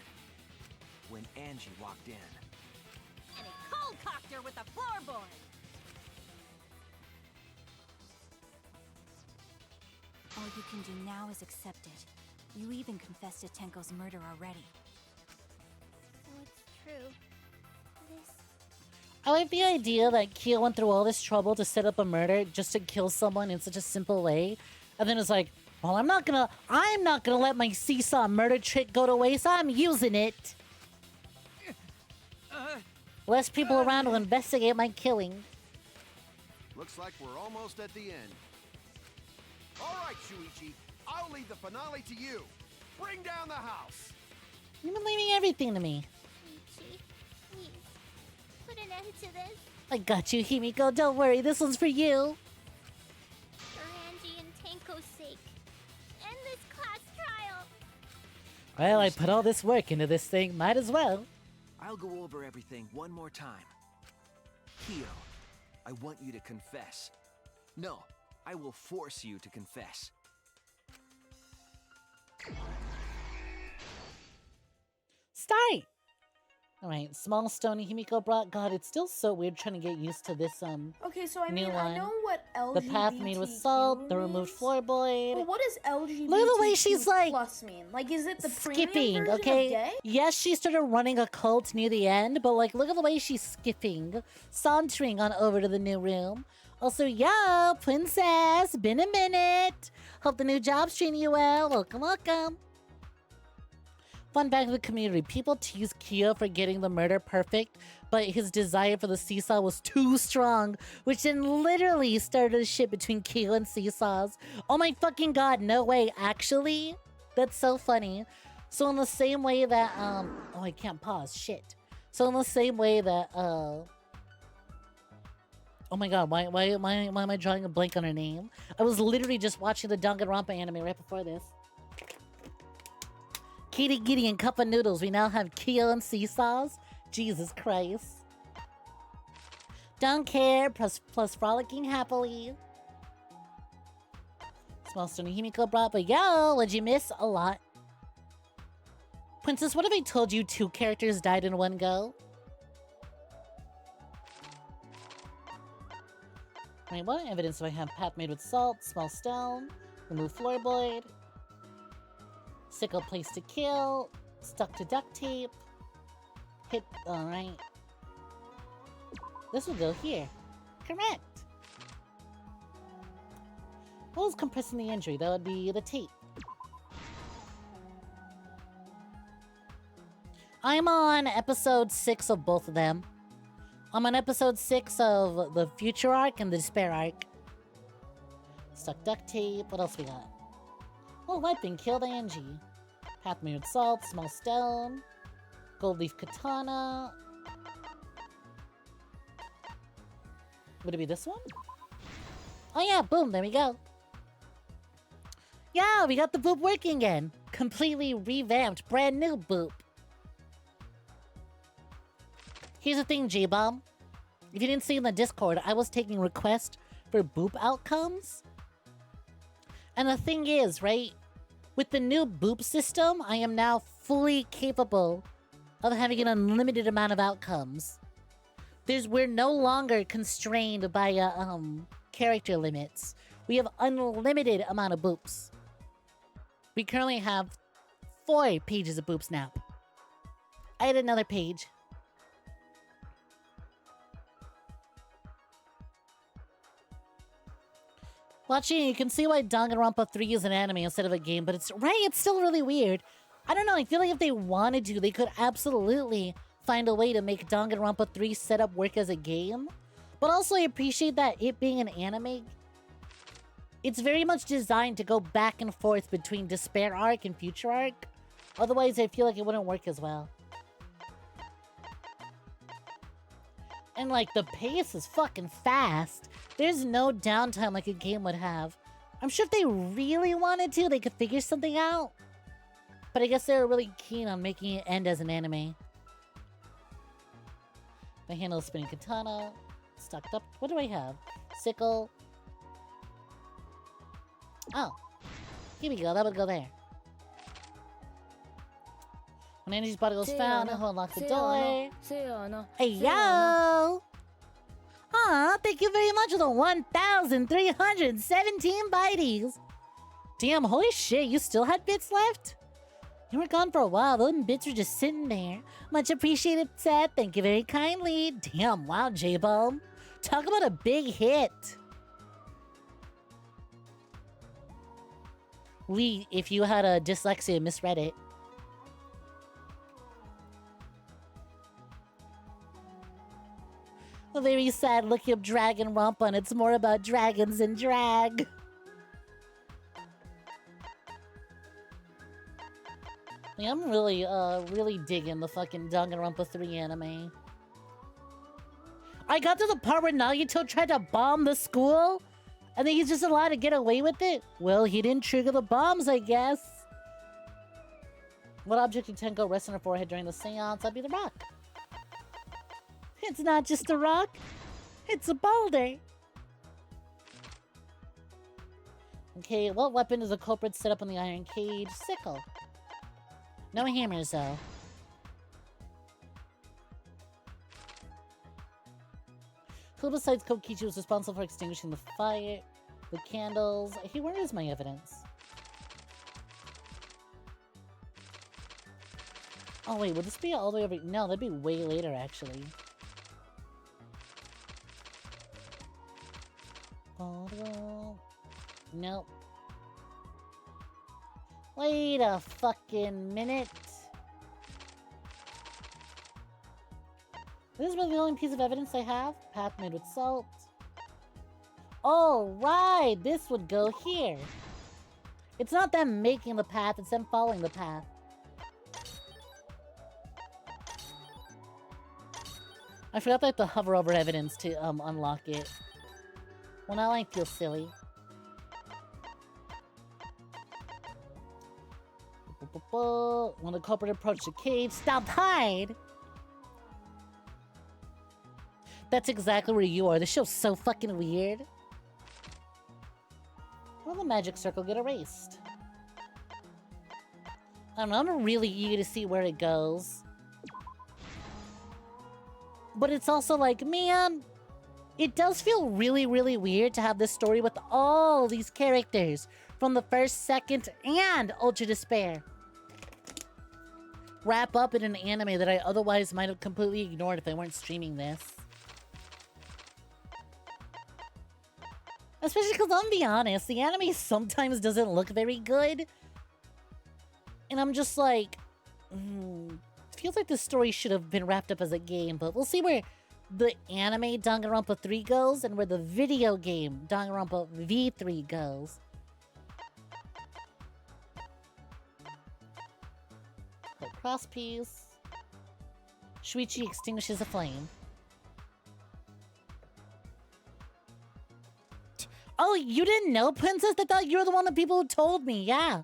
when Angie walked in. And he cold-cocked her with the floorboard. All you can do now is accept it. You even confessed to Tenko's murder already. So it's true. This... I like the idea that Kyo went through all this trouble to set up a murder just to kill someone in such a simple way. And then it's like, well, I'm not gonna let my seesaw murder trick go to waste. I'm using it. Less people around to investigate my killing. Looks like we're almost at the end. All right, Shuichi, I'll leave the finale to you. Bring down the house. You've been leaving everything to me. Ichi, please, put an end to this. I got you, Himiko. Don't worry, this one's for you. For Angie and Tenko's sake. End this class trial. Well, I put all this work into this thing. Might as well. I'll go over everything one more time. Kyo, I want you to confess. No, I will force you to confess. Start! Alright, small stony Himiko brought. God, it's still so weird trying to get used to this, Okay, so I new mean, one. I know what LGBTQ The path made with salt, the removed floorboard. But what does LGBTQ Look at the way she's like plus mean? Like, is it the skipping, premium version okay? of gay? Yes, she started running a cult near the end, but like, look at the way she's skipping, sauntering on over to the new room. Also, yo, princess, been a minute. Hope the new job's treating you well. Welcome, welcome. Fun fact of the community, people tease Kyo for getting the murder perfect, but his desire for the seesaw was too strong, which then literally started a shit between Kyo and seesaws. Oh my fucking god, no way, actually? That's so funny. So in the same way that, oh, I can't pause, shit. So in the same way that, oh my god, why am I drawing a blank on her name? I was literally just watching the Danganronpa anime right before this. Kitty Giddy and Cup of Noodles. We now have Kyo and seesaws. Jesus Christ. Don't care. Plus frolicking happily. Small stony Himiko brought, but yo, what'd you miss? A lot. Princess, what if I told you 2 characters died in one go? Wait, what evidence do I have? Path made with salt, small stone, remove floorboard, sickle placed to kill, stuck to duct tape, hit, alright. This will go here. Correct. What was compressing the injury? That would be the tape. I'm on episode 6 of both of them. I'm on episode 6 of the Future arc and the Despair arc. Stuck duct tape. What else we got? Oh, weapon. Killed Angie. Path mirrored salt. Small stone. Gold leaf katana. Would it be this one? Oh yeah, boom. There we go. Yeah, we got the boop working again. Completely revamped. Brand new boop. Here's the thing, J-Bomb. If you didn't see in the Discord, I was taking requests for boop outcomes. And the thing is, right? With the new boop system, I am now fully capable of having an unlimited amount of outcomes. We're no longer constrained by character limits. We have unlimited amount of boops. We currently have 4 pages of boops now. I had another page. Watching, you can see why Danganronpa 3 is an anime instead of a game, but it's still really weird. I don't know, I feel like if they wanted to, they could absolutely find a way to make Danganronpa 3 setup work as a game. But also, I appreciate that it being an anime, it's very much designed to go back and forth between Despair arc and Future arc. Otherwise, I feel like it wouldn't work as well. And like, the pace is fucking fast. There's no downtime like a game would have. I'm sure if they really wanted to, they could figure something out. But I guess they were really keen on making it end as an anime. My handle is spinning katana. Stucked up. What do I have? Sickle. Oh. Here we go. That would go there. When Angie's body was found, who unlocked the door? Hey, yo! Aw, thank you very much for the 1,317 biteys! Damn, holy shit, you still had bits left? You were gone for a while, those bits were just sitting there. Much appreciated, Seth. Thank you very kindly. Damn, wow, J-Bone. Talk about a big hit. If you had a dyslexia, misread it. A very sad looking up Danganronpa, and it's more about dragons and drag. Yeah, I'm really digging the fucking Danganronpa 3 anime. I got to the part where Nagito tried to bomb the school, and then he's just allowed to get away with it? Well, he didn't trigger the bombs, I guess. What object did Tenko rest on her forehead during the seance? That'd be the rock. It's not just a rock, it's a boulder. Okay, what weapon does the culprit set up on the iron cage? Sickle. No hammers, though. Who besides Kokichi was responsible for extinguishing the fire? The candles? Hey, where is my evidence? Oh wait, would this be all the way over? No, that'd be way later, actually. Nope. Wait a fucking minute. This is really the only piece of evidence I have. Path made with salt. Oh, right! This would go here. It's not them making the path, it's them following the path. I forgot that I have to hover over evidence to unlock it. Well, now I feel silly. When the culprit approached the cage, stop, hide! That's exactly where you are. This show's so fucking weird. Will the magic circle get erased? I don't know, I'm really eager to see where it goes. But it's also like, man, it does feel really, really weird to have this story with all these characters from the first, second, and Ultra Despair wrap up in an anime that I otherwise might have completely ignored if I weren't streaming this. Especially because, I'll be honest, the anime sometimes doesn't look very good. And I'm just like, feels like this story should have been wrapped up as a game, but we'll see where the anime Danganronpa 3 goes and where the video game Danganronpa V3 goes. The cross piece. Shuichi extinguishes a flame. Oh, you didn't know, Princess? I thought you were the one of the people who told me. Yeah.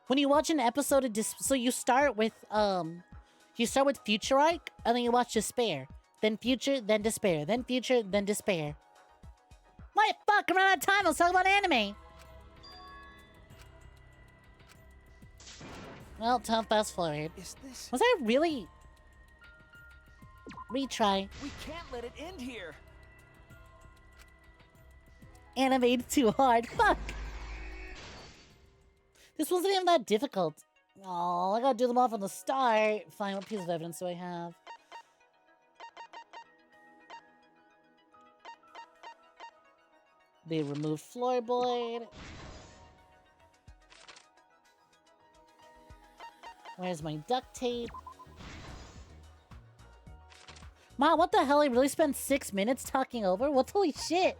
When you watch an episode of so you start with Future Arc, and then you watch Despair. Then Future, then Despair. Then Future, then Despair. What? Fuck, I'm out of time. Let's talk about anime. Well, tough fast forward. Was I really? Retry. We can't let it end here. Animated too hard. Fuck. This wasn't even that difficult. Oh, I gotta do them all from the start. Fine, what piece of evidence do I have? They removed floorboard. Where's my duct tape? Wow, what the hell? I really spent 6 minutes talking over? What's holy shit?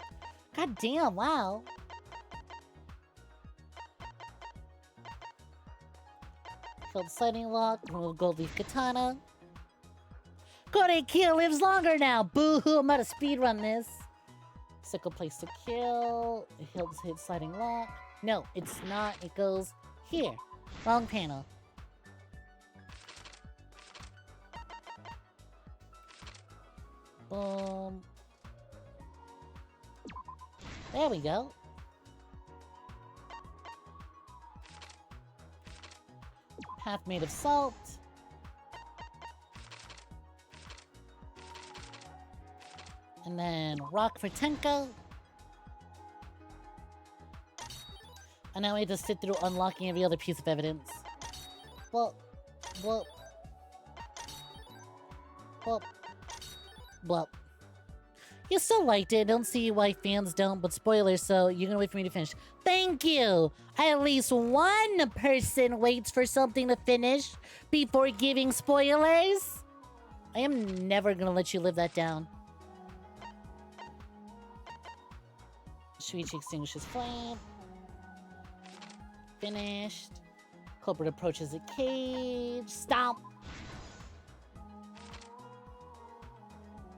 God damn, wow. Filled sliding lock, remove gold leaf katana. Korekiya lives longer now! Boo-hoo, I'm about to speedrun this. Sickle place to kill. It hit sliding lock. No, it's not. It goes here. Wrong panel. Boom. There we go. Path made of salt. And then rock for Tenko. And now we have to sit through unlocking every other piece of evidence. Well. You still liked it. Don't see why fans don't, but spoilers, so you're gonna wait for me to finish. Thank you! At least one person waits for something to finish before giving spoilers. I am never gonna let you live that down. Shuichi extinguishes flame. Finished. Culprit approaches the cage. Stomp!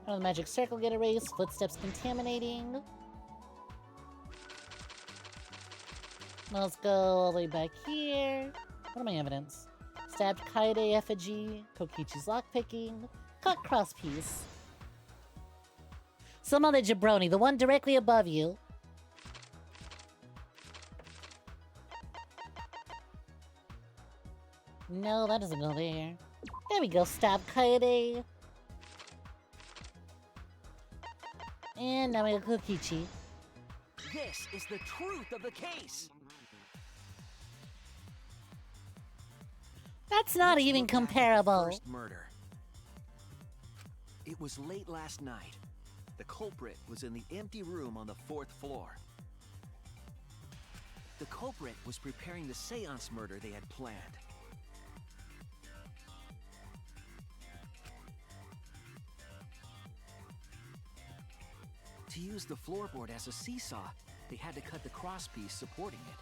The magic circle get erased. Footsteps contaminating. Let's go all the way back here. What are my evidence? Stabbed Kaede effigy. Kokichi's lockpicking. Cut cross piece. Some other jabroni. The one directly above you. No, that doesn't go there. There we go. Stab Kaede. And now we got Kokichi. This is the truth of the case. That's not even comparable. First murder. It was late last night. The culprit was in the empty room on the 4th floor. The culprit was preparing the seance murder they had planned. To use the floorboard as a seesaw, they had to cut the crosspiece supporting it.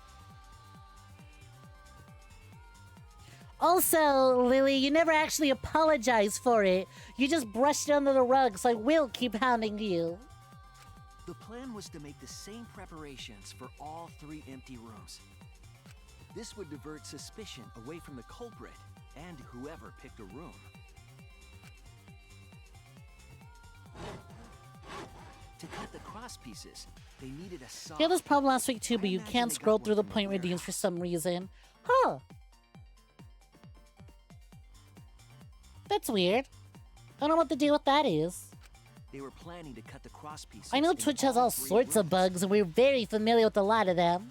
Also, Lily, you never actually apologized for it. You just brushed it under the rug, so I will keep hounding you. The plan was to make the same preparations for all 3 empty rooms. This would divert suspicion away from the culprit and whoever picked a room. To cut the cross pieces, they needed a saw. You had this problem last week too, but you can't scroll through the point redeems for some reason. Huh. That's weird. I don't know what the deal with that is. They were planning to cut the cross pieces. I know in Twitch has all 3 sorts of rooms. bugs, and we're very familiar with a lot of them.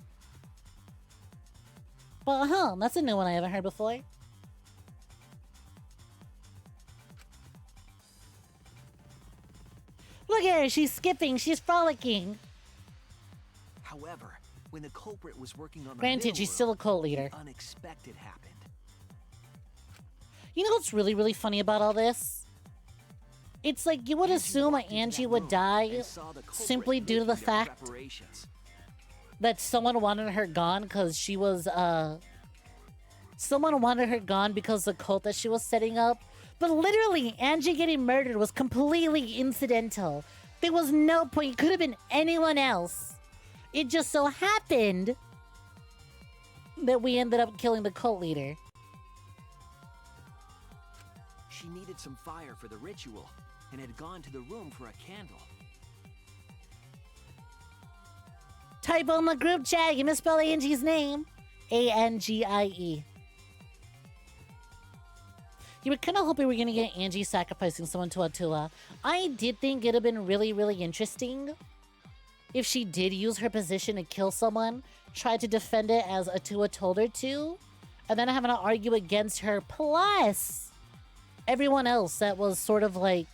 But, that's a new one I haven't heard before. Look at her, she's skipping, she's frolicking. However, when the culprit was working on the Granted, middle she's room, still a cult leader. the unexpected happened. You know what's really, really funny about all this? It's like you would assume Angie would die simply due to the fact that someone wanted her gone because she was, someone wanted her gone because the cult that she was setting up. But literally, Angie getting murdered was completely incidental. There was no point. It could have been anyone else. It just so happened that we ended up killing the cult leader. She needed some fire for the ritual and had gone to the room for a candle. Typo in the group chat. You misspelled Angie's name. A-N-G-I-E. You were kind of hoping we were going to get Angie sacrificing someone to Atua. I did think it would have been really, really interesting if she did use her position to kill someone, try to defend it as Atua told her to, and then having to argue against her, plus everyone else that was sort of like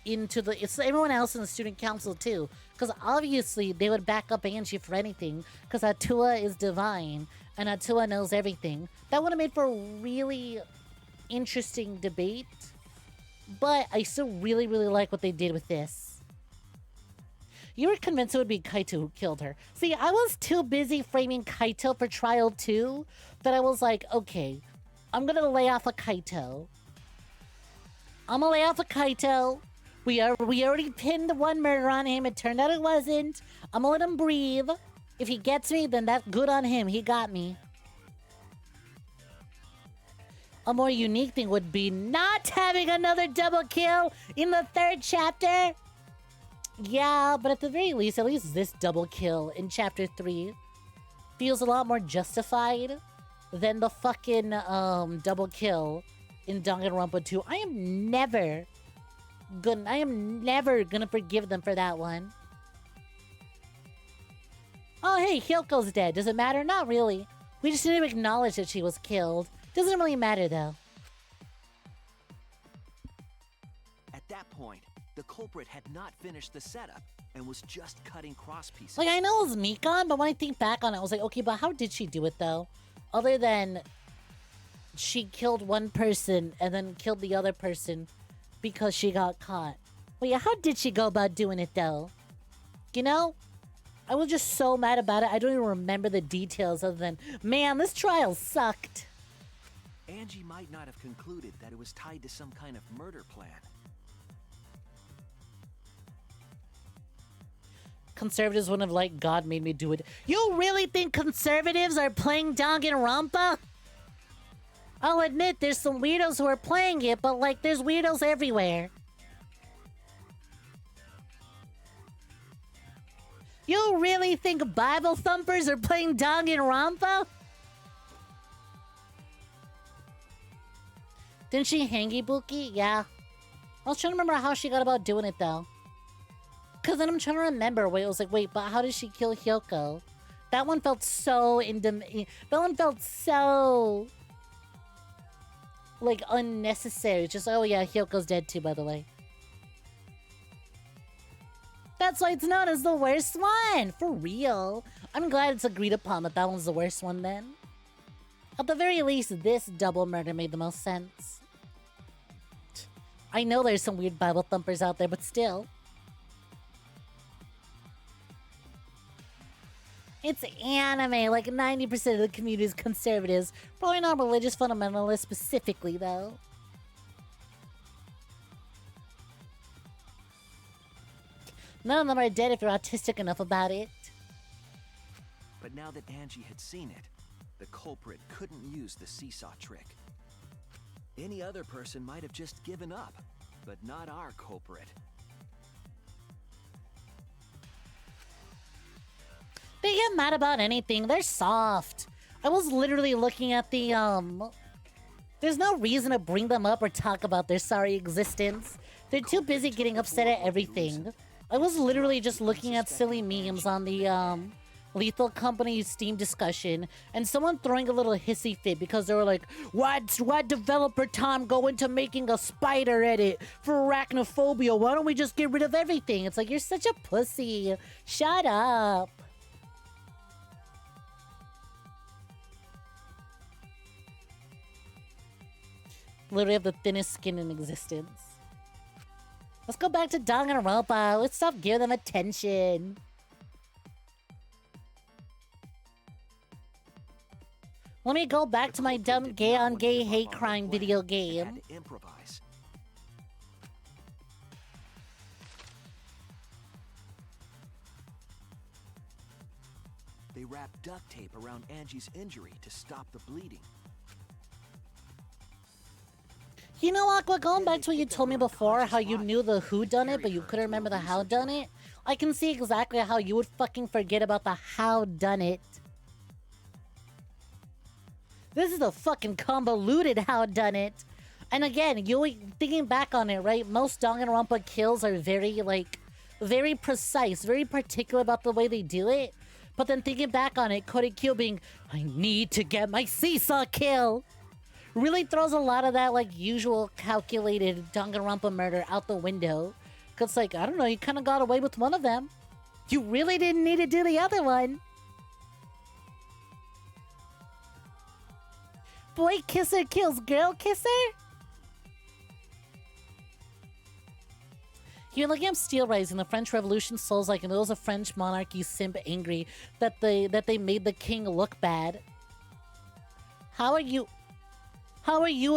it's everyone else in the student council too, because obviously they would back up Angie for anything, because Atua is divine, and Atua knows everything. That would have made for a really interesting debate, but I still really, really like what they did with this. You were convinced it would be Kaito who killed her. See, I was too busy framing Kaito for Trial 2 that I was like, okay, I'm gonna lay off a Kaito. I'm gonna lay off a Kaito. We already pinned one murder on him. It turned out it wasn't. I'm gonna let him breathe. If he gets me, then that's good on him. He got me. A more unique thing would be not having another double kill in the 3rd chapter. Yeah, but at the very least, at least this double kill in chapter 3 feels a lot more justified than the fucking double kill in Danganronpa 2. I am never gonna forgive them for that one. Oh, hey, Hyoko's dead. Does it matter? Not really. We just need to acknowledge that she was killed. Doesn't really matter, though. At that point, the culprit had not finished the setup and was just cutting cross pieces. Like, I know it was Mikan, but when I think back on it, I was like, okay, but how did she do it, though? Other than she killed one person and then killed the other person because she got caught. Well, yeah, how did she go about doing it, though? You know? I was just so mad about it, I don't even remember the details other than, man, this trial sucked. Angie might not have concluded that it was tied to some kind of murder plan. Conservatives wouldn't have liked God made me do it. You really think conservatives are playing Danganronpa? I'll admit there's some weirdos who are playing it, but like there's weirdos everywhere. You really think Bible thumpers are playing Danganronpa? Didn't she hangy Buki? Yeah. I was trying to remember how she got about doing it though. Cause then I'm trying to remember wait, I was like, wait, but how did she kill Hyoko? That one felt so like unnecessary. It's just, oh yeah, Hyoko's dead too, by the way. That's why it's known as the worst one. For real. I'm glad it's agreed upon that that one's the worst one then. At the very least, this double murder made the most sense. I know there's some weird Bible thumpers out there, but still. It's anime, like 90% of the community is conservatives. Probably not religious fundamentalists specifically, though. None of them are dead if you're autistic enough about it. But now that Angie had seen it, the culprit couldn't use the seesaw trick. Any other person might have just given up, but not our culprit. They get mad about anything. They're soft. I was literally looking at the There's no reason to bring them up or talk about their sorry existence. They're too busy getting upset at everything. I was literally just looking at silly memes on the Lethal Company Steam discussion, and someone throwing a little hissy fit because they were like, why developer Tom go into making a spider edit for arachnophobia? Why don't we just get rid of everything? It's like, you're such a pussy. Shut up. Literally have the thinnest skin in existence. Let's go back to Danganronpa. Let's stop giving them attention. Let me go back to my dumb gay-on-gay hate crime video game. Improvise. They wrapped duct tape around Angie's injury to stop the bleeding. You know, Aqua, going back to what you told me before, how you knew the whodunit, but you couldn't remember the howdunit, I can see exactly how you would fucking forget about the howdunit. This is a fucking convoluted howdunit. And again, you thinking back on it, right? Most Danganronpa kills are very, like, very precise, very particular about the way they do it. But then thinking back on it, Korikyo being, I need to get my seesaw kill, really throws a lot of that, like, usual calculated Danganronpa murder out the window. Because, like, I don't know, you kind of got away with one of them. You really didn't need to do the other one. Boy kisser kills girl kisser? You're looking up Steel Rising, the French Revolution Souls like, and it was a French monarchy simp angry that they made the king look bad. How are you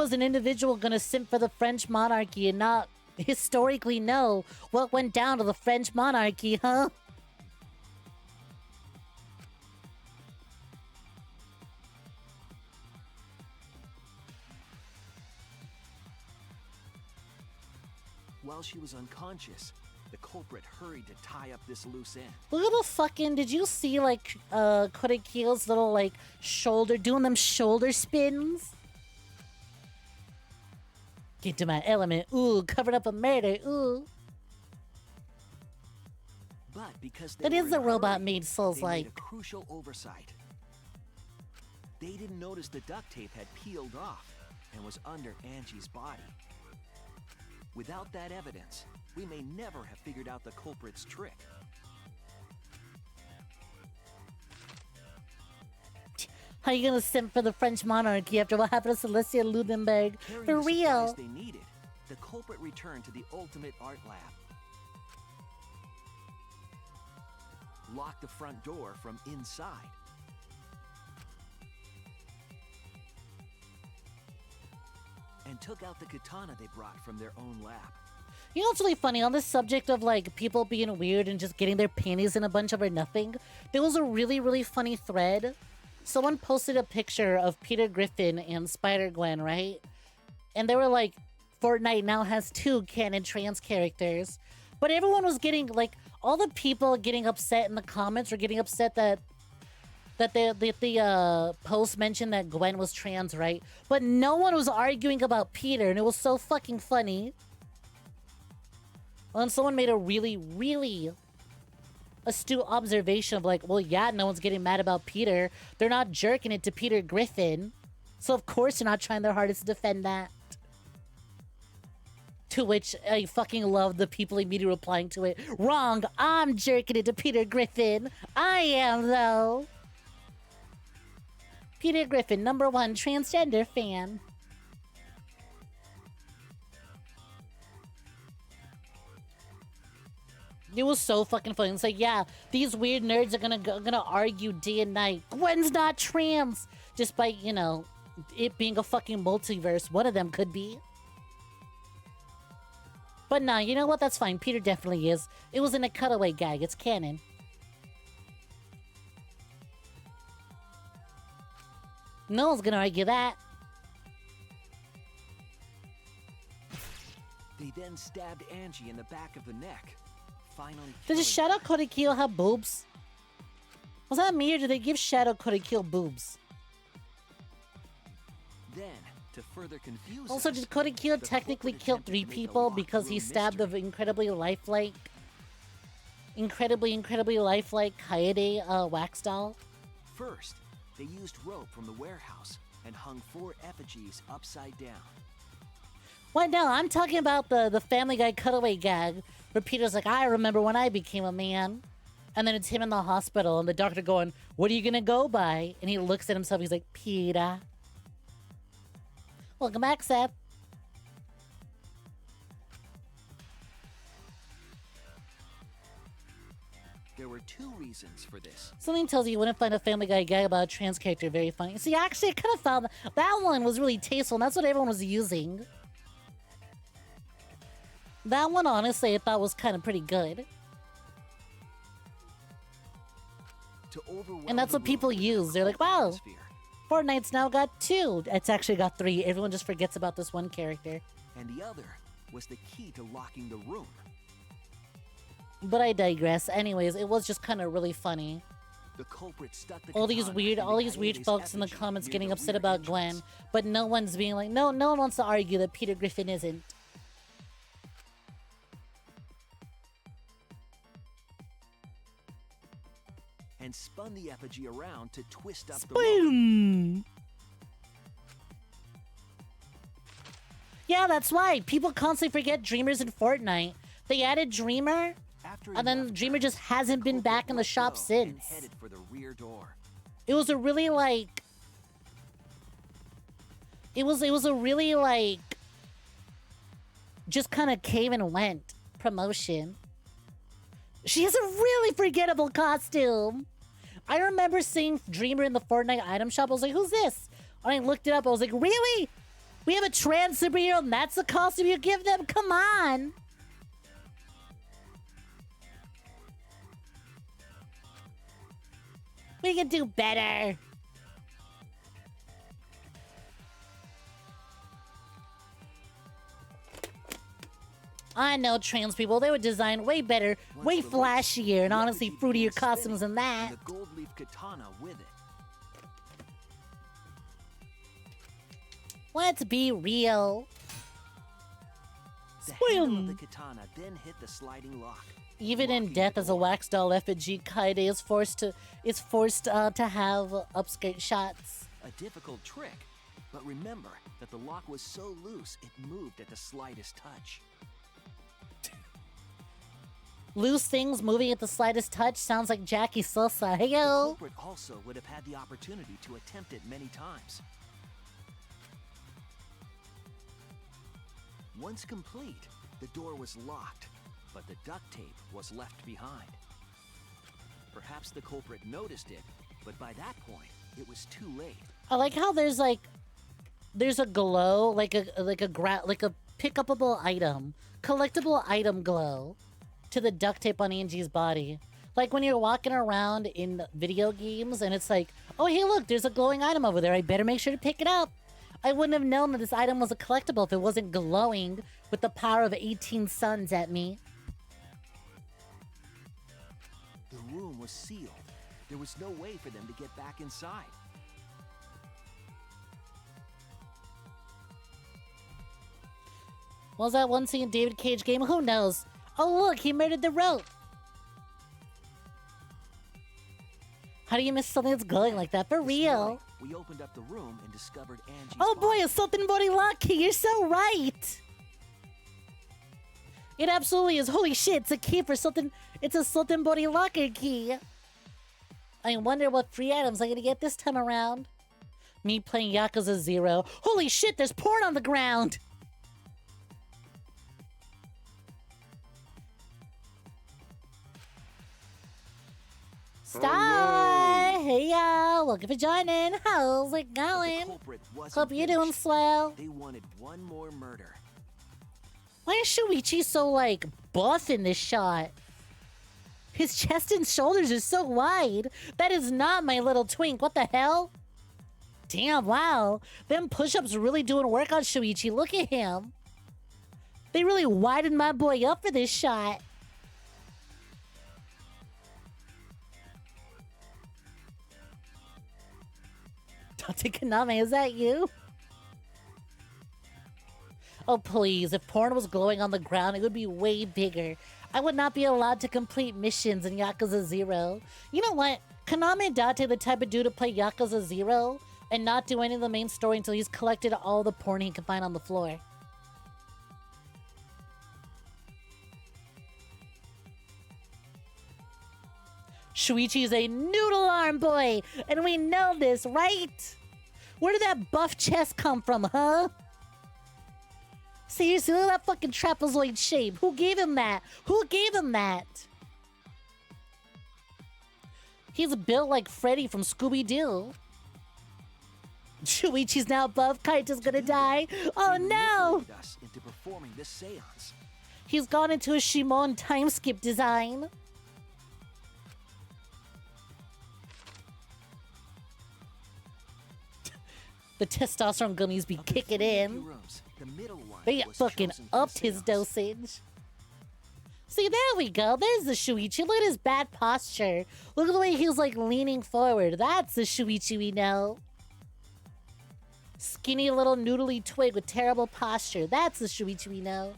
as an individual gonna simp for the French monarchy and not historically know what went down to the French monarchy, huh? While she was unconscious, the culprit hurried to tie up this loose end. Look at the fucking, did you see, like, Korikyo's little, like, shoulder, doing them shoulder spins? Get to my element, ooh, covered up a murder, ooh. But because that is the robot made Souls they made like. a crucial oversight. They didn't notice the duct tape had peeled off and was under Angie's body. Without that evidence, we may never have figured out the culprit's trick. How you gonna simp for the French monarchy after what happened to Celestia Ludenberg? Carrying For the real. supplies they needed, the culprit returned to the ultimate art lab. Locked the front door from inside. And took out the katana they brought from their own lab. You know what's really funny? On this subject of, like, people being weird and just getting their panties in a bunch over nothing, there was a really, really funny thread. Someone posted a picture of Peter Griffin and Spider-Gwen, right? And they were like, Fortnite now has 2 canon trans characters. But everyone was getting, like, all the people getting upset in the comments were getting upset that the post mentioned that Gwen was trans, right? But no one was arguing about Peter, and it was so fucking funny. And someone made a really, really astute observation of like, well, yeah, no one's getting mad about Peter. They're not jerking it to Peter Griffin. So of course they're not trying their hardest to defend that. To which I fucking love the people immediately replying to it. Wrong, I'm jerking it to Peter Griffin. I am, though. Peter Griffin, #1 transgender fan. It was so fucking funny. It's like, yeah, these weird nerds are gonna argue day and night. Gwen's not trans, despite, you know, it being a fucking multiverse. One of them could be. But nah, you know what? That's fine. Peter definitely is. It was in a cutaway gag. It's canon. No one's gonna argue that. They then stabbed Angie in the back of the neck. Finally, Did the Shadow Korikyo have boobs? Was that me, or did they give Shadow Korikyo boobs? Then To further confuse Also, us, did Kodakyo technically kill 3 people because he stabbed the incredibly lifelike Kaede wax doll? First, they used rope from the warehouse and hung 4 effigies upside down. What? No, I'm talking about the Family Guy cutaway gag where Peter's like, I remember when I became a man. And then it's him in the hospital and the doctor going, what are you gonna go by? And he looks at himself, he's like, Peter. Welcome back, Seth. There were 2 reasons for this. Something tells you wouldn't find a Family Guy gag about a trans character very funny. See, actually, I kind of found that one was really tasteful, and that's what everyone was using. That one, honestly, I thought was kind of pretty good. And that's what people use. They're like, wow, Fortnite's now got 2. It's actually got 3. Everyone just forgets about this one character. And the other was the key to locking the room. But I digress. Anyways, it was just kind of really funny. The culprit stuck the all these weird folks in the comments getting upset about Gwen, but no one's being like, no one wants to argue that Peter Griffin isn't. And spun the effigy around to twist up the rope. Yeah, that's why. People constantly forget Dreamer's in Fortnite. They added Dreamer, and then Dreamer just hasn't been back in the shop since. Headed for the rear door. It was a really like... It was a really like... Just kind of came and went promotion. She has a really forgettable costume. I remember seeing Dreamer in the Fortnite item shop. I was like, who's this? And I looked it up. I was like, really? We have a trans superhero and that's the costume you give them? Come on. We can do better. I know trans people, they would design way better, way flashier, and honestly fruitier costumes than that. The gold leaf katana with it. Let's be real. The handle of the katana then hit the sliding lock. Even in death as a wax doll effigy, Kaede is forced to have upskirt shots. A difficult trick, but remember that the lock was so loose it moved at the slightest touch. Loose things moving at the slightest touch sounds like Jackie Sosa. Hey yo! The culprit also would have had the opportunity to attempt it many times. Once complete, the door was locked, but the duct tape was left behind. Perhaps the culprit noticed it, but by that point, it was too late. I like how there's a glow, like a pick-upable item, collectible item glow to the duct tape on Angie's body. Like when you're walking around in video games and it's like, oh hey look, there's a glowing item over there, I better make sure to pick it up. I wouldn't have known that this item was a collectible if it wasn't glowing with the power of 18 suns at me. The room was sealed. There was no way for them to get back inside. Was that one scene in David Cage game? Who knows? Oh look, he murdered the rope. How do you miss something that's glowing like that? For real. We opened up the room and discovered Angie's Oh boy, a Sultan Body lock key. You're so right. It absolutely is. Holy shit, it's a key for something. It's a Sultan Body locker key. I wonder what free items I'm gonna get this time around. Me playing Yakuza 0. Holy shit, there's porn on the ground. Star! Hey y'all, welcome for joining. How's it going? Hope you're doing swell. They wanted one more murder. Why is Shuichi so, like, buff in this shot? His chest and shoulders are so wide. That is not my little twink. What the hell? Damn, wow. Them push-ups really doing work on Shuichi. Look at him. They really widened my boy up for this shot. Dante Kaname, is that you? Oh, please. If porn was glowing on the ground, it would be way bigger. I would not be allowed to complete missions in Yakuza 0. You know what? Kaname Date the type of dude to play Yakuza 0 and not do any of the main story until he's collected all the porn he can find on the floor. Shuichi's a noodle arm boy, and we know this, right? Where did that buff chest come from, huh? Seriously, look at that fucking trapezoid shape. Who gave him that? Who gave him that? He's built like Freddy from Scooby-Doo. Shuichi's now buff. Kaita's gonna die. Oh no! Us into performing this seance. He's gone into a Shimon time skip design. The testosterone gummies be kicking in. They fucking upped his dosage. See, there we go. There's the Shuichi. Look at his bad posture. Look at the way he's like leaning forward. That's the Shuichi we know. Skinny little noodly twig with terrible posture. That's the Shuichi we know.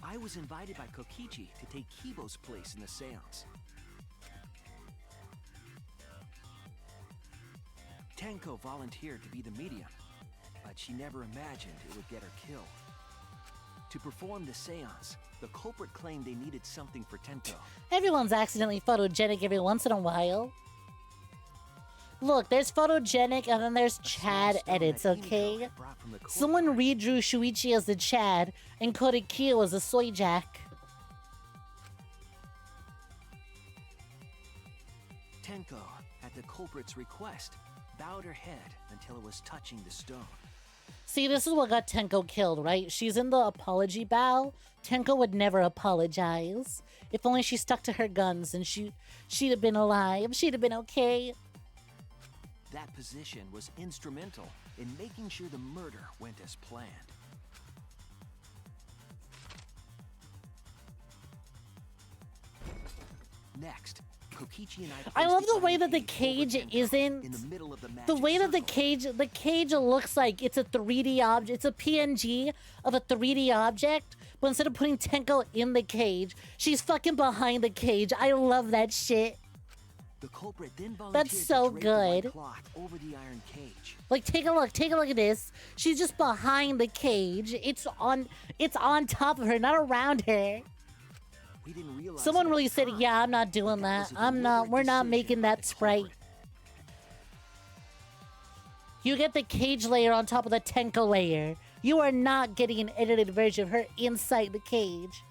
I was invited by Kokichi to take Kibo's place in the seance. Tenko volunteered to be the medium, but she never imagined it would get her killed. To perform the seance, the culprit claimed they needed something for Tenko. Everyone's accidentally photogenic every once in a while. Look, there's photogenic and then there's Chad edits, okay? Someone redrew Shuichi as the Chad and coded Kyo as the Soy Jack. Tenko, at the culprit's request, bowed her head until it was touching the stone. See, this is what got Tenko killed, right? She's in the apology bow. Tenko would never apologize. If only she stuck to her guns and she'd have been alive. She'd have been okay. That position was instrumental in making sure the murder went as planned. Next, Kokichi and I love the way that the cage isn't the way that the cage looks like it's a 3D object. It's a PNG of a 3D object, but instead of putting Tenko in the cage, she's fucking behind the cage. I love that shit. The culprit then volunteered That's so to drape the white good. cloth over the iron cage. Like, take a look at this. She's just behind the cage. It's on top of her, not around her. We didn't realize Someone really said, yeah, I'm not doing that. We're not making that sprite. You get the cage layer on top of the Tenko layer. You are not getting an edited version of her inside the cage.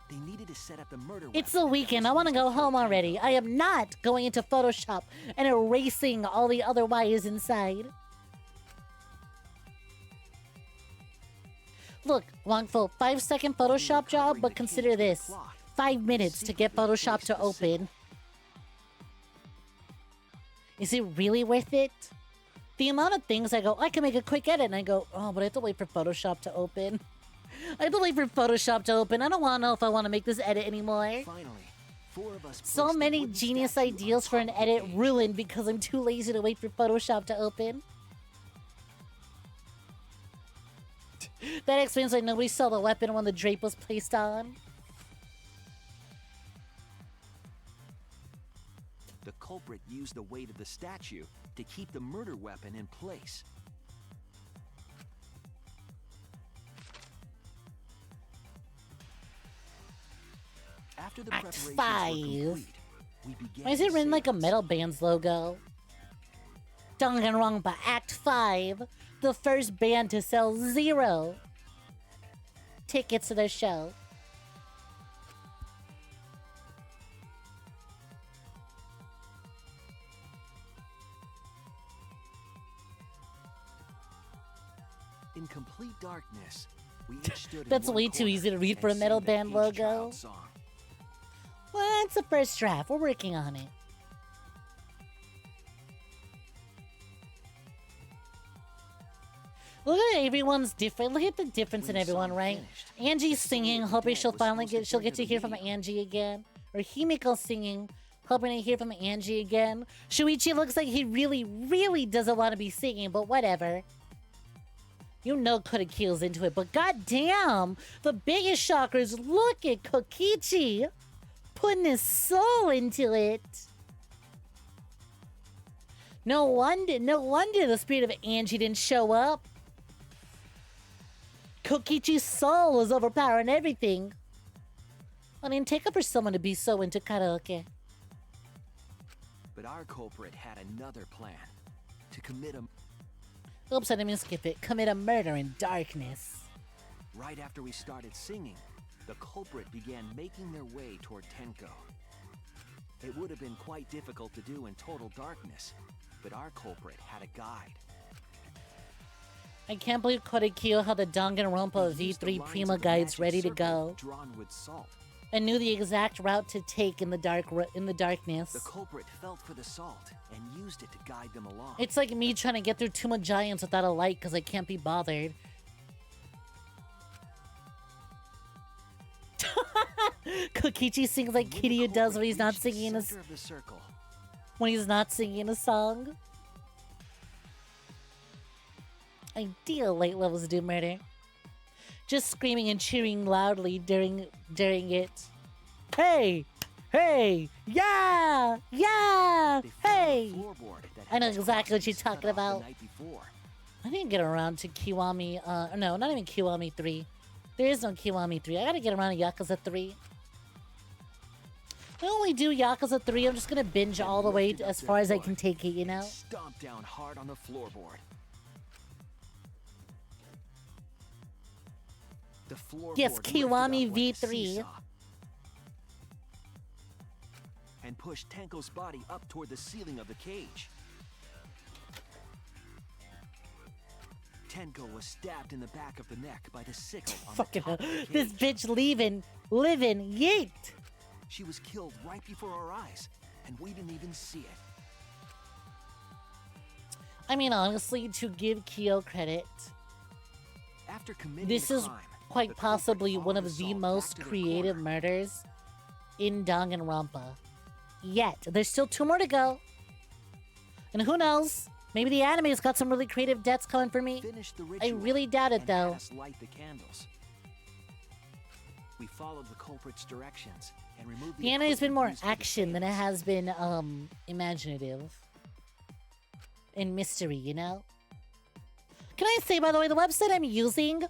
They needed to set up the murder It's the weekend. I want to go home already. I am not going into Photoshop and erasing all the other wires inside. Look, Wongful, 5-second Photoshop job, but consider this. 5 minutes to get Photoshop to open. Is it really worth it? The amount of things I go, I can make a quick edit, and I go, oh, but I have to wait for Photoshop to open. I have to wait for Photoshop to open. I don't want to know if I want to make this edit anymore. Finally, 4 of us So many genius ideas for an edit ruined because I'm too lazy to wait for Photoshop to open. That explains why nobody saw the weapon when the drape was placed on. The culprit used the weight of the statue to keep the murder weapon in place. After the Act preparations 5. were complete, we began Why is it the written like a seance. metal band's logo? Danganronpa Act 5. The first band to sell 0 tickets to their show. In complete darkness, we each stood in That's one way too corner easy to read for a and metal sang the band Cage logo. Child song. Well, it's the first draft. We're working on it. Look at everyone's different. Look at the difference in everyone, right? Angie's singing, hoping she'll get to hear from Angie again. Or Himiko's singing, hoping to hear from Angie again. Shuichi looks like he really, really doesn't want to be singing, but whatever. You know Kodakiyo's into it, but goddamn, the biggest shocker is look at Kokichi putting his soul into it. No wonder the spirit of Angie didn't show up. Kokichi's soul is overpowering everything. I didn't take up for someone to be so into karaoke. But our culprit had another plan. To commit a... Oops, I didn't mean to skip it. Commit a murder in darkness. Right after we started singing, the culprit began making their way toward Tenko. It would have been quite difficult to do in total darkness, but our culprit had a guide. I can't believe Kodakiyo had the Danganronpa V3 Prima guides ready to go. Drawn with salt. And knew the exact route to take in the darkness. The culprit felt for the salt and used it to guide them along. It's like me trying to get through Tomb of Giants without a light because I can't be bothered. Kokichi sings like Kiryu does when he's not singing a song. Ideal late levels do murder. Just screaming and cheering loudly during it. Hey! Hey! Yeah! Yeah! Hey! I know exactly what you're talking about. I didn't get around to Kiwami, no, not even Kiwami 3. There is no Kiwami 3. I gotta get around to Yakuza 3. I only do Yakuza 3. I'm just gonna binge all the way as far as I can take it, you know? Stomp down hard on the floorboard. Yes, Kiwami V3. And pushed Tenko's body up toward the ceiling of the cage. Tenko was stabbed in the back of the neck by the sickle on the top of the cage. This bitch living, yeet! She was killed right before our eyes, and we didn't even see it. I mean, honestly, to give Kyo credit, after committing this is quite possibly one of the most creative murders in Danganronpa. Yet, there's still 2 more to go. And who knows? Maybe the anime's got some really creative deaths coming for me. I really doubt it, though. Light the candles. We followed the culprit's directions and removed the anime's been more action than it has been, imaginative. And mystery, you know? Can I say, by the way, the website I'm using...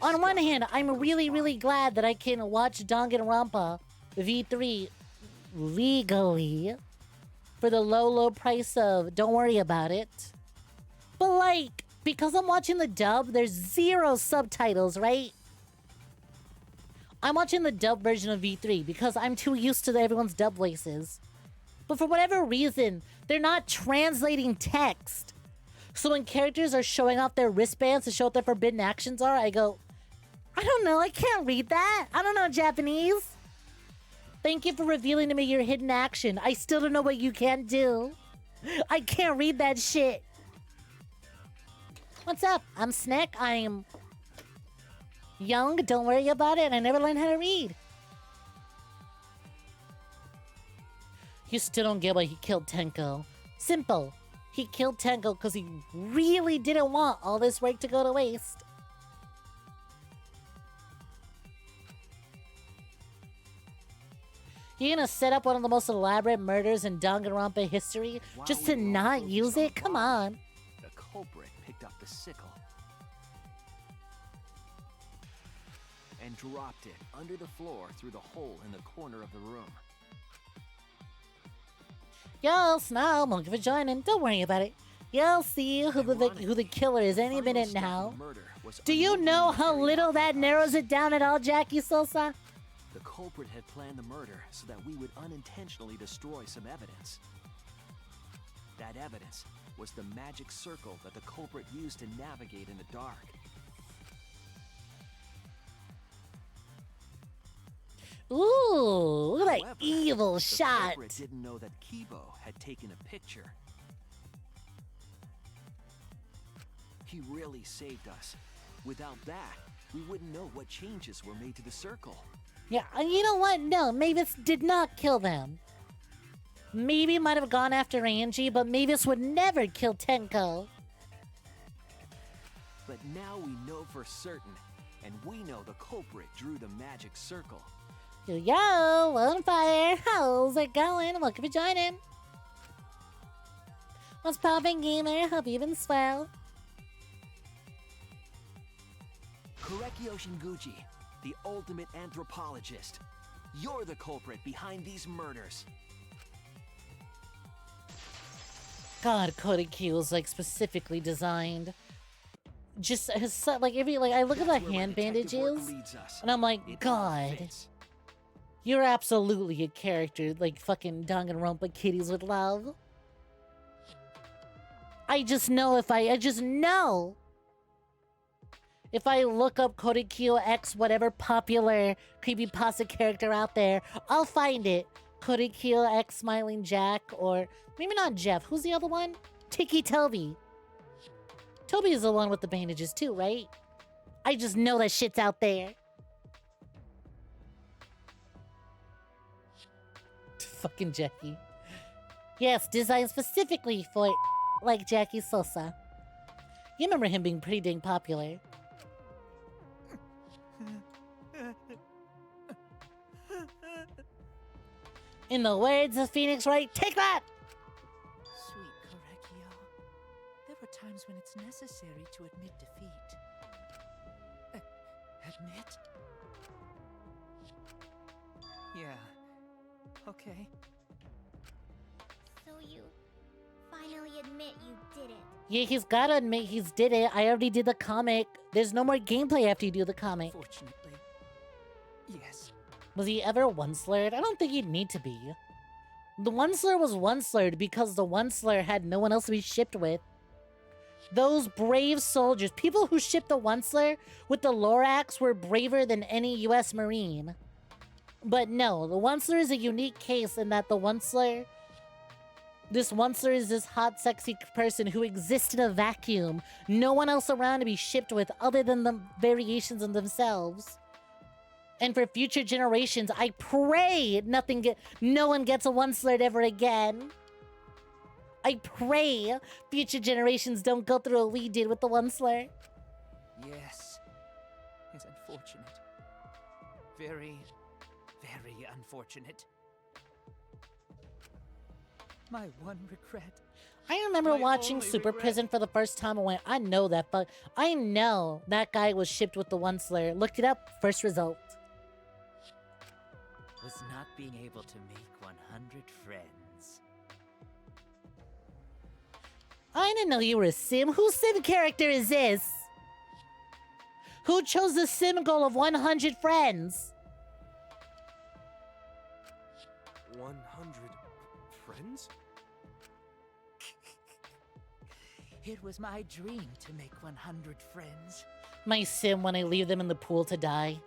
On one hand, I'm really glad that I can watch Danganronpa V3 legally for the low price of don't worry about it. But like, because I'm watching the dub, there's 0 subtitles, right? I'm watching the dub version of V3 because I'm too used to everyone's dub voices. But for whatever reason, they're not translating text. So when characters are showing off their wristbands to show what their forbidden actions are, I go, I don't know, I can't read that. I don't know Japanese. Thank you for revealing to me your hidden action. I still don't know what you can do. I can't read that shit. What's up? I'm Snek. I'm young. Don't worry about it. And I never learned how to read. You still don't get why he killed Tenko. Simple. He killed Tenko because he really didn't want all this work to go to waste. You're gonna set up one of the most elaborate murders in Danganronpa history just to not use it? Come on. The culprit picked up the sickle and dropped it under the floor through the hole in the corner of the room. Yo, Smile, thank you for joining. Don't worry about it. You'll see who the killer is any minute now. Do you know how little that narrows it down at all, Jackie Sosa? The culprit had planned the murder so that we would unintentionally destroy some evidence. That evidence was the magic circle that the culprit used to navigate in the dark. Ooh, look at that evil shot. The culprit didn't know that Kibo had taken a picture. He really saved us. Without that, we wouldn't know what changes were made to the circle. Yeah, you know what? No, Mavis did not kill them. Maybe might have gone after Angie, but Mavis would never kill Tenko. But now we know for certain, and we know the culprit drew the magic circle. Yo, on fire. How's it going? Welcome for joining. What's poppin', gamer? Hope you've been swell. Koreki Oshinguchi, the ultimate anthropologist. You're the culprit behind these murders. God, Cody Q is like specifically designed. Just his like I look at the hand bandages, and I'm like, God, you're absolutely a character like fucking Danganronpa kitties would love. I just know if I look up Kodikyo X whatever popular creepypasta character out there, I'll find it. Kodikyo X Smiling Jack, or maybe not Jeff. Who's the other one? Tiki Toby. Toby is the one with the bandages too, right? I just know that shit's out there. Fucking Jackie. Yes, designed specifically for like Jackie Sosa. You remember him being pretty dang popular. In the words of Phoenix Wright, take that! Sweet Correcchio, there are times when it's necessary to admit defeat. Admit? Yeah. Okay. So you finally admit you did it. Yeah, he's gotta admit he's did it. I already did the comic. There's no more gameplay after you do the comic. Fortunately, yes. Was he ever one-slurred? I don't think he'd need to be. The one-slur was one-slurred because the one-slur had no one else to be shipped with. Those brave soldiers, people who shipped the one-slur with the Lorax were braver than any US Marine. But no, the one-slur is a unique case in that the one-slur... This one-slur is this hot, sexy person who exists in a vacuum. No one else around to be shipped with other than the variations of themselves. And for future generations, I pray no one gets a one-slurred ever again. I pray future generations don't go through what we did with the one-slur. Yes. It's unfortunate. Very, very unfortunate. My one regret. I remember watching Super Prison for the first time and went, I know that guy was shipped with the one-slur. Looked it up, first result. Was not being able to make 100 friends. I didn't know you were a sim. Whose sim character is this? Who chose the sim goal of 100 friends? 100 friends? It was my dream to make 100 friends. My sim when I leave them in the pool to die.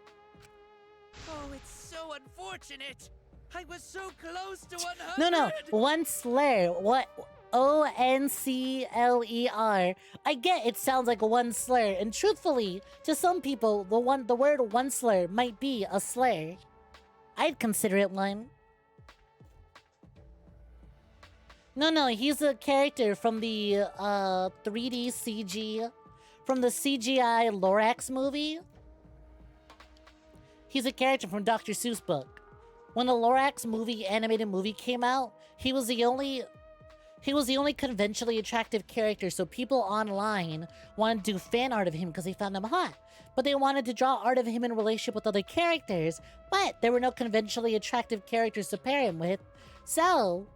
Oh, it's so unfortunate. I was so close to 100. No, one-slur. What? O-N-C-L-E-R. I get it sounds like one slur, and truthfully, to some people, the word one slur might be a slur. I'd consider it one. No, he's a character from the 3D CG, from the CGI Lorax movie. He's a character from Dr. Seuss book. When the Lorax animated movie came out, he was the only conventionally attractive character, so people online wanted to do fan art of him because they found him hot. But they wanted to draw art of him in relationship with other characters, but there were no conventionally attractive characters to pair him with. So,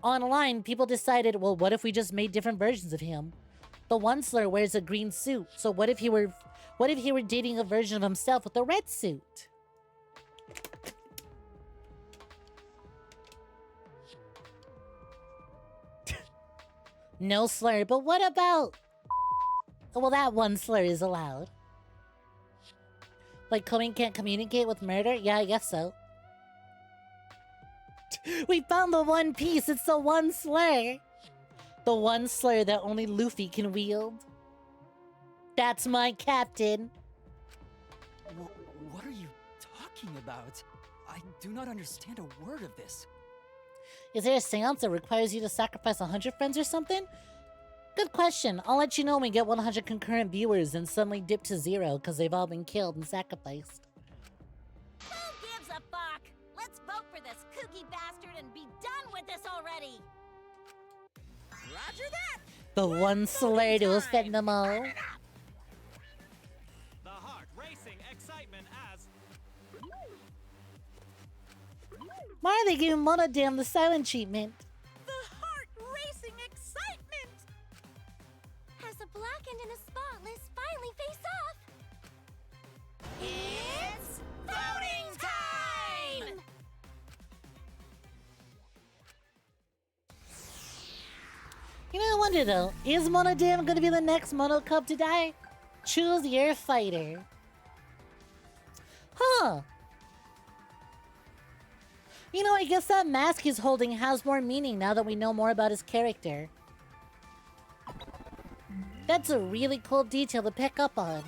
online, people decided, well, what if we just made different versions of him? The one-slur wears a green suit, so what if he were dating a version of himself with a red suit? No slur, but what about... Well, that one slur is allowed. Like, Komi can't communicate with murder? Yeah, I guess so. We found the one piece, it's the one slur. The one slur that only Luffy can wield. That's my captain. What are you talking about? I do not understand a word of this. Is there a seance that requires you to sacrifice 100 friends or something? Good question. I'll let you know when we get 100 concurrent viewers and suddenly dip to 0 because they've all been killed and sacrificed. Who gives a fuck? Let's vote for this kooky bastard and be done with this already. Roger that. The one slur to offend them all. The heart racing excitement as Why are they giving Monodam the silent treatment? The heart racing excitement. As a blackened and a spotless finally face off. It's voting time! You know, I wonder though, is Monodam gonna be the next Mono Cub to die? Choose your fighter. Huh. You know, I guess that mask he's holding has more meaning now that we know more about his character. That's a really cool detail to pick up on.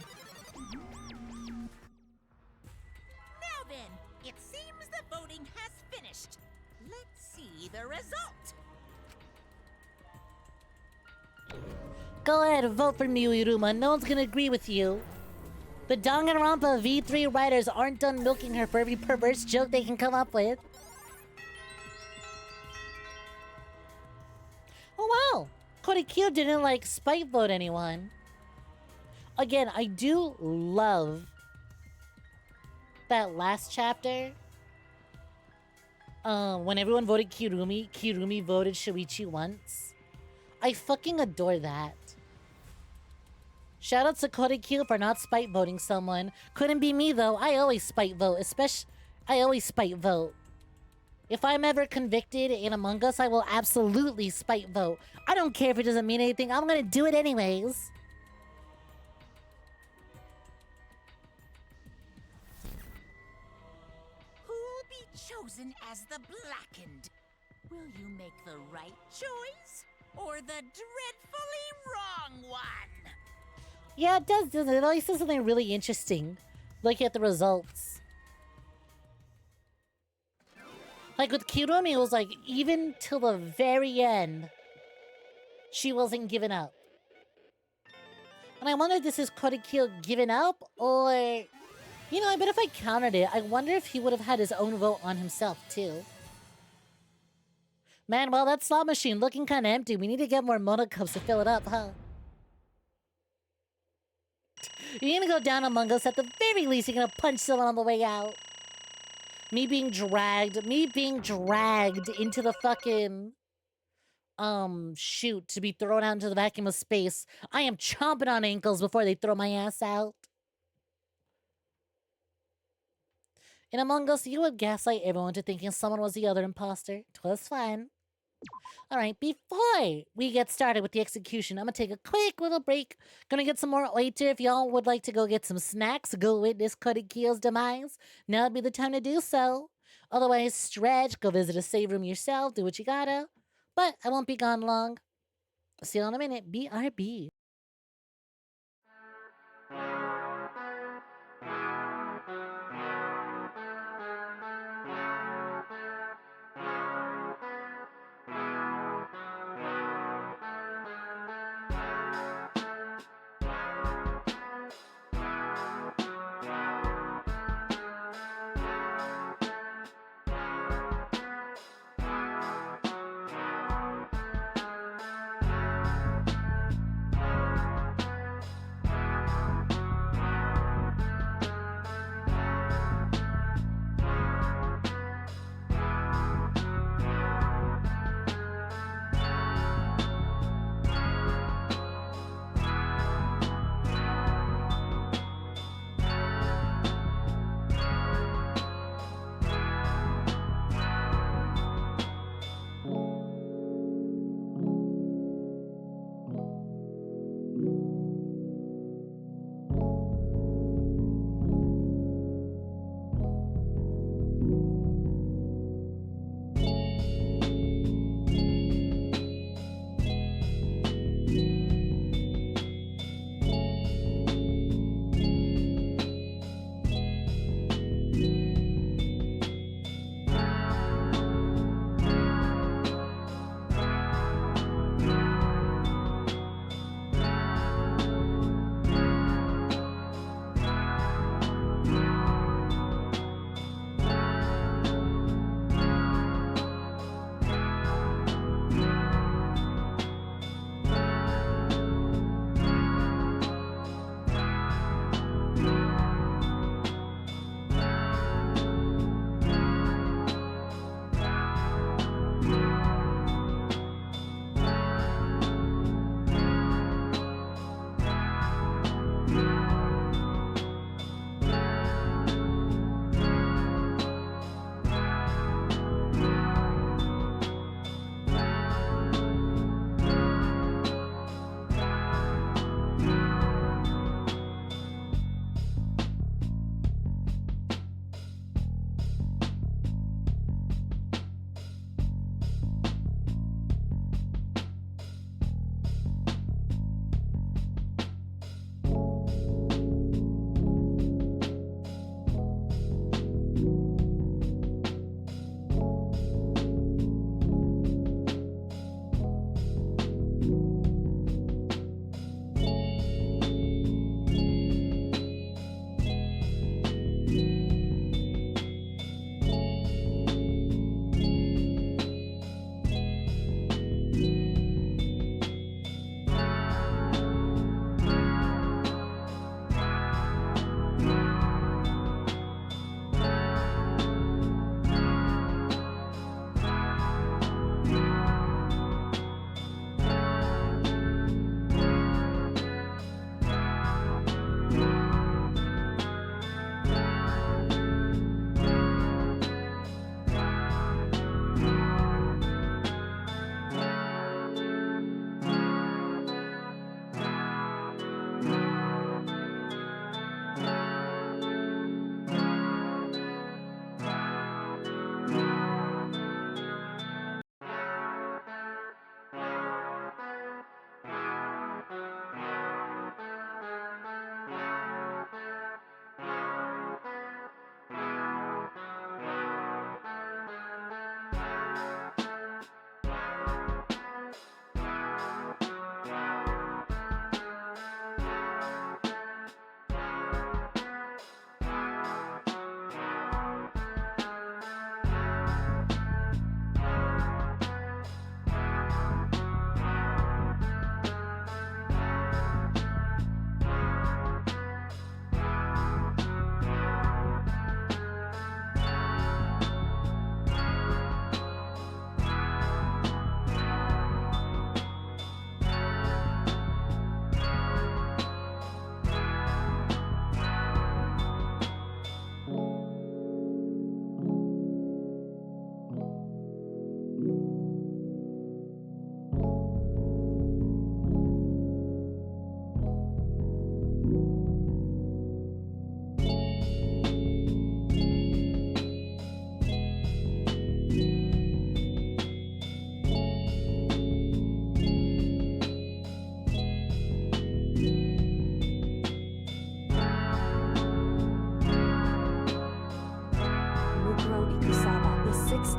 Now then, it seems the voting has finished. Let's see the result. Go ahead and vote for me, Iruma. No one's gonna agree with you. The Danganronpa V3 writers aren't done milking her for every perverse joke they can come up with. Oh wow! Kodikyo didn't like spite vote anyone. Again, I do love that last chapter. When everyone voted Kirumi, Kirumi voted Shuichi once. I fucking adore that. Shout out to Kodikyo for not spite voting someone. Couldn't be me though. I always spite vote, I always spite vote. If I'm ever convicted in Among Us, I will absolutely spite vote. I don't care if it doesn't mean anything. I'm gonna do it anyways. Who'll be chosen as the blackened? Will you make the right choice or the dreadfully wrong one? Yeah, it does, doesn't it? It always says something really interesting. Look at the results. Like with Kirumi, it was like, even till the very end, she wasn't giving up. And I wonder if this is Kodikyo giving up, or... You know, I bet if I countered it, I wonder if he would have had his own vote on himself, too. Man, well, that slot machine looking kind of empty. We need to get more Mono Cups to fill it up, huh? You're gonna go down Among Us. At the very least, you're gonna punch someone on the way out. Me being dragged into the fucking, chute to be thrown out into the vacuum of space. I am chomping on ankles before they throw my ass out. In Among Us, you would gaslight everyone to thinking someone was the other imposter. 'Twas fun. Alright, before we get started with the execution, I'm gonna take a quick little break. Gonna get some more later. If y'all would like to go get some snacks, go witness Kodikyo's demise, now would be the time to do so. Otherwise, stretch, go visit a save room yourself, do what you gotta. But I won't be gone long. See you in a minute. BRB.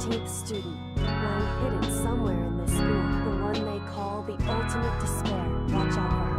16th student, lying hidden somewhere in this school. The one they call the ultimate despair. Watch out for her.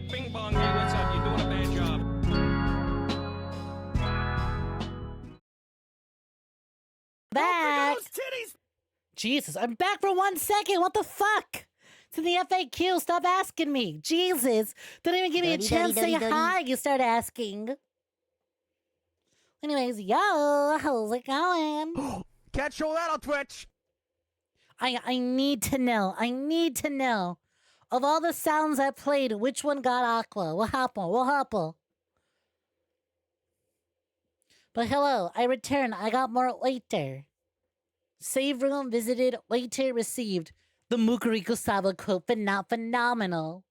Bing bong, hey, what's up? You're doing a bad job. Back. Jesus, I'm back for 1 second. What the fuck? It's in the FAQ. Stop asking me. Jesus. Didn't even give me a chance to say hi. You start asking. Anyways, yo, how's it going? Can't show that on Twitch. I need to know. I need to know. Of all the sounds I played, which one got Aqua? What happened? What happened? But hello, I returned. I got more later. Save room visited, later received. The Mukuriku Saba quote, but not phenomenal.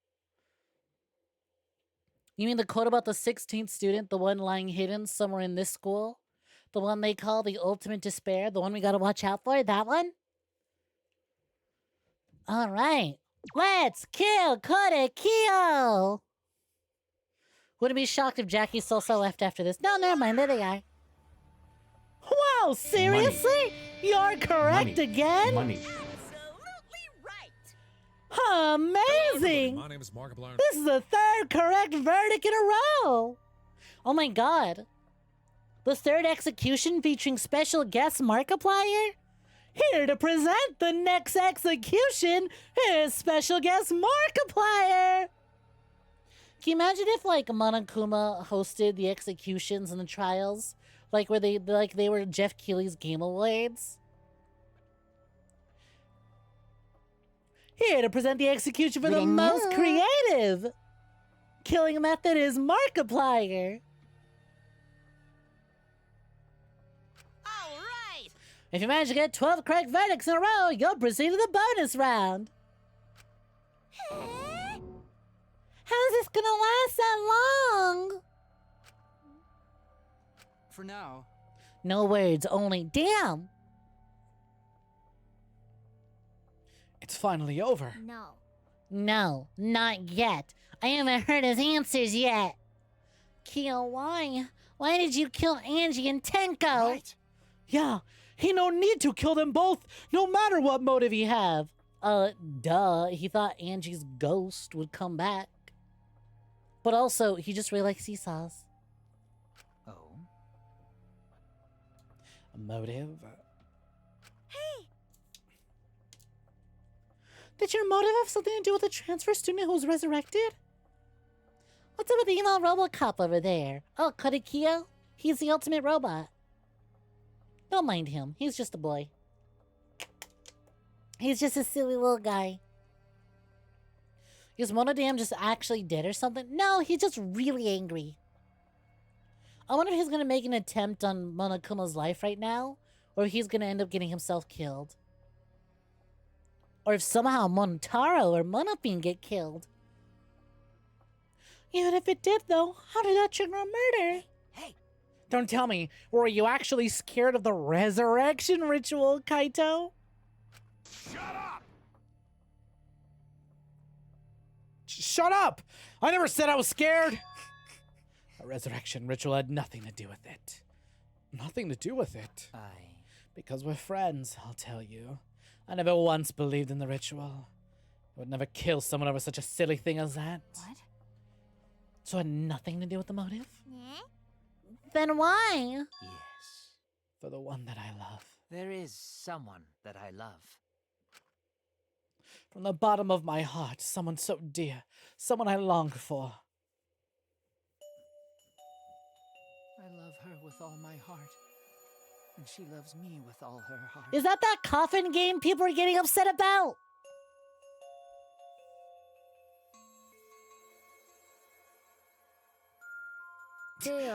You mean the quote about the 16th student, the one lying hidden somewhere in this school? The one they call the ultimate despair? The one we gotta watch out for? That one? Alright. Let's kill Korekio! Wouldn't be shocked if Jackie Salsa left after this. No, never mind. There they are. Wow, seriously? You're correct again? Money. Amazing! My name is Markiplier. This is the third correct verdict in a row! Oh my god. The third execution featuring special guest Markiplier? Here to present the next execution is special guest Markiplier! Can you imagine if, like, Monokuma hosted the executions and the trials? Like, where they were Jeff Keighley's Game Awards? Here to present the execution for the most creative killing method is Markiplier. All right. If you manage to get 12 correct verdicts in a row, you'll proceed to the bonus round. How's this gonna last that long? For now. No words, only damn. It's finally over. No. No, not yet. I haven't heard his answers yet. Kyo, why? Why did you kill Angie and Tenko? Right. Yeah, he no need to kill them both, no matter what motive he have. Duh. He thought Angie's ghost would come back. But also, he just really likes seesaws. Oh? A motive? Hey! Did your motive have something to do with the transfer student who was resurrected? What's up with the emo Robocop over there? Oh, Korekio? He's the ultimate robot. Don't mind him. He's just a boy. He's just a silly little guy. Is Monodam just actually dead or something? No, he's just really angry. I wonder if he's going to make an attempt on Monokuma's life right now, or if he's going to end up getting himself killed. Or if somehow Montaro or Monopin get killed. Even if it did, though, how did that trigger a murder? Hey! Don't tell me, were you actually scared of the resurrection ritual, Kaito? Shut up! Shut up! I never said I was scared! A resurrection ritual had nothing to do with it. Nothing to do with it. Because we're friends, I'll tell you. I never once believed in the ritual. I would never kill someone over such a silly thing as that. What? So it had nothing to do with the motive? Then why? Yes. For the one that I love. There is someone that I love. From the bottom of my heart, someone so dear, someone I long for. I love her with all my heart. And she loves me with all her heart. Is that coffin game people are getting upset about?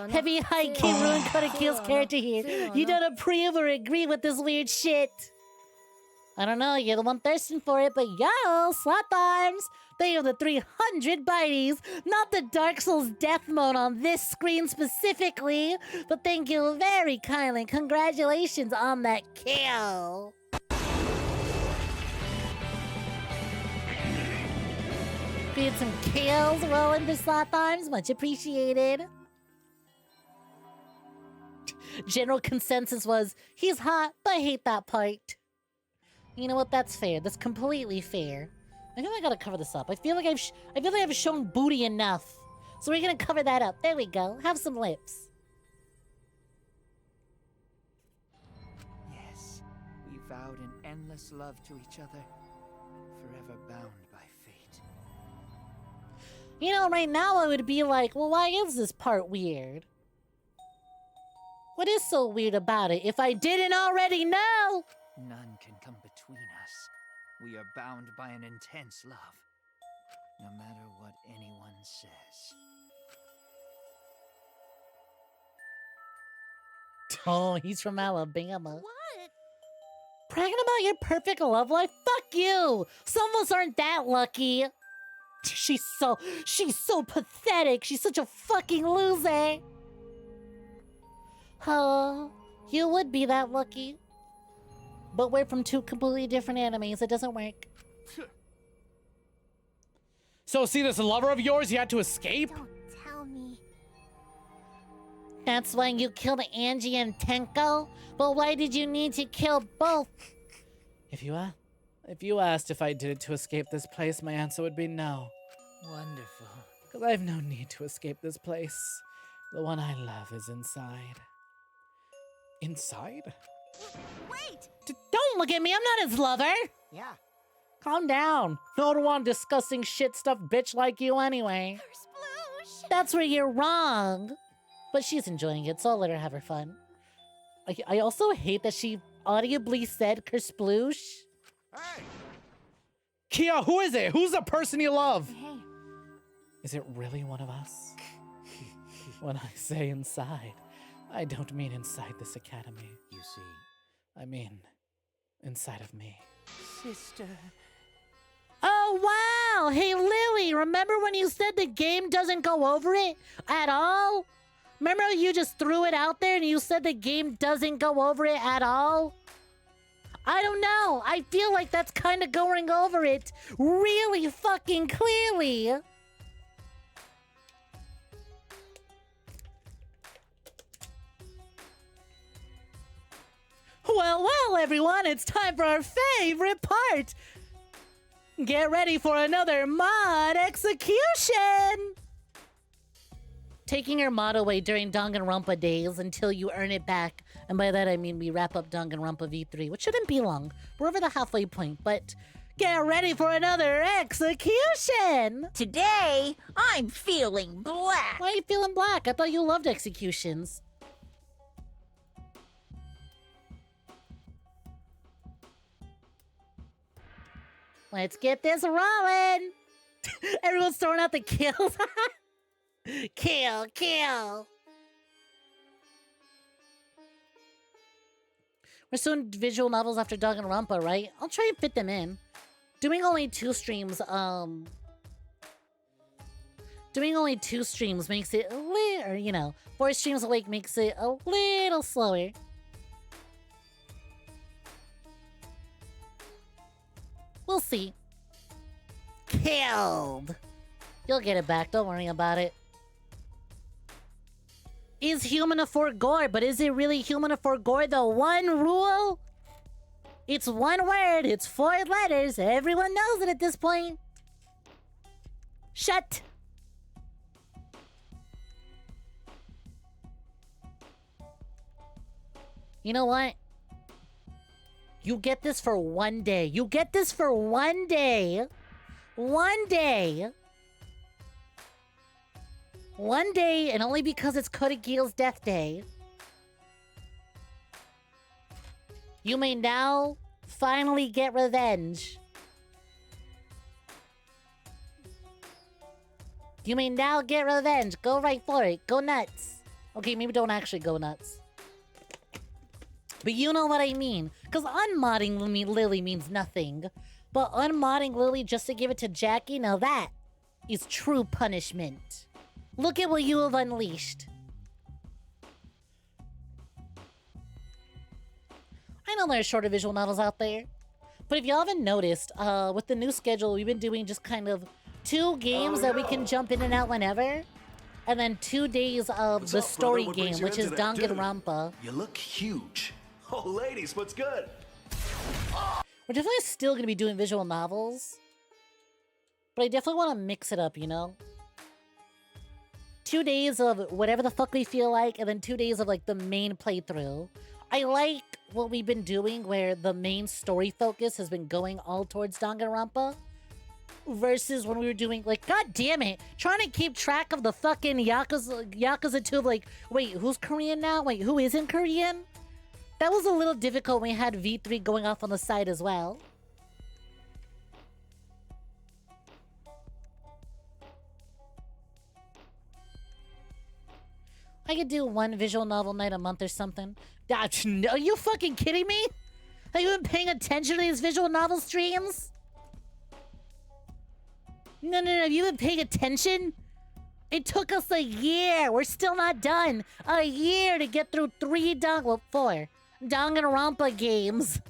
Heavy high K ruin Kodakil's character here. You don't approve or agree with this weird shit. I don't know, you're the one thirsting for it, but yo, Slot Arms! They are the 300 biteys, not the Dark Souls death mode on this screen specifically, but thank you very kindly. Congratulations on that kill. Feed some kills rolling for Slot Arms, much appreciated. General consensus was, he's hot, but I hate that part. You know what? That's fair. That's completely fair. I feel like I gotta cover this up. I feel like I've shown booty enough. So we're gonna cover that up. There we go. Have some lips. Yes, we vowed an endless love to each other, forever bound by fate. You know, right now I would be like, well, why is this part weird? What is so weird about it if I didn't already know? None can come between us. We are bound by an intense love, no matter what anyone says. Oh, he's from Alabama. What? Bragging about your perfect love life? Fuck you! Some of us aren't that lucky. She's so pathetic. She's such a fucking loser. Oh, you would be that lucky. But we're from two completely different animes. It doesn't work. So, see this lover of yours you had to escape? Don't tell me. That's why you killed Angie and Tenko? But why did you need to kill both? If you asked if I did it to escape this place, my answer would be no. Wonderful. Because I have no need to escape this place. The one I love is inside. Inside? Wait! Don't look at me, I'm not his lover! Yeah. Calm down. No one want disgusting shit stuff bitch like you anyway. Sploosh! That's where you're wrong. But she's enjoying it, so I'll let her have her fun. I also hate that she audibly said Kersploosh. Hey! Kia, who is it? Who's the person you love? Hey. Is it really one of us? When I say inside, I don't mean inside this academy. You see, I mean, inside of me. sister. Oh, wow! Hey, Lily, remember when you said the game doesn't go over it at all? Remember you just threw it out there and you said the game doesn't go over it at all? I don't know. I feel like that's kind of going over it really fucking clearly. Well, everyone, it's time for our favorite part. Get ready for another mod execution. Taking your mod away during Danganronpa days until you earn it back. And by that I mean we wrap up Danganronpa V3, which shouldn't be long. We're over the halfway point, but get ready for another execution. Today, I'm feeling black. Why are you feeling black? I thought you loved executions. Let's get this rolling. Everyone's throwing out the kills. Kill, kill. We're soon visual novels after Danganronpa, right? I'll try and fit them in. Doing only 2 streams, makes it a little, or, you know, 4 streams a week makes it a little slower. We'll see. Killed. You'll get it back. Don't worry about it. Is human for gore, but is it really human for gore? The one rule? It's one word. It's 4 letters. Everyone knows it at this point. Shut. You know what? You get this for 1 day. You get this for 1 day. 1 day. 1 day, and only because it's Kodagiel's death day. You may now finally get revenge. You may now get revenge. Go right for it. Go nuts. Okay, maybe don't actually go nuts. But you know what I mean. Because unmodding Lily means nothing. But unmodding Lily just to give it to Jackie, now that is true punishment. Look at what you have unleashed. I know there are shorter visual novels out there. But if you haven't noticed, with the new schedule, we've been doing just kind of 2 games that we can jump in and out whenever. And then 2 days of the story game, which is Danganronpa. You look huge. Oh, ladies, what's good? We're definitely still going to be doing visual novels. But I definitely want to mix it up, you know? 2 days of whatever the fuck we feel like, and then 2 days of, like, the main playthrough. I like what we've been doing, where the main story focus has been going all towards Danganronpa. Versus when we were doing, like, god damn it, trying to keep track of the fucking Yakuza 2, like, wait, who's Korean now? Wait, who isn't Korean? That was a little difficult when we had V3 going off on the side as well. I could do 1 visual novel night a month or something. Are you fucking kidding me? Have you been paying attention to these visual novel streams? No, have you been paying attention? It took us a year. We're still not done. A year to get through 4 Danganronpa games.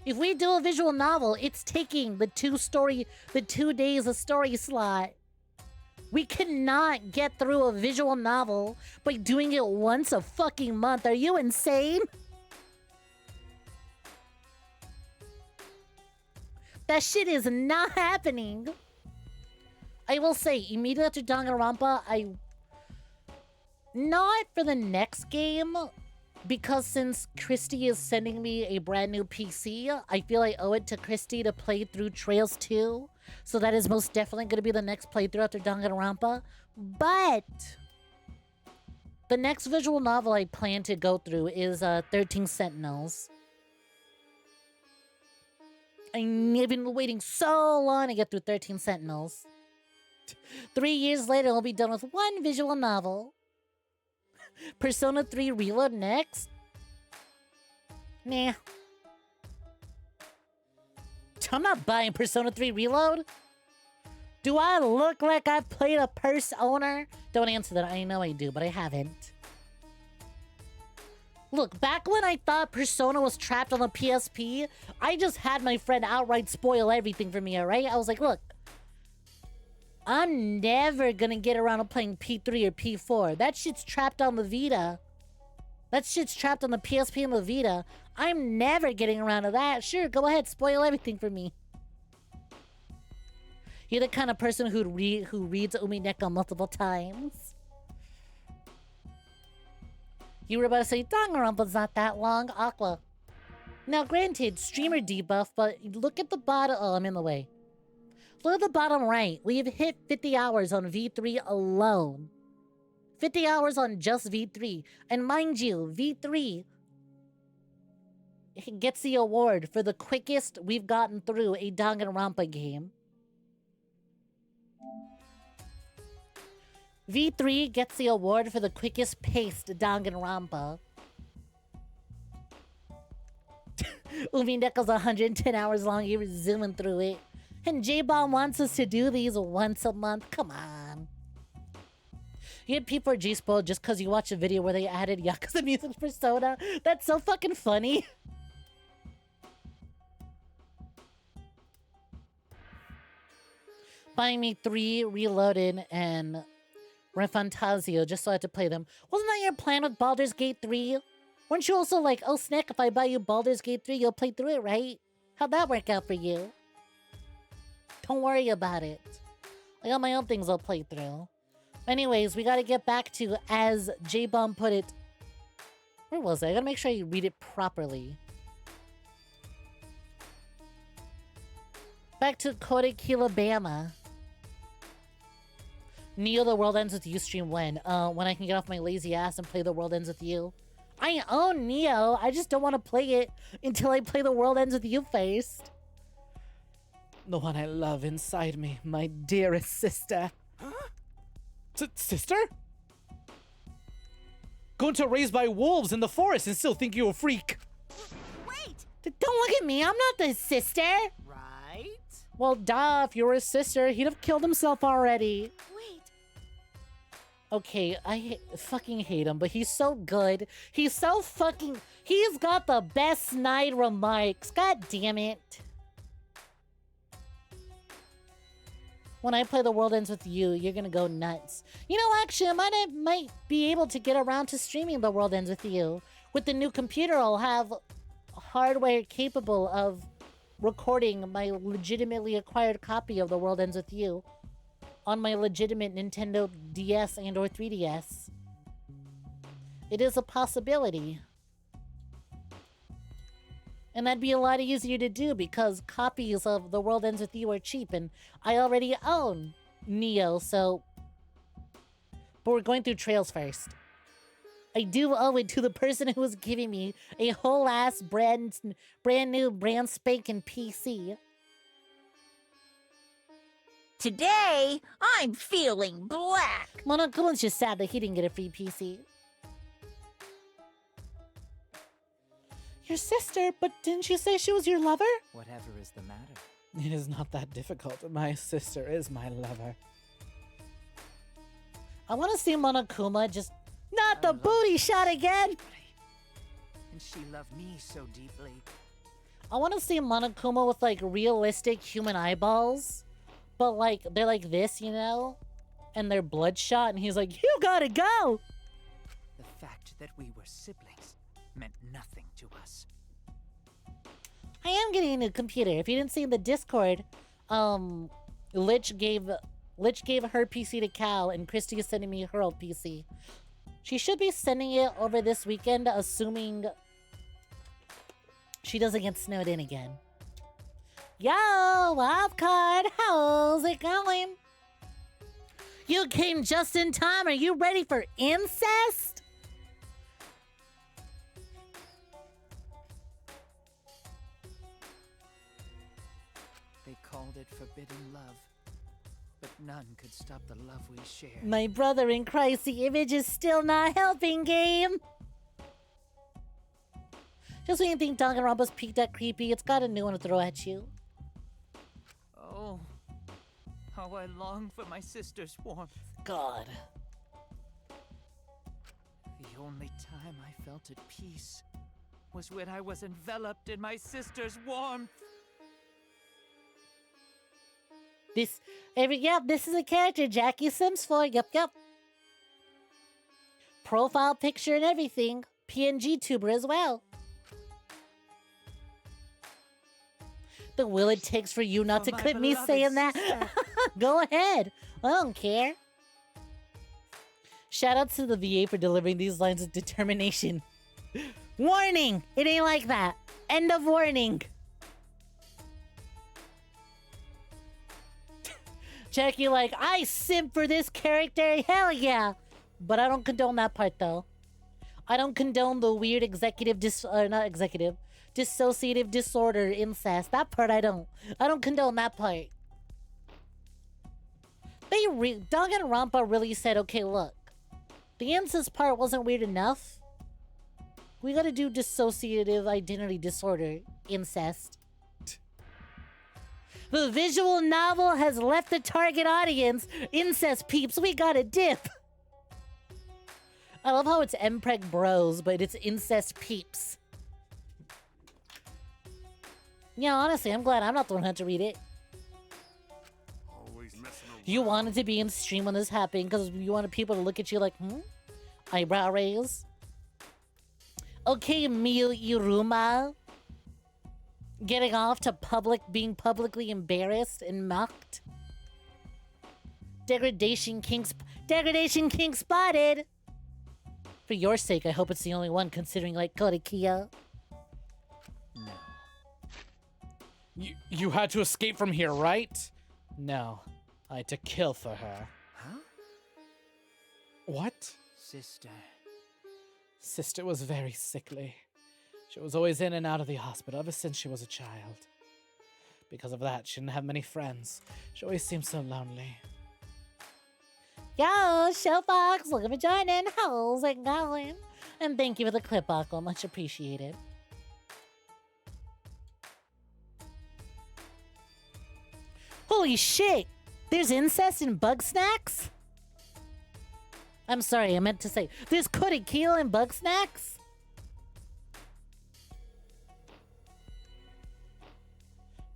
If we do a visual novel, it's taking the 2 days of story slot. We cannot get through a visual novel by doing it once a fucking month. Are you insane? That shit is not happening. I will say, immediately after Danganronpa, not for the next game, because since Christy is sending me a brand new PC, I feel I owe it to Christy to play through Trails 2. So that is most definitely going to be the next playthrough after Danganronpa. But the next visual novel I plan to go through is 13 Sentinels. I've been waiting so long to get through 13 Sentinels. 3 years later, I'll be done with 1 visual novel. Persona 3 Reload next? Nah. I'm not buying Persona 3 Reload. Do I look like I've played a purse owner? Don't answer that. I know I do, but I haven't. Look, back when I thought Persona was trapped on the PSP, I just had my friend outright spoil everything for me, alright? I was like, look, I'm never gonna get around to playing P3 or P4. That shit's trapped on the Vita. That shit's trapped on the PSP and the Vita. I'm never getting around to that. Sure, go ahead, spoil everything for me. You're the kind of person who reads Umineko multiple times. You were about to say, Danganronpa's not that long, Aqua. Now, granted, streamer debuff, but look at the bottom. Oh, I'm in the way. Look at the bottom right. We have hit 50 hours on V3 alone. 50 hours on just V3. And mind you, V3 gets the award for the quickest we've gotten through a Danganronpa game. V3 gets the award for the quickest paced Danganronpa. Umineko's 110 hours long. You were zooming through it. And J-Bomb wants us to do these once a month. Come on. You had people G-spoiled just because you watched a video where they added Yakuza music Persona. That's so fucking funny. buying me 3 Reloaded and Refantasio just so I had to play them. Wasn't that your plan with Baldur's Gate 3? Weren't you also like, oh, Snek, if I buy you Baldur's Gate 3, you'll play through it, right? How'd that work out for you? Don't worry about it. I got my own things I'll play through. Anyways, we gotta get back to, as J-Bomb put it... Where was I? I gotta make sure I read it properly. Back to Kodakilabama. Neo, The World Ends With You stream when? When I can get off my lazy ass and play The World Ends With You. I own Neo. I just don't want to play it until I play The World Ends With You first. The one I love inside me, my dearest sister. Huh? Sister? Going to raised by wolves in the forest and still think you a freak. Wait! Don't look at me. I'm not the sister. Right? Well, duh. If you were his sister, he'd have killed himself already. Wait. Okay, I fucking hate him, but he's so good. He's so fucking... He's got the best snide remarks. God damn it. When I play The World Ends With You, you're gonna go nuts. You know, actually, I might be able to get around to streaming The World Ends With You. With the new computer, I'll have hardware capable of recording my legitimately acquired copy of The World Ends With You on my legitimate Nintendo DS and or 3DS. It is a possibility. And that'd be a lot easier to do because copies of The World Ends With You are cheap and I already own Neo, so... But we're going through trails first. I do owe it to the person who was giving me a whole ass brand new brand spanking PC. Today, I'm feeling black. Monokuma's just sad that he didn't get a free PC. Your sister, but didn't you say she was your lover? Whatever is the matter? It is not that difficult. My sister is my lover. I want to see Monokuma just... Not the booty shot again! And she loved me so deeply. I want to see Monokuma with, like, realistic human eyeballs. But, like, they're like this, you know? And they're bloodshot, and he's like, you gotta go! The fact that we were siblings meant nothing to us. I am getting a new computer. If you didn't see in the Discord, Lich gave her PC to Cal, and Christy is sending me her old PC. She should be sending it over this weekend, assuming she doesn't get snowed in again. Yo, Wildcard, how's it going? You came just in time. Are you ready for incest? They called it forbidden love, but none could stop the love we shared. My brother in Christ, the image is still not helping, game. Just when you think Danganronpa's peaked at creepy, it's got a new one to throw at you. Oh, how I long for my sister's warmth. God. The only time I felt at peace was when I was enveloped in my sister's warmth. This is a character Jackie Sims for. Yep. Profile picture and everything. PNG tuber as well. The will it takes for you not to clip me saying that. Go ahead. I don't care. Shout out to the VA for delivering these lines with determination. Warning! It ain't like that. End of warning. Jackie like, I simp for this character. Hell yeah. But I don't condone that part though. I don't condone the weird dissociative disorder incest. That part I don't. I don't condone that part. Danganronpa really said, okay, look. The incest part wasn't weird enough. We gotta do dissociative identity disorder incest. The visual novel has left the target audience. Incest peeps, we gotta dip. I love how it's MPreg Bros, but it's incest peeps. Yeah, honestly, I'm glad I'm not the one who had to read it. Always You wanted to be in stream when this happened because you wanted people to look at you like, eyebrow raise. Okay, Miu Iruma. Getting off to being publicly embarrassed and mocked. Degradation king spotted. For your sake, I hope it's the only one, considering like Korikia. No. You had to escape from here, right? No. I had to kill for her. Huh? What? Sister. Sister was very sickly. She was always in and out of the hospital ever since she was a child. Because of that, she didn't have many friends. She always seemed so lonely. Yo, Showfox, look at me joining. How's it going? And thank you for the clip, Aqua. Much appreciated. Holy shit! There's incest in Bug Snacks? I'm sorry, I meant to say, there's Korikia in Bug Snacks?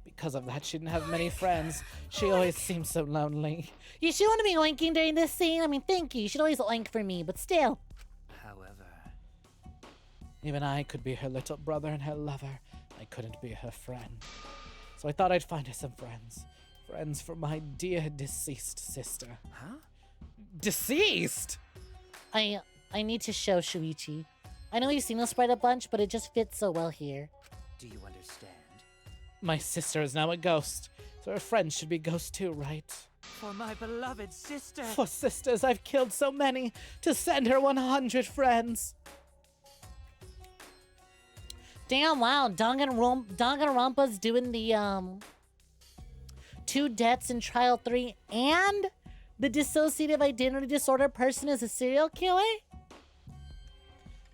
Because of that, she didn't have many friends. She always seemed so lonely. You should want to be oinking during this scene. I mean, thank you. You should always oink for me, but still. However, even I could be her little brother and her lover. I couldn't be her friend. So I thought I'd find her some friends. Friends for my dear deceased sister. Huh? Deceased? I need to show Shuichi. I know you've seen this sprite a bunch, but it just fits so well here. Do you understand? My sister is now a ghost, so her friends should be ghosts too, right? For my beloved sister. For sisters, I've killed so many to send her 100 friends. Damn, wow. Danganronpa's doing the, 2 deaths in Trial 3 and the dissociative identity disorder person is a serial killer?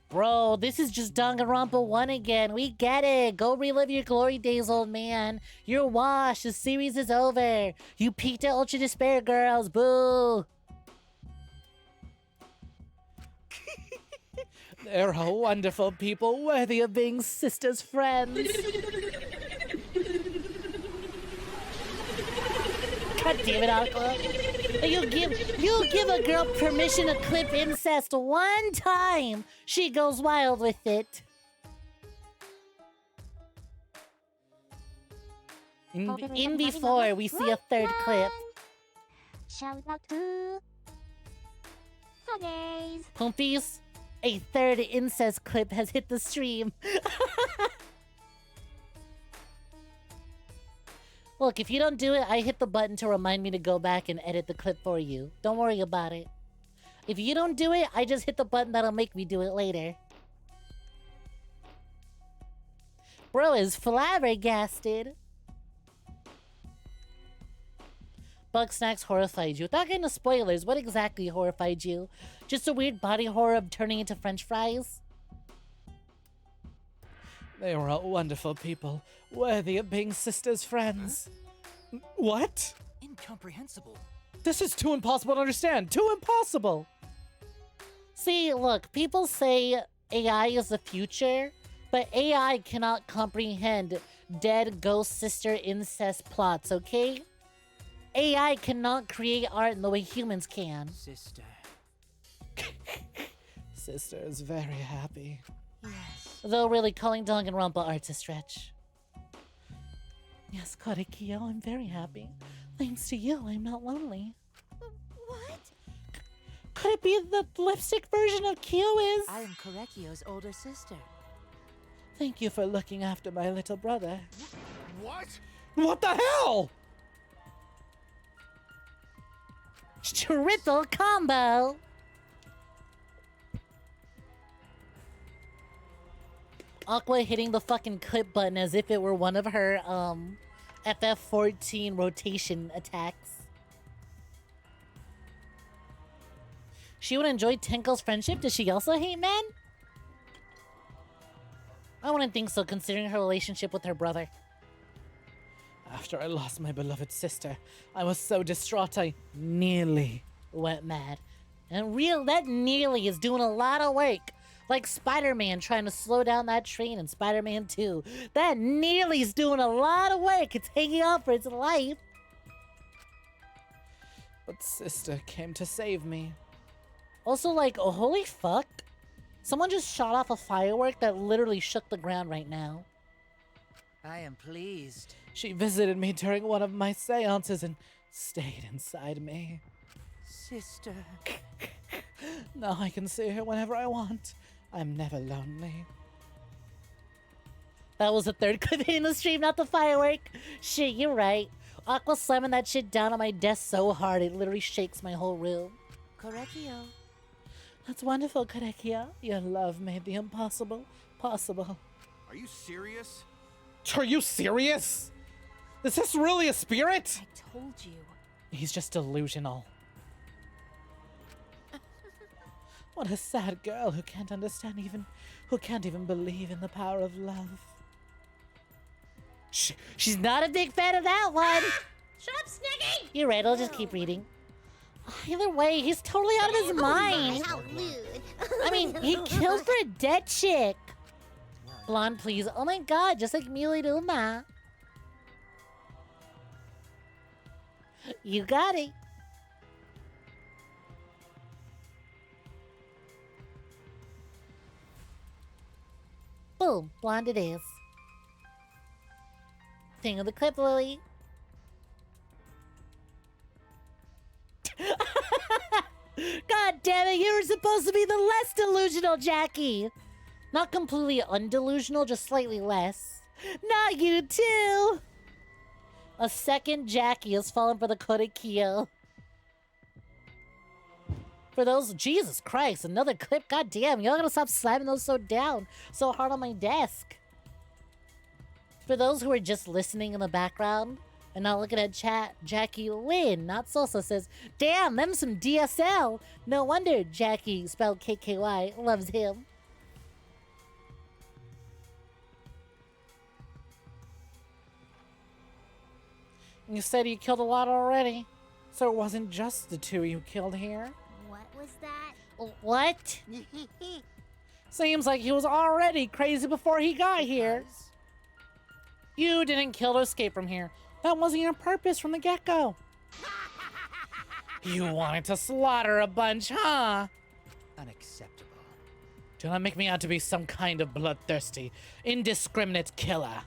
Bro, this is just Danganronpa 1 again. We get it. Go relive your glory days, old man. You're washed. The series is over. You peaked at Ultra Despair, girls. Boo. They're all wonderful people, worthy of being sisters' friends. God damn it, Aqua. You give a girl permission to clip incest one time, she goes wild with it. In before we see a third clip. Shout out to Huggies. Pumpies, a third incest clip has hit the stream. Look, if you don't do it, I hit the button to remind me to go back and edit the clip for you. Don't worry about it. If you don't do it, I just hit the button that'll make me do it later. Bro is flabbergasted. Bug Snacks horrified you. Without getting into spoilers, what exactly horrified you? Just a weird body horror of turning into french fries? They were all wonderful people, worthy of being sisters' friends. Huh? What? Incomprehensible. This is too impossible to understand. Too impossible. See, look, people say AI is the future, but AI cannot comprehend dead ghost sister incest plots, okay? AI cannot create art in the way humans can. Sister. Sister is very happy. Yes. Though really calling Danganronpa art's a stretch. Yes, Korikia, I'm very happy. Thanks to you, I'm not lonely. What? Could it be the lipstick version of Kyo is? I am Korekio's older sister. Thank you for looking after my little brother. What? What the hell? Triple combo! Aqua hitting the fucking clip button as if it were one of her, FF14 rotation attacks. She would enjoy Tenko's friendship. Does she also hate men? I wouldn't think so, considering her relationship with her brother. After I lost my beloved sister, I was so distraught I nearly went mad. And that nearly is doing a lot of work. Like Spider-Man trying to slow down that train in Spider-Man 2. That nearly is doing a lot of work. It's hanging on for its life. But sister came to save me. Also, like, oh, holy fuck. Someone just shot off a firework that literally shook the ground right now. I am pleased. She visited me during one of my seances and stayed inside me. Sister. Now I can see her whenever I want. I'm never lonely. That was the third clip in the stream, not the firework. Shit, you're right. Aqua slamming that shit down on my desk so hard it literally shakes my whole room. Correcchio. That's wonderful, Correcchio. Your love made the impossible possible. Are you serious? Are you serious? Is this really a spirit? I told you. He's just delusional. What a sad girl who can't understand who can't even believe in the power of love. She's not a big fan of that one. Shut up, Sneggy! You're right, I'll just keep reading. Either way, he's totally out of his mind. How rude. I mean, he killed for a dead chick. Blonde, please. Oh my god, just like Mili Duma. You got it. Boom, blonde it is. Thing of the clip, Lily. God damn it, you were supposed to be the less delusional Jackie. Not completely undelusional, just slightly less. Not you too. A second Jackie has fallen for the Korekiyo. For those, Jesus Christ, another clip. God damn, y'all gotta stop slamming those so hard on my desk. For those who are just listening in the background and not looking at chat, Jackie Lynn, not Sosa, says, damn, them some DSL. No wonder Jackie, spelled KKY, loves him. You said you killed a lot already, so it wasn't just the two you killed here. What was that? What? Seems like he was already crazy before he got here. You didn't kill to escape from here. That wasn't your purpose from the get-go. You wanted to slaughter a bunch, huh? Unacceptable. Do not make me out to be some kind of bloodthirsty, indiscriminate killer.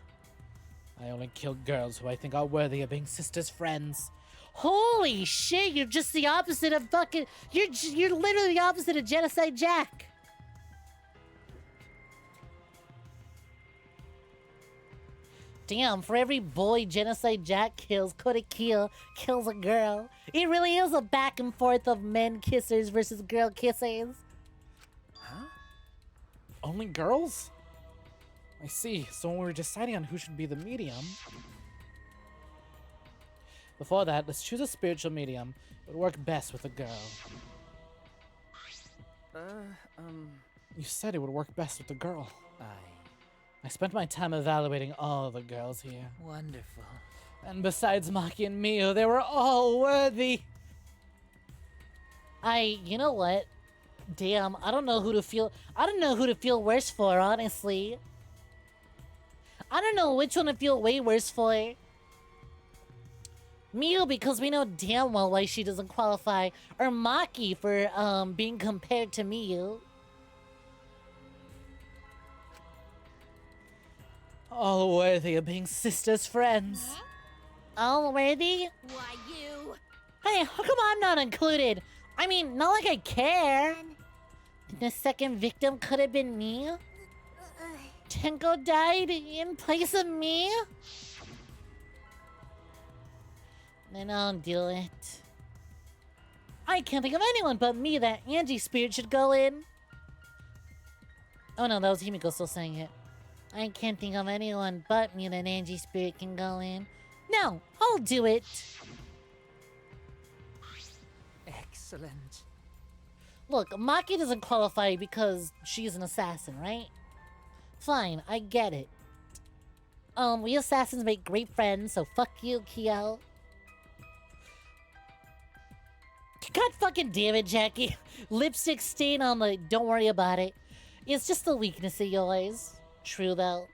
I only kill girls who I think are worthy of being sisters' friends. Holy shit, you're just the opposite of fucking... You're literally the opposite of Genocide Jack. Damn, for every boy Genocide Jack kills, Korekiyo kills a girl. It really is a back and forth of men kissers versus girl kissers. Huh? Only girls? I see. So when we were deciding on who should be the medium... Before that, let's choose a spiritual medium. It would work best with a girl. You said it would work best with a girl. I spent my time evaluating all the girls here. Wonderful. And besides Maki and Miyu, they were all worthy. You know what? Damn, I don't know who to feel worse for, honestly. I don't know which one to feel way worse for. Miyu, because we know damn well why she doesn't qualify, or Maki for being compared to Miyu. All worthy of being sisters' friends. All worthy? Why you? Hey, how come I'm not included? I mean, not like I care. The second victim could have been me. Tenko died in place of me. Then I'll do it. I can't think of anyone but me that Angie Spirit should go in. Oh no, that was Himiko still saying it. I can't think of anyone but me that Angie Spirit can go in. No, I'll do it. Excellent. Look, Maki doesn't qualify because she's an assassin, right? Fine, I get it. We assassins make great friends, so fuck you, Kyo. God fucking damn it, Jackie. Lipstick stain on the don't worry about it. It's just a weakness of yours. True, though.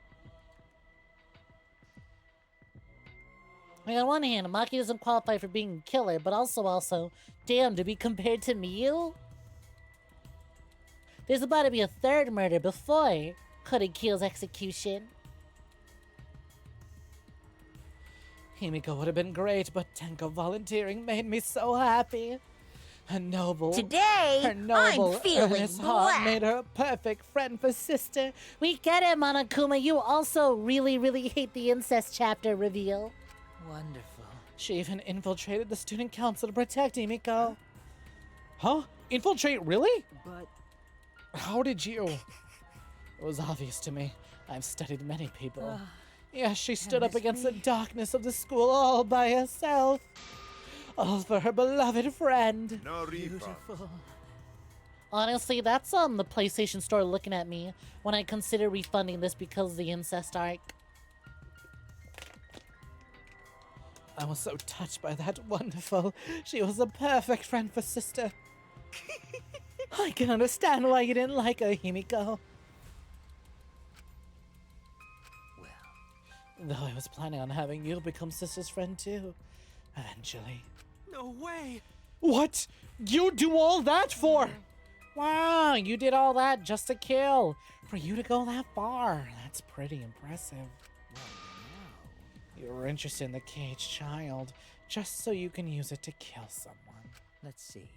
Like, on one hand, Maki doesn't qualify for being a killer, but also, damn, to be compared to Miyu? There's about to be a third murder before Korekiyo's execution. Himiko would have been great, but Tenko volunteering made me so happy. Her noble, I'm feeling earnest heart made her a perfect friend for sister. We get it, Monokuma. You also really, really hate the incest chapter reveal. Wonderful. She even infiltrated the student council to protect Himiko. Huh? Infiltrate, really? But how did you? It was obvious to me. I've studied many people. Yes, she stood up against the darkness of the school all by herself. All for her beloved friend. Beautiful. Honestly, that's the PlayStation Store looking at me when I consider refunding this because of the incest arc. I was so touched by that wonderful. She was a perfect friend for sister. I can understand why you didn't like her, Himiko. Though I was planning on having you become sister's friend too, eventually. No way! What? You do all that for? Wow, you did all that just to kill. For you to go that far, that's pretty impressive. You were interested in the caged child, just so you can use it to kill someone. Let's see.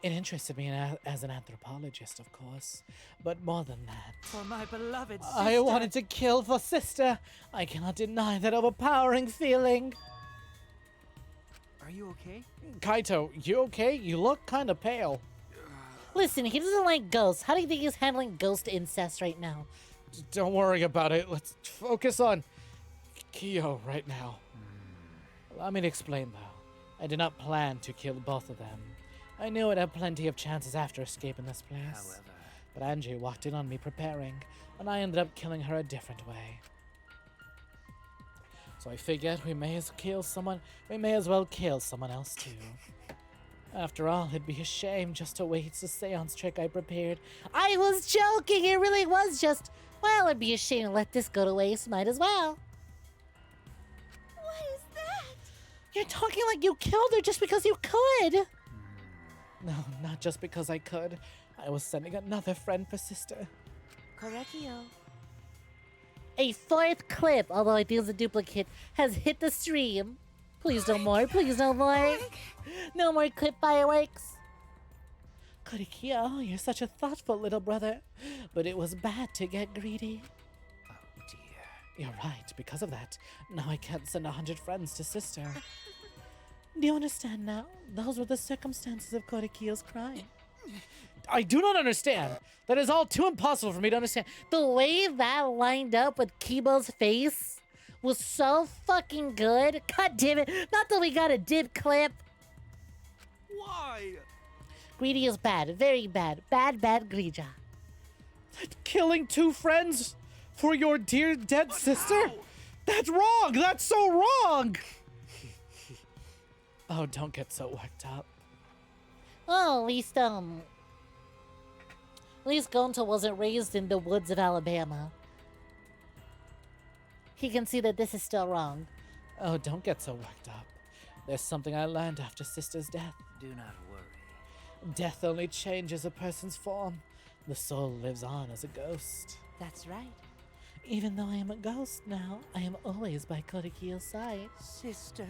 It interested me as an anthropologist, of course, but more than that. For my beloved sister. I wanted to kill for sister. I cannot deny that overpowering feeling. Are you okay? Kaito, you okay? You look kind of pale. Listen, he doesn't like ghosts. How do you think he's handling ghost incest right now? Don't worry about it. Let's focus on Kyo right now. Allow me to explain, though. I did not plan to kill both of them. I knew I'd have plenty of chances after escaping this place. However, but Angie walked in on me preparing, and I ended up killing her a different way. So I figured we may as well kill someone else too. After all, it'd be a shame just to waste the seance trick I prepared. I was joking! It really was just, well, it'd be a shame to let this go to waste. Might as well. What is that? You're talking like you killed her just because you could! No, not just because I could. I was sending another friend for sister. Korekio. A fourth clip, although I think it's a duplicate, has hit the stream. Please no more, please no more. No more clip fireworks. Korekio, you're such a thoughtful little brother. But it was bad to get greedy. oh dear. You're right, because of that. Now I can't send 100 friends to sister. Do you understand now? Those were the circumstances of Korekio's crime. I do not understand. That is all too impossible for me to understand. The way that lined up with Kibo's face was so fucking good. God damn it. Not that we got a dip clip. Why? Greedy is bad. Very bad. Bad, bad Grija. Killing 2 friends for your dear dead sister? That's wrong! That's so wrong! Oh, don't get so worked up. Oh, at least Gonto wasn't raised in the woods of Alabama. He can see that this is still wrong. Oh, don't get so worked up. There's something I learned after sister's death. Do not worry. Death only changes a person's form. The soul lives on as a ghost. That's right. Even though I am a ghost now, I am always by Korekio's side. Sister.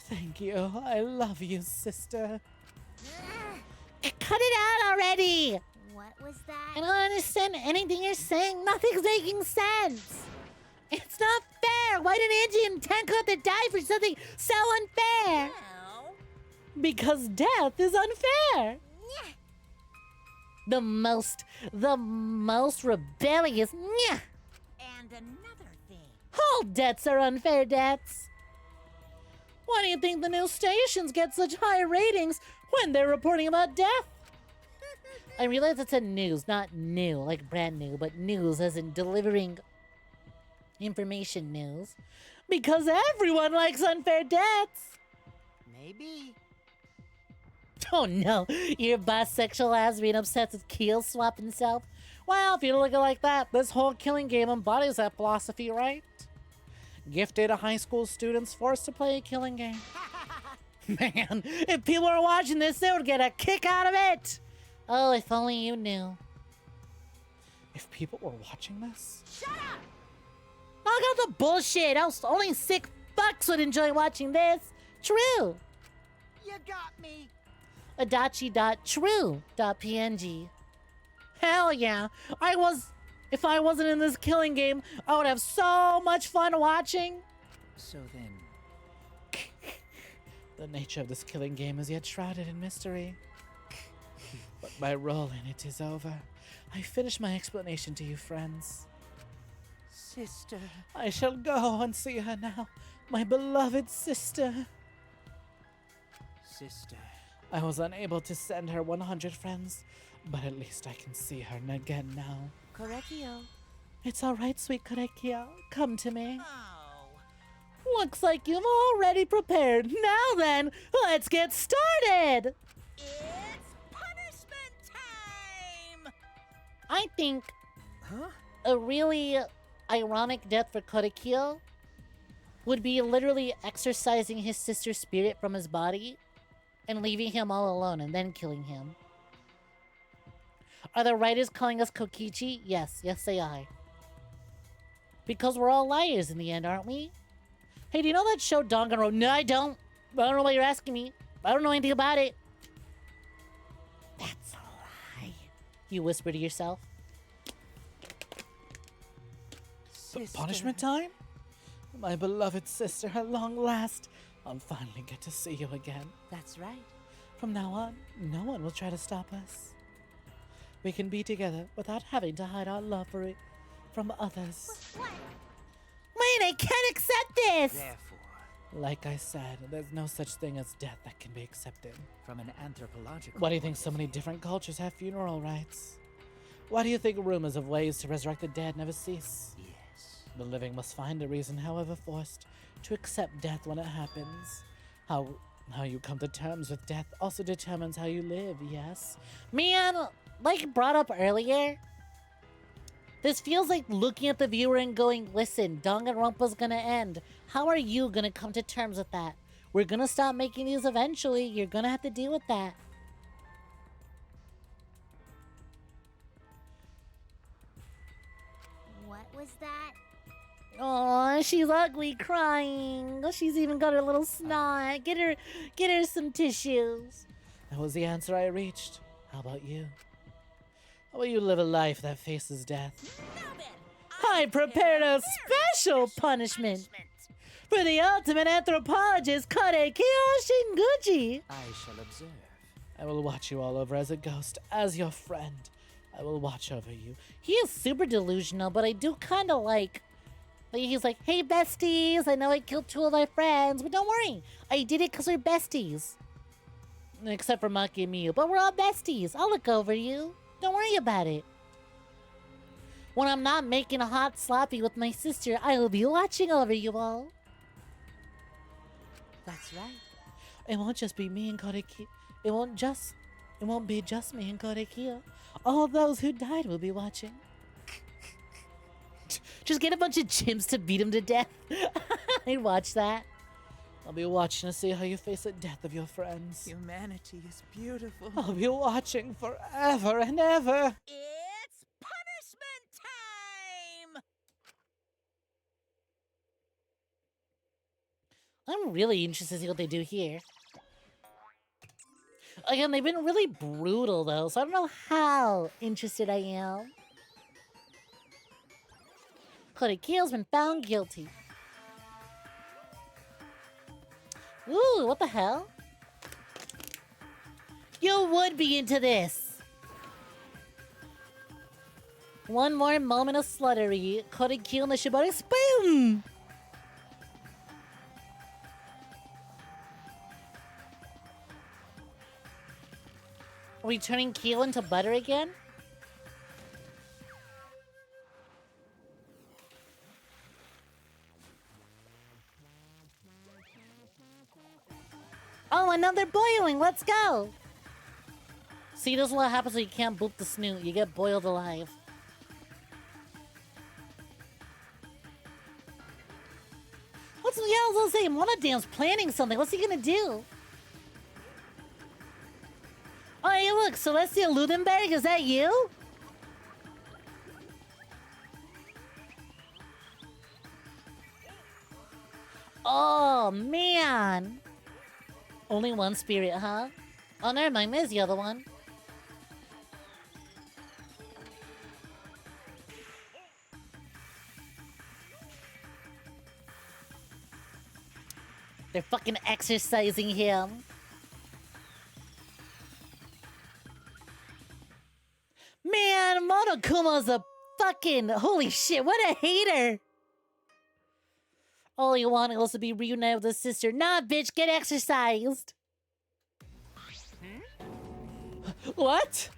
Thank you. I love you, sister. Cut it out already! What was that? I don't understand anything you're saying. Nothing's making sense. It's not fair. Why did Angie and Tenko have to die for something so unfair? Because death is unfair. The most rebellious. And another thing. All debts are unfair debts. Why do you think the news stations get such high ratings when they're reporting about death? I realize it's a news, not new, like brand new, but news as in delivering information news. Because everyone likes unfair debts. Maybe. Oh no, your bisexual ass being obsessed with Keel swap himself? Well, if you look at it like that, this whole killing game embodies that philosophy, right? Gifted high school students forced to play a killing game. Man, if people were watching this, they would get a kick out of it! Oh, if only you knew. If people were watching this? Shut up! I got the bullshit. Only sick fucks would enjoy watching this. True. You got me. Adachi.true.png. Hell yeah. If I wasn't in this killing game, I would have so much fun watching. So then, The nature of this killing game is yet shrouded in mystery. But my role in it is over. I finish my explanation to you, friends. sister. I shall go and see her now, my beloved sister. Sister. I was unable to send her 100 friends, but at least I can see her again now. Korekio. It's all right, sweet Korekio. Come to me. Looks like you've already prepared. Now then, let's get started! It's punishment time! I think a really ironic death for Korekio would be literally exorcising his sister's spirit from his body and leaving him all alone and then killing him. Are the writers calling us Kokichi? Yes, yes they are. Because we're all liars in the end, aren't we? Hey, do you know that show Danganronpa? No, I don't. I don't know why you're asking me. I don't know anything about it. That's a lie. You whisper to yourself. Punishment time? My beloved sister, at long last, I'll finally get to see you again. That's right. From now on, no one will try to stop us. We can be together without having to hide our love for it from others. What? Wait, I can't accept this! Therefore, Like I said, there's no such thing as death that can be accepted. from an anthropological Why do you think so many different cultures have funeral rites? Why do you think rumors of ways to resurrect the dead never cease? Yes. The living must find a reason, however forced, to accept death when it happens. How you come to terms with death also determines how you live, yes? Man, like brought up earlier, this feels like looking at the viewer and going, listen, Danganronpa's gonna end. How are you gonna come to terms with that? We're gonna stop making these eventually. You're gonna have to deal with that. What was that? Aw, she's ugly, crying. She's even got her little snot. Get her some tissues. That was the answer I reached. How about you? How will you live a life that faces death? Now then, I prepared a special punishment for the ultimate anthropologist, Korekio Shinguchi. I shall observe. I will watch you all over as a ghost, as your friend. I will watch over you. He is super delusional, but I do kind of like... He's like, hey, besties, I know I killed 2 of my friends, but don't worry. I did it because we're besties. Except for Maki and Miyu, but we're all besties. I'll look over you. Don't worry about it. When I'm not making a hot sloppy with my sister, I will be watching over you all. That's right. It won't just be me and Korekio. It won't be just me and Korekio. All those who died will be watching. Just get a bunch of chimps to beat him to death. I'd watch that. I'll be watching to see how you face the death of your friends. Humanity is beautiful. I'll be watching forever and ever. it's punishment time! I'm really interested to see what they do here. Again, they've been really brutal, though, so I don't know how interested I am. Korekio's been found guilty. Ooh, what the hell? You would be into this. One more moment of sluttery. Korekio and the Shibari spoon. Are we turning Kyo into butter again? Oh, and now they're boiling. Let's go. See, this is what happens when you can't boop the snoot. You get boiled alive. say Monodam's planning something. What's he gonna do? Oh, hey, look, Celestia Ludenberg, is that you? Oh, man. Only one spirit, huh? Oh, never mind, there's the other one. They're fucking exercising him. Man, Monokuma's a fucking... Holy shit, what a hater! All you want is to be reunited with his sister. Nah, bitch, get exercised! What?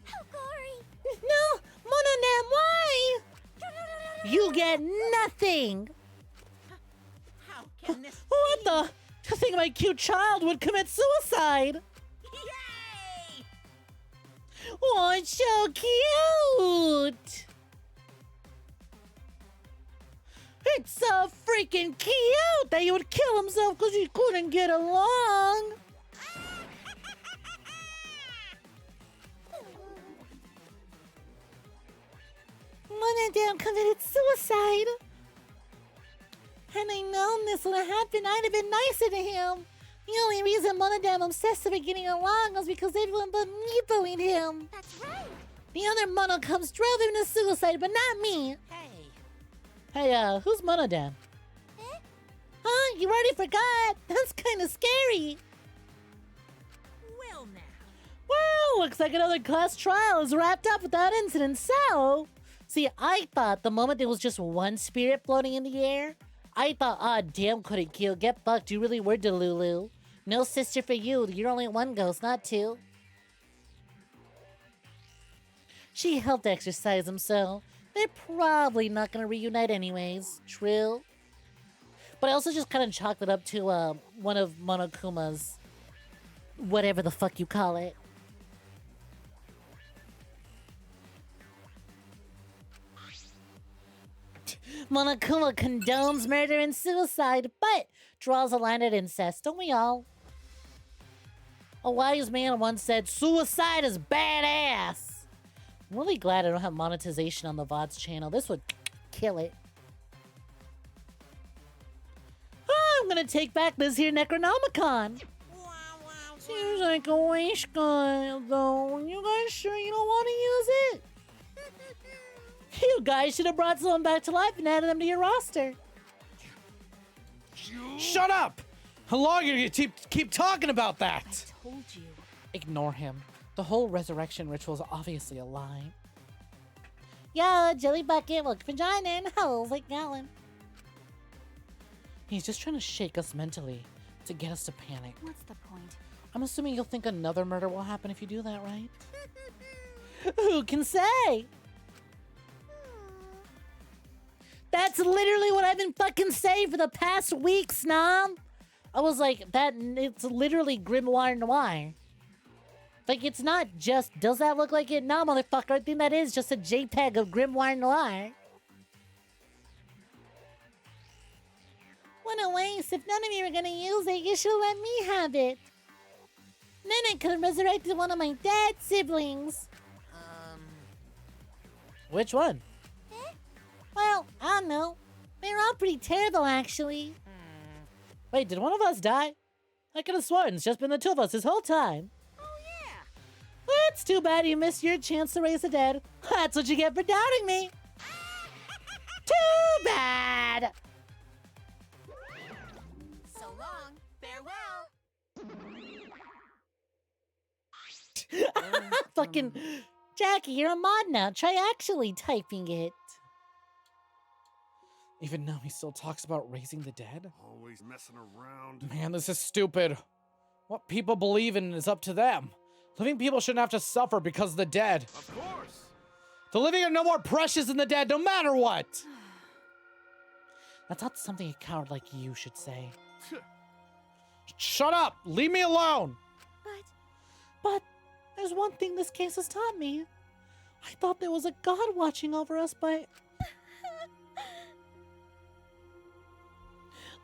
How gory! No! Monodam, why? You get nothing! How can this What the? To think my cute child would commit suicide! Yay! Oh, it's so cute! It's so freaking cute that he would kill himself because he couldn't get along! Monodam committed suicide! Had I known this would have happened, I'd have been nicer to him. The only reason Monodam obsessed with getting along was because everyone but me bullied him. That's right. The other Monocubs drove him to suicide, but not me. Hey, who's Monodam? Huh? You already forgot? That's kind of scary. Well now. Well, looks like another class trial is wrapped up without incident, so... See, I thought the moment there was just one spirit floating in the air, I thought, ah, damn, couldn't kill. Get fucked, you really were Delulu. No sister for you, you're only one ghost, not two. She helped exercise him, so they're probably not gonna reunite anyways. True. But I also just kind of chalked it up to one of Monokuma's... whatever the fuck you call it. Monokuma condones murder and suicide, but draws a line at incest, don't we all? A wise man once said, suicide is badass! I'm really glad I don't have monetization on the VOD's channel. This would kill it. Oh, I'm gonna take back this here Necronomicon. Seems like a waste guy, though. You guys sure you don't want to use it? You guys should have brought someone back to life and added them to your roster. Shut up! How long are you keep talking about that? I told you. Ignore him. The whole resurrection ritual is obviously a lie. Yo, Jelly Bucket, welcome for joining. How's it going? He's just trying to shake us mentally to get us to panic. What's the point? I'm assuming you'll think another murder will happen if you do that, right? Who can say? That's literally what I've been fucking saying for the past week, Snom. I was like, it's literally Grimoire Noir. Like, it's not just, does that look like it? No, motherfucker, I think that is just a JPEG of Grimoire Noir. What a waste. If none of you are gonna use it, you should let me have it. Then I could have resurrected one of my dead siblings. Which one? Well, I don't know. They're all pretty terrible, actually. Wait, did one of us die? I could have sworn it's just been the two of us this whole time. Oh yeah. Well, it's too bad you missed your chance to raise the dead. That's what you get for doubting me. Too bad. So long. Farewell. Fucking Jackie, you're a mod now. Try actually typing it. Even now he still talks about raising the dead? Always messing around. Man, this is stupid. What people believe in is up to them. Living people shouldn't have to suffer because of the dead. Of course. The living are no more precious than the dead, no matter what. That's not something a coward like you should say. Shut up! Leave me alone! But there's one thing this case has taught me. I thought there was a god watching over us, but...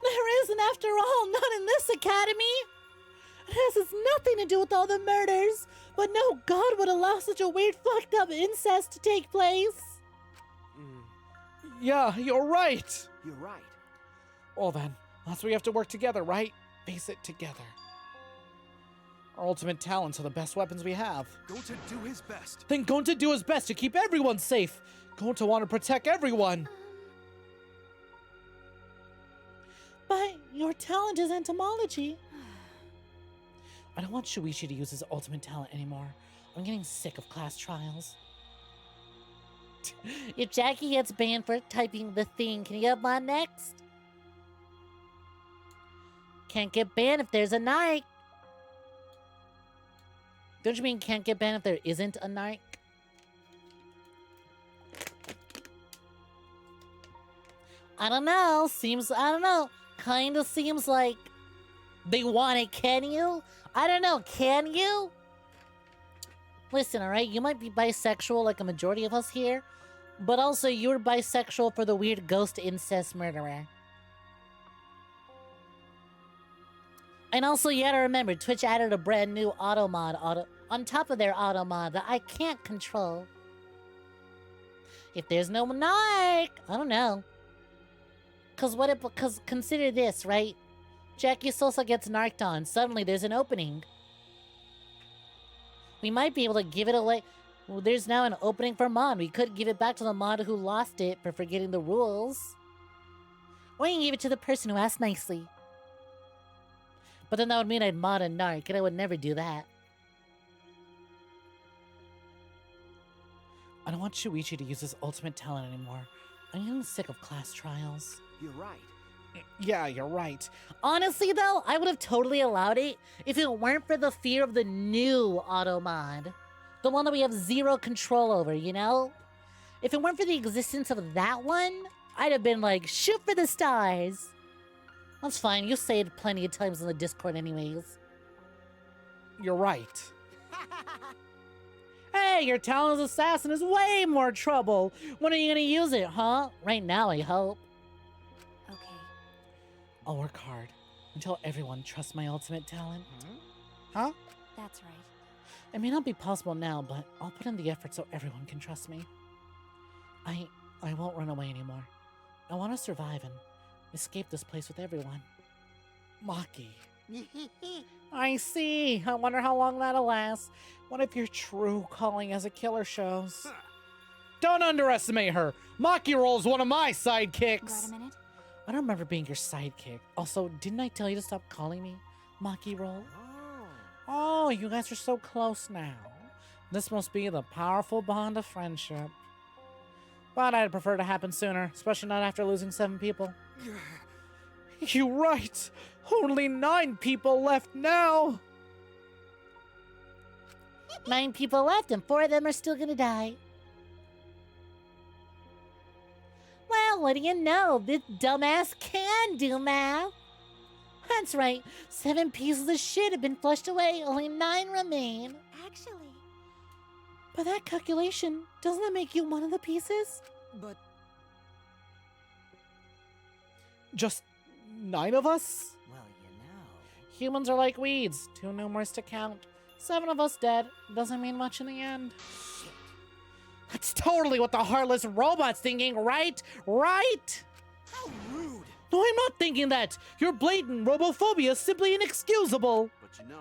There isn't, after all, not in this academy. It has nothing to do with all the murders, but no god would allow such a weird, fucked up incest to take place. Yeah, you're right. You're right. Well then, that's why we have to work together, right? Face it together. Our ultimate talents are the best weapons we have. Going to do his best. Then going to do his best to keep everyone safe. Going to want to protect everyone. But your talent is entomology. I don't want Shuichi to use his ultimate talent anymore. I'm getting sick of class trials. If Jackie gets banned for typing the thing, can you get mine next? Can't get banned if there's a narc. Don't you mean can't get banned if there isn't a narc? I don't know. I don't know. Kinda seems like they want it, can you? I don't know, can you? Listen, alright, you might be bisexual like a majority of us here, but also you're bisexual for the weird ghost incest murderer. And also, you gotta remember, Twitch added a brand new auto mod on top of their auto mod that I can't control. If there's no narc, I don't know. Cause consider this, right? Jackie Sosa gets narked on. Suddenly there's an opening. We might be able to give it away. Well, there's now an opening for mod. We could give it back to the mod who lost it for forgetting the rules. Or you can give it to the person who asked nicely. But then that would mean I'd mod a narc, and I would never do that. I don't want Shuichi to use his ultimate talent anymore. I'm getting sick of class trials. You're right. Yeah, you're right. Honestly, though, I would have totally allowed it if it weren't for the fear of the new auto mod. The one that we have zero control over, you know? If it weren't for the existence of that one, I'd have been like, shoot for the stars. That's fine, you say it plenty of times in the Discord anyways. You're right. Hey, your talent as assassin is way more trouble. When are you gonna use it, huh? Right now, I hope. Okay. I'll work hard until everyone trusts my ultimate talent. Huh? That's right. It may not be possible now, but I'll put in the effort so everyone can trust me. I won't run away anymore. I want to survive and escape this place with everyone. Maki. I see. I wonder how long that'll last. What if your true calling as a killer shows? Don't underestimate her. Maki Roll is one of my sidekicks. Got a minute? I don't remember being your sidekick. Also, didn't I tell you to stop calling me Maki Roll? Oh, you guys are so close now. This must be the powerful bond of friendship. But I'd prefer it to happen sooner, especially not after losing 7 people. You're right. Only 9 people left now. 9 people left, and 4 of them are still gonna die. Well, what do you know? This dumbass can do math. That's right. 7 pieces of shit have been flushed away. Only 9 remain. Actually, By that calculation, doesn't that make you one of the pieces? But Just 9 of us? well, you know. Humans are like weeds, too numerous to count. 7 of us dead doesn't mean much in the end. That's totally what the heartless robot's thinking, right? Right? How rude! No, I'm not thinking that. Your blatant robophobia is simply inexcusable. But you know,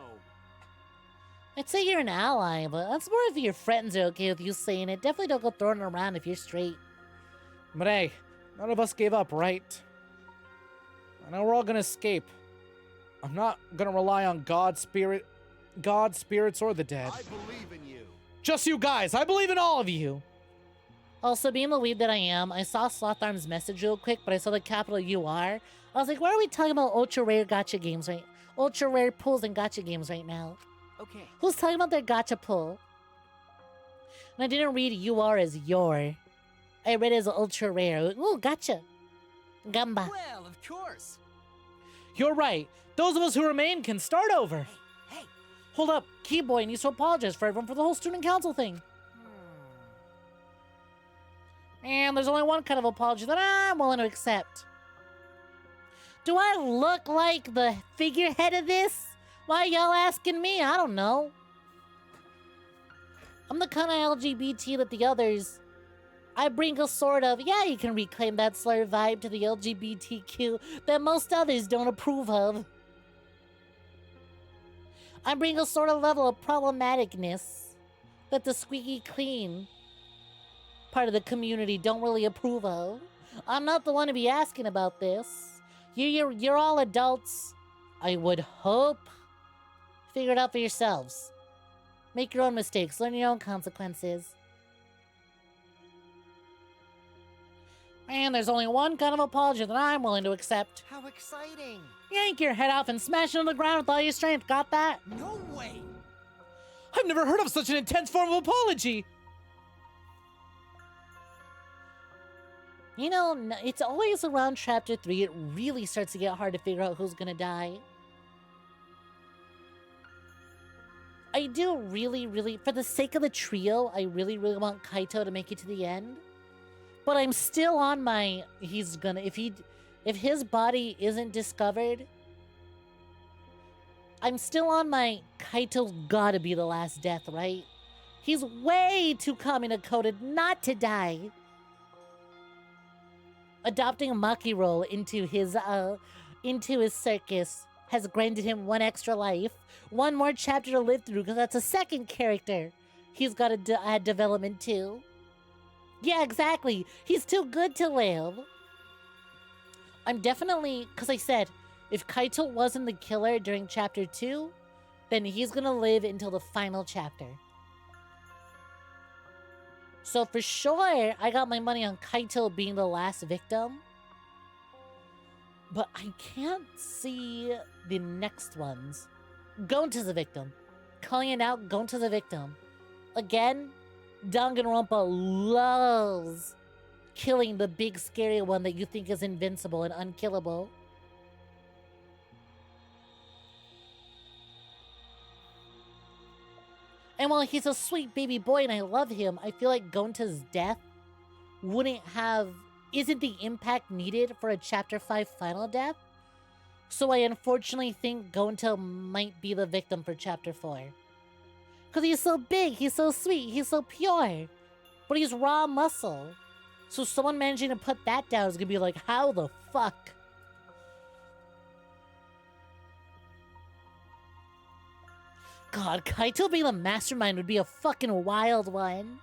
I'd say you're an ally, but that's more if your friends are okay with you saying it. Definitely don't go throwing it around if you're straight. But hey, none of us gave up, right? I know we're all gonna escape. I'm not gonna rely on God, spirits, or the dead. I believe in you. Just you guys. I believe in all of you. Also, being the weeb that I am, I saw Slotharm's message real quick, but I saw the capital UR. I was like, why are we talking about ultra rare gacha games ultra rare pulls and gacha games right now? Okay. Who's talking about their gacha pull? And I didn't read UR as your. I read it as ultra rare. Ooh, gotcha. Gamba. Well, of course. You're right. Those of us who remain can start over. Hey. Hold up. Keyboy needs to apologize for everyone for the whole student council thing. And there's only one kind of apology that I'm willing to accept. Do I look like the figurehead of this? Why y'all asking me? I don't know. I'm the kind of LGBT that the others... I bring a sort of, yeah, you can reclaim that slur vibe to the LGBTQ that most others don't approve of. I bring a sort of level of problematicness that the squeaky clean part of the community don't really approve of. I'm not the one to be asking about this. You're all adults. I would hope. Figure it out for yourselves. Make your own mistakes. Learn your own consequences. And there's only one kind of apology that I'm willing to accept. How exciting! Yank your head off and smash it on the ground with all your strength. Got that? No way! I've never heard of such an intense form of apology. You know, it's always around chapter 3 it really starts to get hard to figure out who's gonna die. I do really, for the sake of the trio, I really want Kaito to make it to the end. But I'm still on my, he's gonna, if his body isn't discovered, I'm still on my, Kaito's gotta be the last death, right? He's way too Kamina coded not to die. Adopting a Maki role into his circus has granted him one extra life, one more chapter to live through, because that's a second character he's got to add development to. Yeah, exactly. He's too good to live. I'm definitely, because I said, if Kaito wasn't the killer during chapter 2, then he's going to live until the final chapter. So for sure, I got my money on Kaito being the last victim. But I can't see the next ones. Gonta's a victim. Calling it out, Gonta's a victim. Again, Danganronpa loves killing the big scary one that you think is invincible and unkillable. And while he's a sweet baby boy and I love him, I feel like Gonta's death isn't the impact needed for a chapter 5 final death. So I unfortunately think Gonta might be the victim for chapter 4. Because he's so big, he's so sweet, he's so pure. But he's raw muscle. So someone managing to put that down is going to be like, how the fuck? God, Kaito being the mastermind would be a fucking wild one.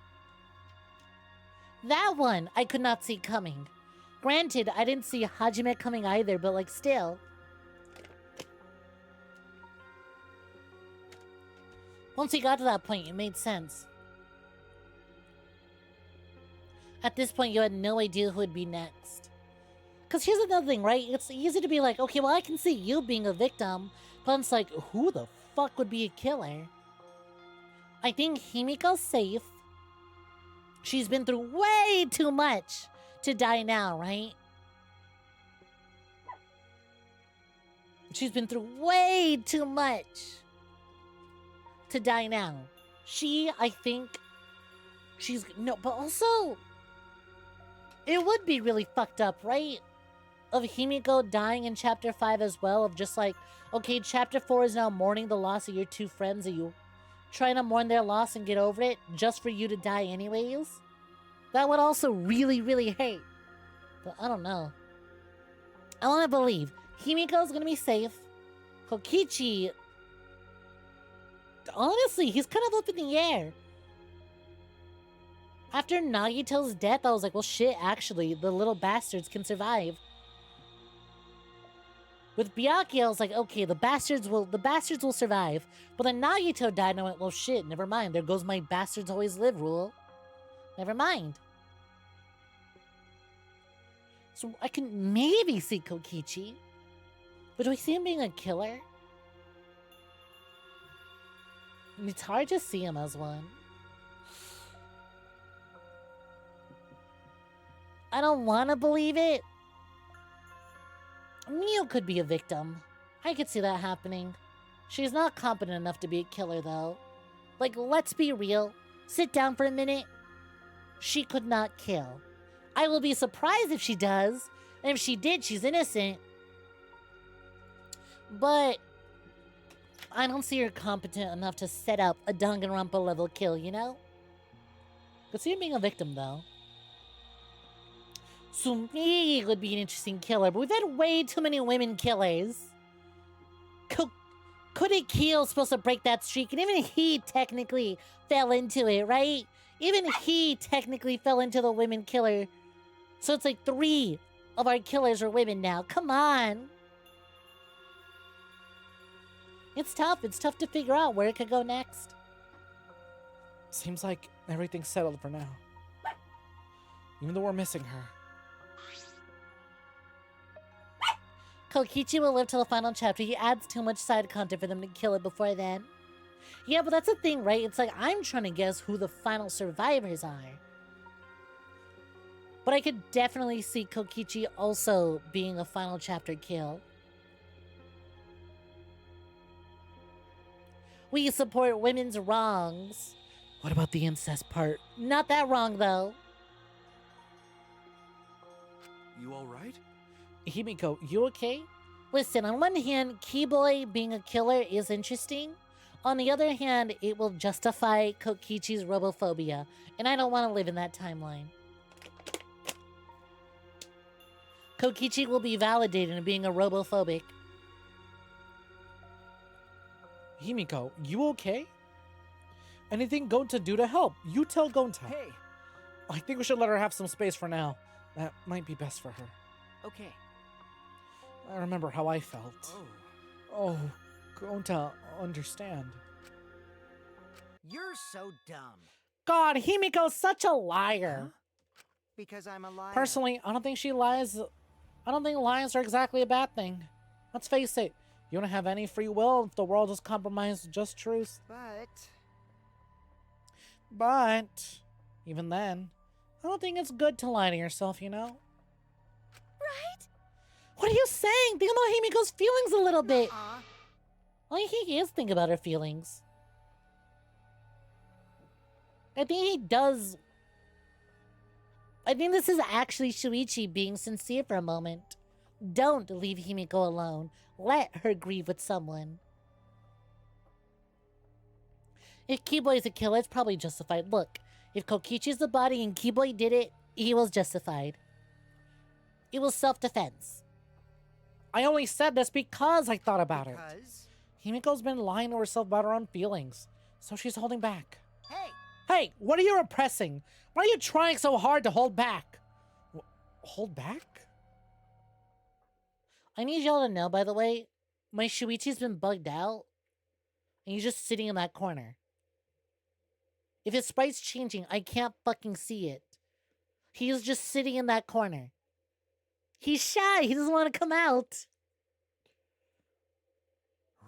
That one, I could not see coming. Granted, I didn't see Hajime coming either, but like still. Once he got to that point, it made sense. At this point, you had no idea who would be next. Because here's another thing, right? It's easy to be like, okay, well, I can see you being a victim. But it's like, who the fuck would be a killer? I think Himiko's safe. She's been through way too much to die now, right? She's been through way too much to die now. I think, no, but also, it would be really fucked up, right? Of Himiko dying in chapter 5 as well, of just like, okay, chapter 4 is now mourning the loss of your two friends. Are you trying to mourn their loss and get over it just for you to die anyways? That would also really hurt. But I don't know. I want to believe Himiko's gonna be safe. Kokichi, honestly, he's kind of up in the air. After Nagito's death, I was like, well shit, actually, the little bastards can survive. With Byakuya, I was like, okay, the bastards will survive. But then Nagito died, and I went, well shit, never mind. There goes my bastards always live rule. Never mind. So I can maybe see Kokichi. But do I see him being a killer? And it's hard to see him as one. I don't want to believe it. Mio could be a victim. I could see that happening. She's not competent enough to be a killer, though. Like, let's be real. Sit down for a minute. She could not kill. I will be surprised if she does. And if she did, she's innocent. But I don't see her competent enough to set up a Danganronpa level kill, you know? Could see her being a victim, though. Snek would be an interesting killer, but we've had way too many women killers. Kurikyo's supposed to break that streak, and even he technically fell into it, right? Even he technically fell into the women killer. So it's like 3 of our killers are women now. Come on. It's tough. It's tough to figure out where it could go next. Seems like everything's settled for now. Even though we're missing her. Kokichi will live till the final chapter. He adds too much side content for them to kill it before then. Yeah, but that's the thing, right? It's like I'm trying to guess who the final survivors are. But I could definitely see Kokichi also being a final chapter kill. We support women's wrongs. What about the incest part? Not that wrong, though. You alright? Himiko, you okay? Listen, on one hand, Keyboy being a killer is interesting. On the other hand, it will justify Kokichi's robophobia, and I don't want to live in that timeline. Kokichi will be validated in being a robophobic. Himiko, you okay? Anything Gonta do to help? You tell Gonta. Hey. I think we should let her have some space for now. That might be best for her. Okay. I remember how I felt. Oh, Gonta, understand. You're so dumb. God, Himiko's such a liar. Huh? Because I'm a liar. Personally, I don't think she lies. I don't think lies are exactly a bad thing. Let's face it, you don't have any free will if the world is compromised just truth. But, even then, I don't think it's good to lie to yourself, you know? Right? What are you saying? Think about Himiko's feelings a little bit. Well, he is thinking about her feelings. I think he does. I think this is actually Shuichi being sincere for a moment. Don't leave Himiko alone. Let her grieve with someone. If Keyboy is a killer, it's probably justified. Look, if Kokichi's the body and Keyboy did it, he was justified. It was self-defense. I only said this because I thought about it. Himiko's been lying to herself about her own feelings, so she's holding back. Hey, what are you repressing? Why are you trying so hard to hold back? Hold back? I need y'all to know, by the way, my Shuichi's been bugged out, and he's just sitting in that corner. If his sprite's changing, I can't fucking see it. He's just sitting in that corner. He's shy. He doesn't want to come out.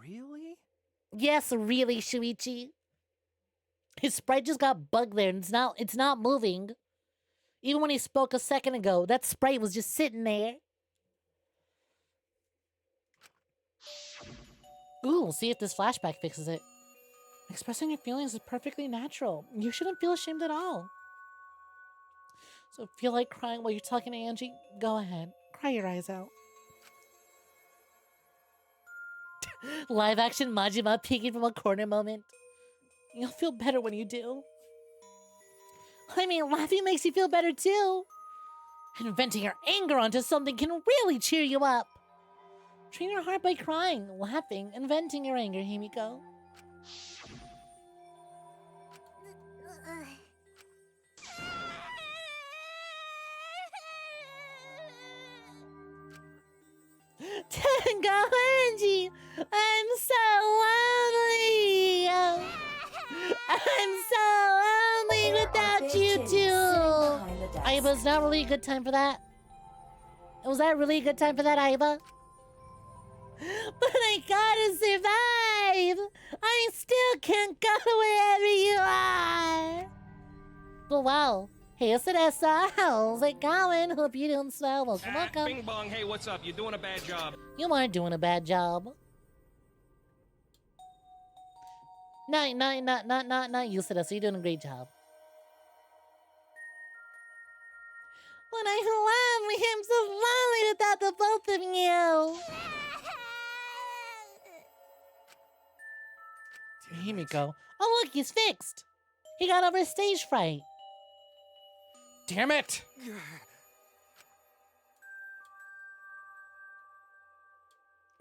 Really? Yes, really, Shuichi. His sprite just got bugged there, and it's not moving. Even when he spoke a second ago, that sprite was just sitting there. Ooh, we'll see if this flashback fixes it. Expressing your feelings is perfectly natural. You shouldn't feel ashamed at all. So if you feel like crying while you're talking to Angie, go ahead. Cry your eyes out. Live action Majima peeking from a corner moment. You'll feel better when you do. I mean, laughing makes you feel better too. And venting your anger onto something can really cheer you up. Train your heart by crying, laughing, and venting your anger, Himiko. Tango Angie, I'm so lonely. I'm so lonely without you two. Aiba, is that really a good time for that? Was that really a good time for that, Aiba? But I gotta survive. I still can't go wherever you are. But wow. Hey, Asadessa, how's it going? Hope you're doing swell. Welcome. Bing bong, hey, what's up? You're doing a bad job. You aren't doing a bad job. Not you, Asadessa. You're doing a great job. When I'm lonely, I'm so lonely without the both of you. Himiko. Oh, look, he's fixed. He got over stage fright. Damn it!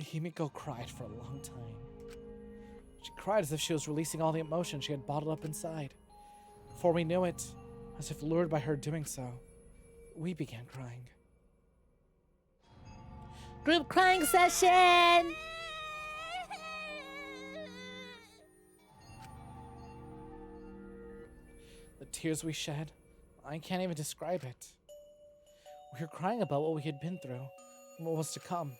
Himiko cried for a long time. She cried as if she was releasing all the emotion she had bottled up inside. Before we knew it, as if lured by her doing so, we began crying. Group crying session! The tears we shed, I can't even describe it. We were crying about what we had been through and what was to come.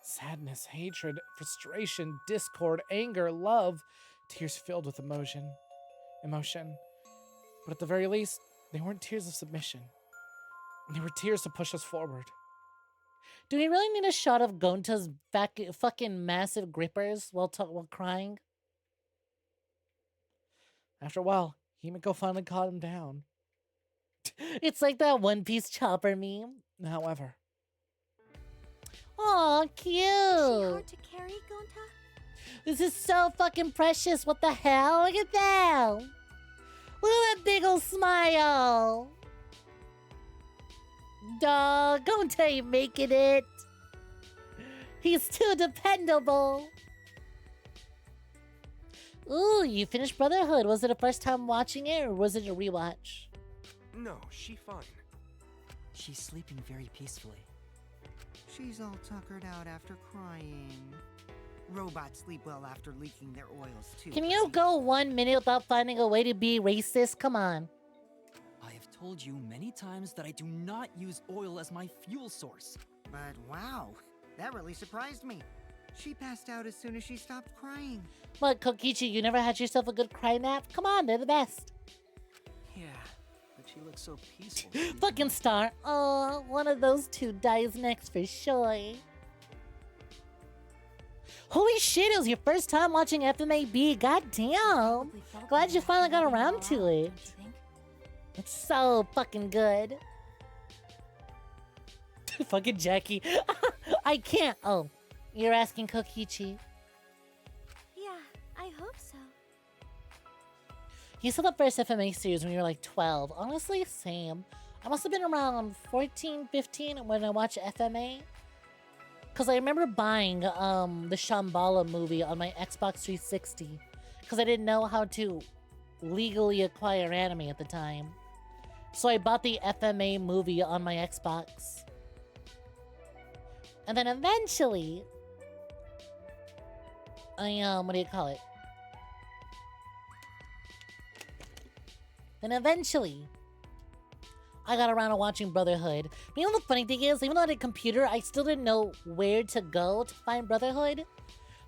Sadness, hatred, frustration, discord, anger, love, tears filled with emotion. But at the very least, they weren't tears of submission. They were tears to push us forward. Do we really need a shot of Gonta's fucking massive grippers while crying? After a while, Himiko finally calmed him down. It's like that One Piece Chopper meme. However. Aw, cute. Is she hard to carry, Gonta? This is so fucking precious. What the hell? Look at that. Look at that big ol' smile. Dog, Gonta ain't making it. He's too dependable. Ooh, you finished Brotherhood. Was it the first time watching it, or was it a rewatch? No, she fine. She's sleeping very peacefully. She's all tuckered out after crying. Robots sleep well after leaking their oils, too. Can you go 1 minute without finding a way to be racist? Come on. I have told you many times that I do not use oil as my fuel source. But wow, that really surprised me. She passed out as soon as she stopped crying. What, Kokichi, you never had yourself a good cry nap? Come on, they're the best. Yeah, but she looks so peaceful. Fucking star. Oh, one of those two dies next for sure. Holy shit, it was your first time watching FMAB. God damn. Glad you finally got around to it. It's so fucking good. Fucking Jackie. I can't. Oh, you're asking Kokichi. Yeah, I hope so. You saw the first FMA series when you were like 12. Honestly, same. I must have been around 14, 15 when I watched FMA. Because I remember buying the Shambhala movie on my Xbox 360. Because I didn't know how to legally acquire anime at the time. So I bought the FMA movie on my Xbox. And then eventually, what do you call it? Then eventually, I got around to watching Brotherhood. But you know the funny thing is, even though I had a computer, I still didn't know where to go to find Brotherhood.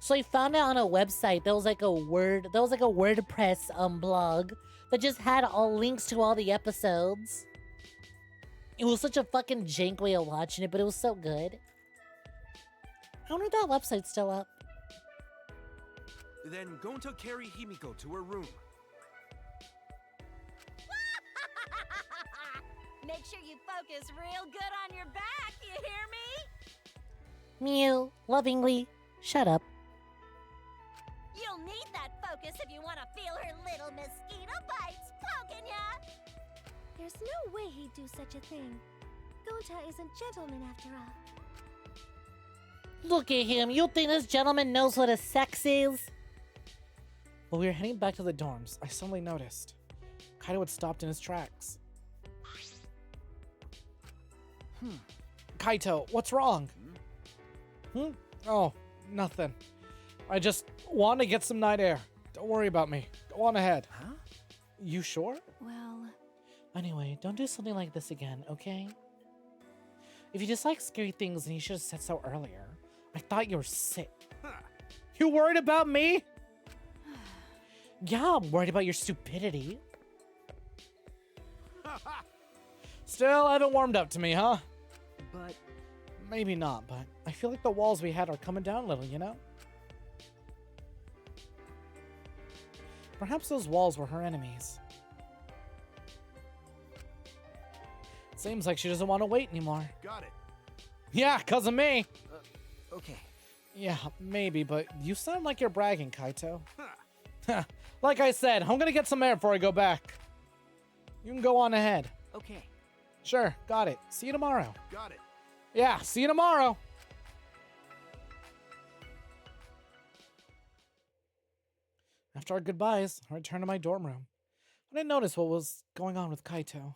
So I found it on a website. There was like a WordPress blog that just had all links to all the episodes. It was such a fucking jank way of watching it, but it was so good. I wonder if that website's still up. Then Gonta carry Himiko to her room. Make sure you focus real good on your back, you hear me? Mew, lovingly, shut up. You'll need that focus if you want to feel her little mosquito bites poking ya! There's no way he'd do such a thing. Gonta isn't gentleman after all. Look at him. You think this gentleman knows what a sex is? While we were heading back to the dorms, I suddenly noticed Kaido had stopped in his tracks. Kaito, what's wrong? Oh, nothing. I just want to get some night air. Don't worry about me. Go on ahead. Huh? You sure? Well... Anyway, don't do something like this again, okay? If you dislike scary things, then you should have said so earlier. I thought you were sick. You worried about me? Yeah, I'm worried about your stupidity. Still haven't warmed up to me, huh? But... Maybe not, but I feel like the walls we had are coming down a little, you know? Perhaps those walls were her enemies. Seems like she doesn't want to wait anymore. Got it. Yeah, 'cause of me. Okay. Yeah, maybe, but you sound like you're bragging, Kaito. Like I said, I'm gonna get some air before I go back. You can go on ahead. Okay. Sure, got it. See you tomorrow. Got it. Yeah, see you tomorrow. After our goodbyes, I returned to my dorm room. I didn't notice what was going on with Kaito.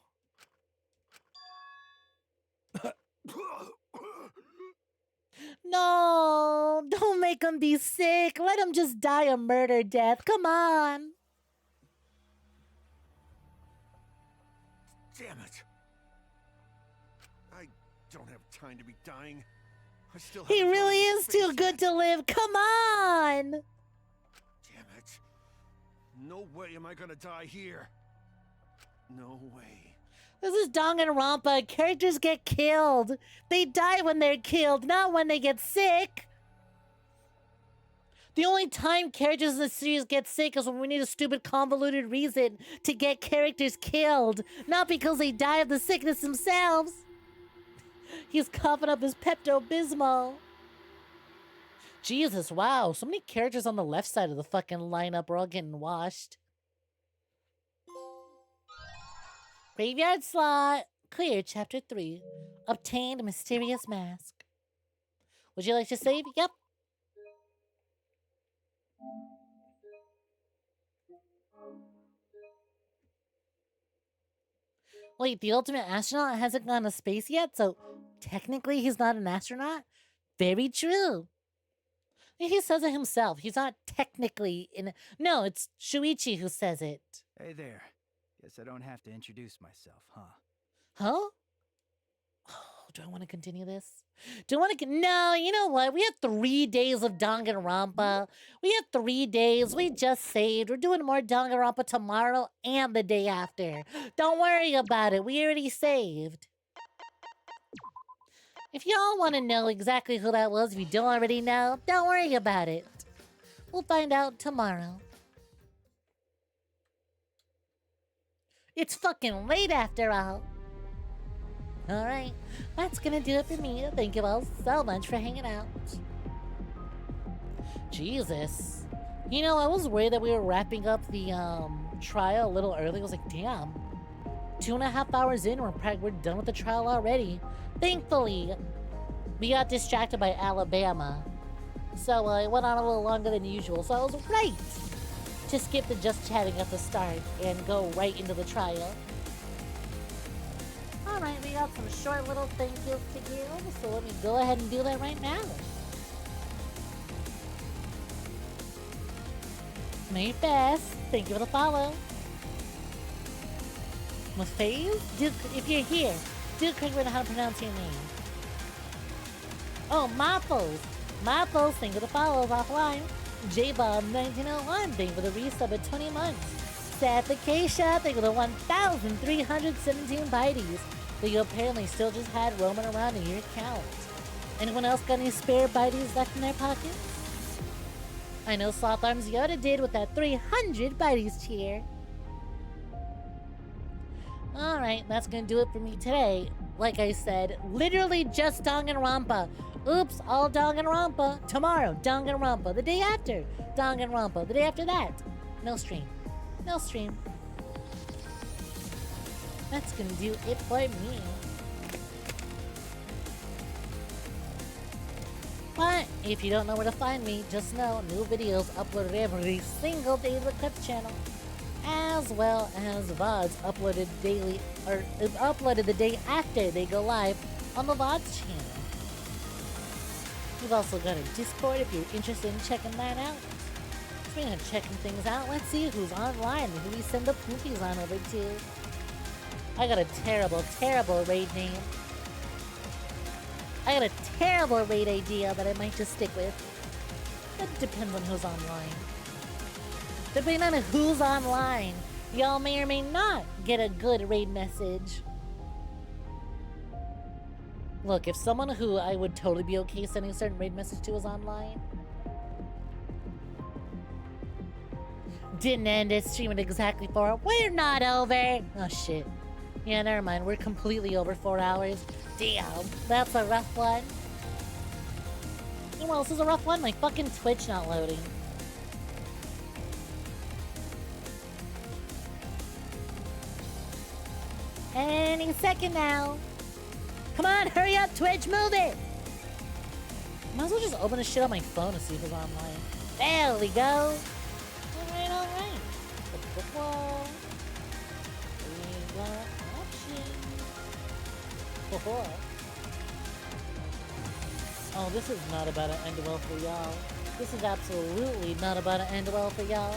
No, don't make him be sick. Let him just die a murder death. Come on. Damn it. I don't have time to be dying. I still He haven't really gotten is to too face good to live. Come on. Damn it. No way am I gonna die here. No way. This is Danganronpa. Characters get killed. They die when they're killed, not when they get sick. The only time characters in the series get sick is when we need a stupid convoluted reason to get characters killed, not because they die of the sickness themselves. He's coughing up his Pepto-Bismol. Jesus, wow. So many characters on the left side of the fucking lineup are all getting washed. Graveyard slot. Clear chapter 3. Obtained mysterious mask. Would you like to save? Yep. Wait, the ultimate astronaut hasn't gone to space yet, so technically he's not an astronaut? Very true. He says it himself. He's not technically in... No, it's Shuichi who says it. Hey there. Guess I don't have to introduce myself, huh? Huh? Oh, do I want to continue this? Do I want to... No, you know what? We have 3 days of Danganronpa. We have 3 days. We just saved. We're doing more Danganronpa tomorrow and the day after. Don't worry about it. We already saved. If y'all want to know exactly who that was, if you don't already know, don't worry about it. We'll find out tomorrow. It's fucking late after all. Alright, that's gonna do it for me. Thank you all so much for hanging out. Jesus. You know, I was worried that we were wrapping up the trial a little early. I was like, damn. 2.5 hours in, we're done with the trial already. Thankfully, we got distracted by Alabama. So it went on a little longer than usual. So I was right to skip the just chatting at the start and go right into the trial. Alright, we got some short little thank yous to give, so let me go ahead and do that right now. May Best, thank you for the follow. Mafaze, if you're here, do correct me on how to pronounce your name. Oh, Maples. Maples, thank you for the follows offline. JBob1901, thank you for the resub at 20 months. Seth Acacia, thank you for the 1,317 biteys that you apparently still just had roaming around in your account. Anyone else got any spare biteys left in their pockets? I know Sloth Arms Yoda did with that 300 biteys tier. Alright, that's gonna do it for me today. Like I said, literally just Danganronpa. Oops, all Danganronpa. Tomorrow, Danganronpa. The day after, Danganronpa. The day after that, no stream. No stream. That's gonna do it for me. But if you don't know where to find me, just know new videos uploaded every single day to the Clips channel, as well as VODs uploaded daily, or uploaded the day after they go live on the VODs channel. We've also got a Discord if you're interested in checking that out. Speaking of checking things out, let's see who's online and who we send the poopies on over to. I got a terrible, terrible raid name. I got a terrible raid idea that I might just stick with. It depends on who's online. Depending on who's online, y'all may or may not get a good raid message. Look, if someone who I would totally be okay sending a certain raid message to is online, didn't end it, stream it exactly 4 hours. We're not over! Oh shit. Yeah, never mind. We're completely over 4 hours. Damn, that's a rough one. You know what else is a rough one? My fucking Twitch not loading. Any second now. Come on, hurry up, Twitch, move it! Might as well just open this shit on my phone to see if it's online. There we go. Alright, alright. Whoa. We got options. Oh, this is not about to end well for y'all. This is absolutely not about to end well for y'all.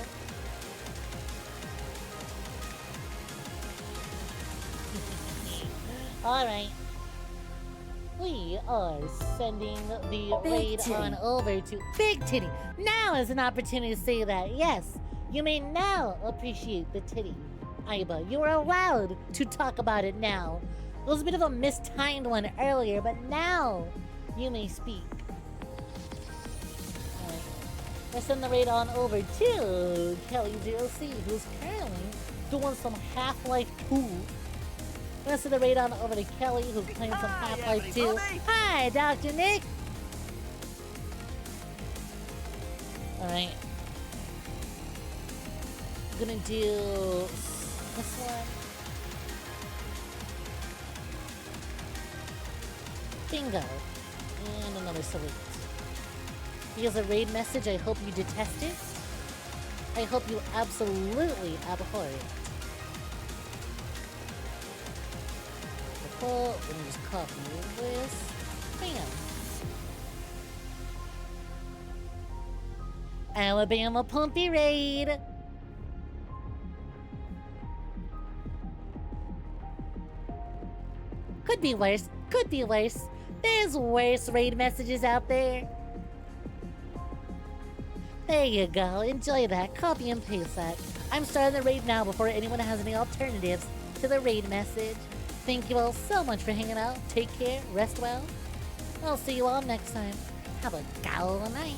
Alright. We are sending the raid on over to Big Titty. Now is an opportunity to say that. Yes, you may now appreciate the titty. Aiba, you are allowed to talk about it now. It was a bit of a mistimed one earlier, but now you may speak. Alright. Let's send the raid on over to Kelly0C, who's currently doing some Half-Life 2. Let's send the raid on over to Kelly, who's playing some Half-Life 2. Hi, Dr. Nick! Alright. I'm gonna do this one. Bingo. And another salute. Here's a raid message. I hope you detest it. I hope you absolutely abhor it. Let me just copy this. Bam. Alabama Pumpy Raid. Could be worse. Could be worse. There's worse raid messages out there. There you go. Enjoy that. Copy and paste that. I'm starting the raid now before anyone has any alternatives to the raid message. Thank you all so much for hanging out. Take care. Rest well. I'll see you all next time. Have a gal night.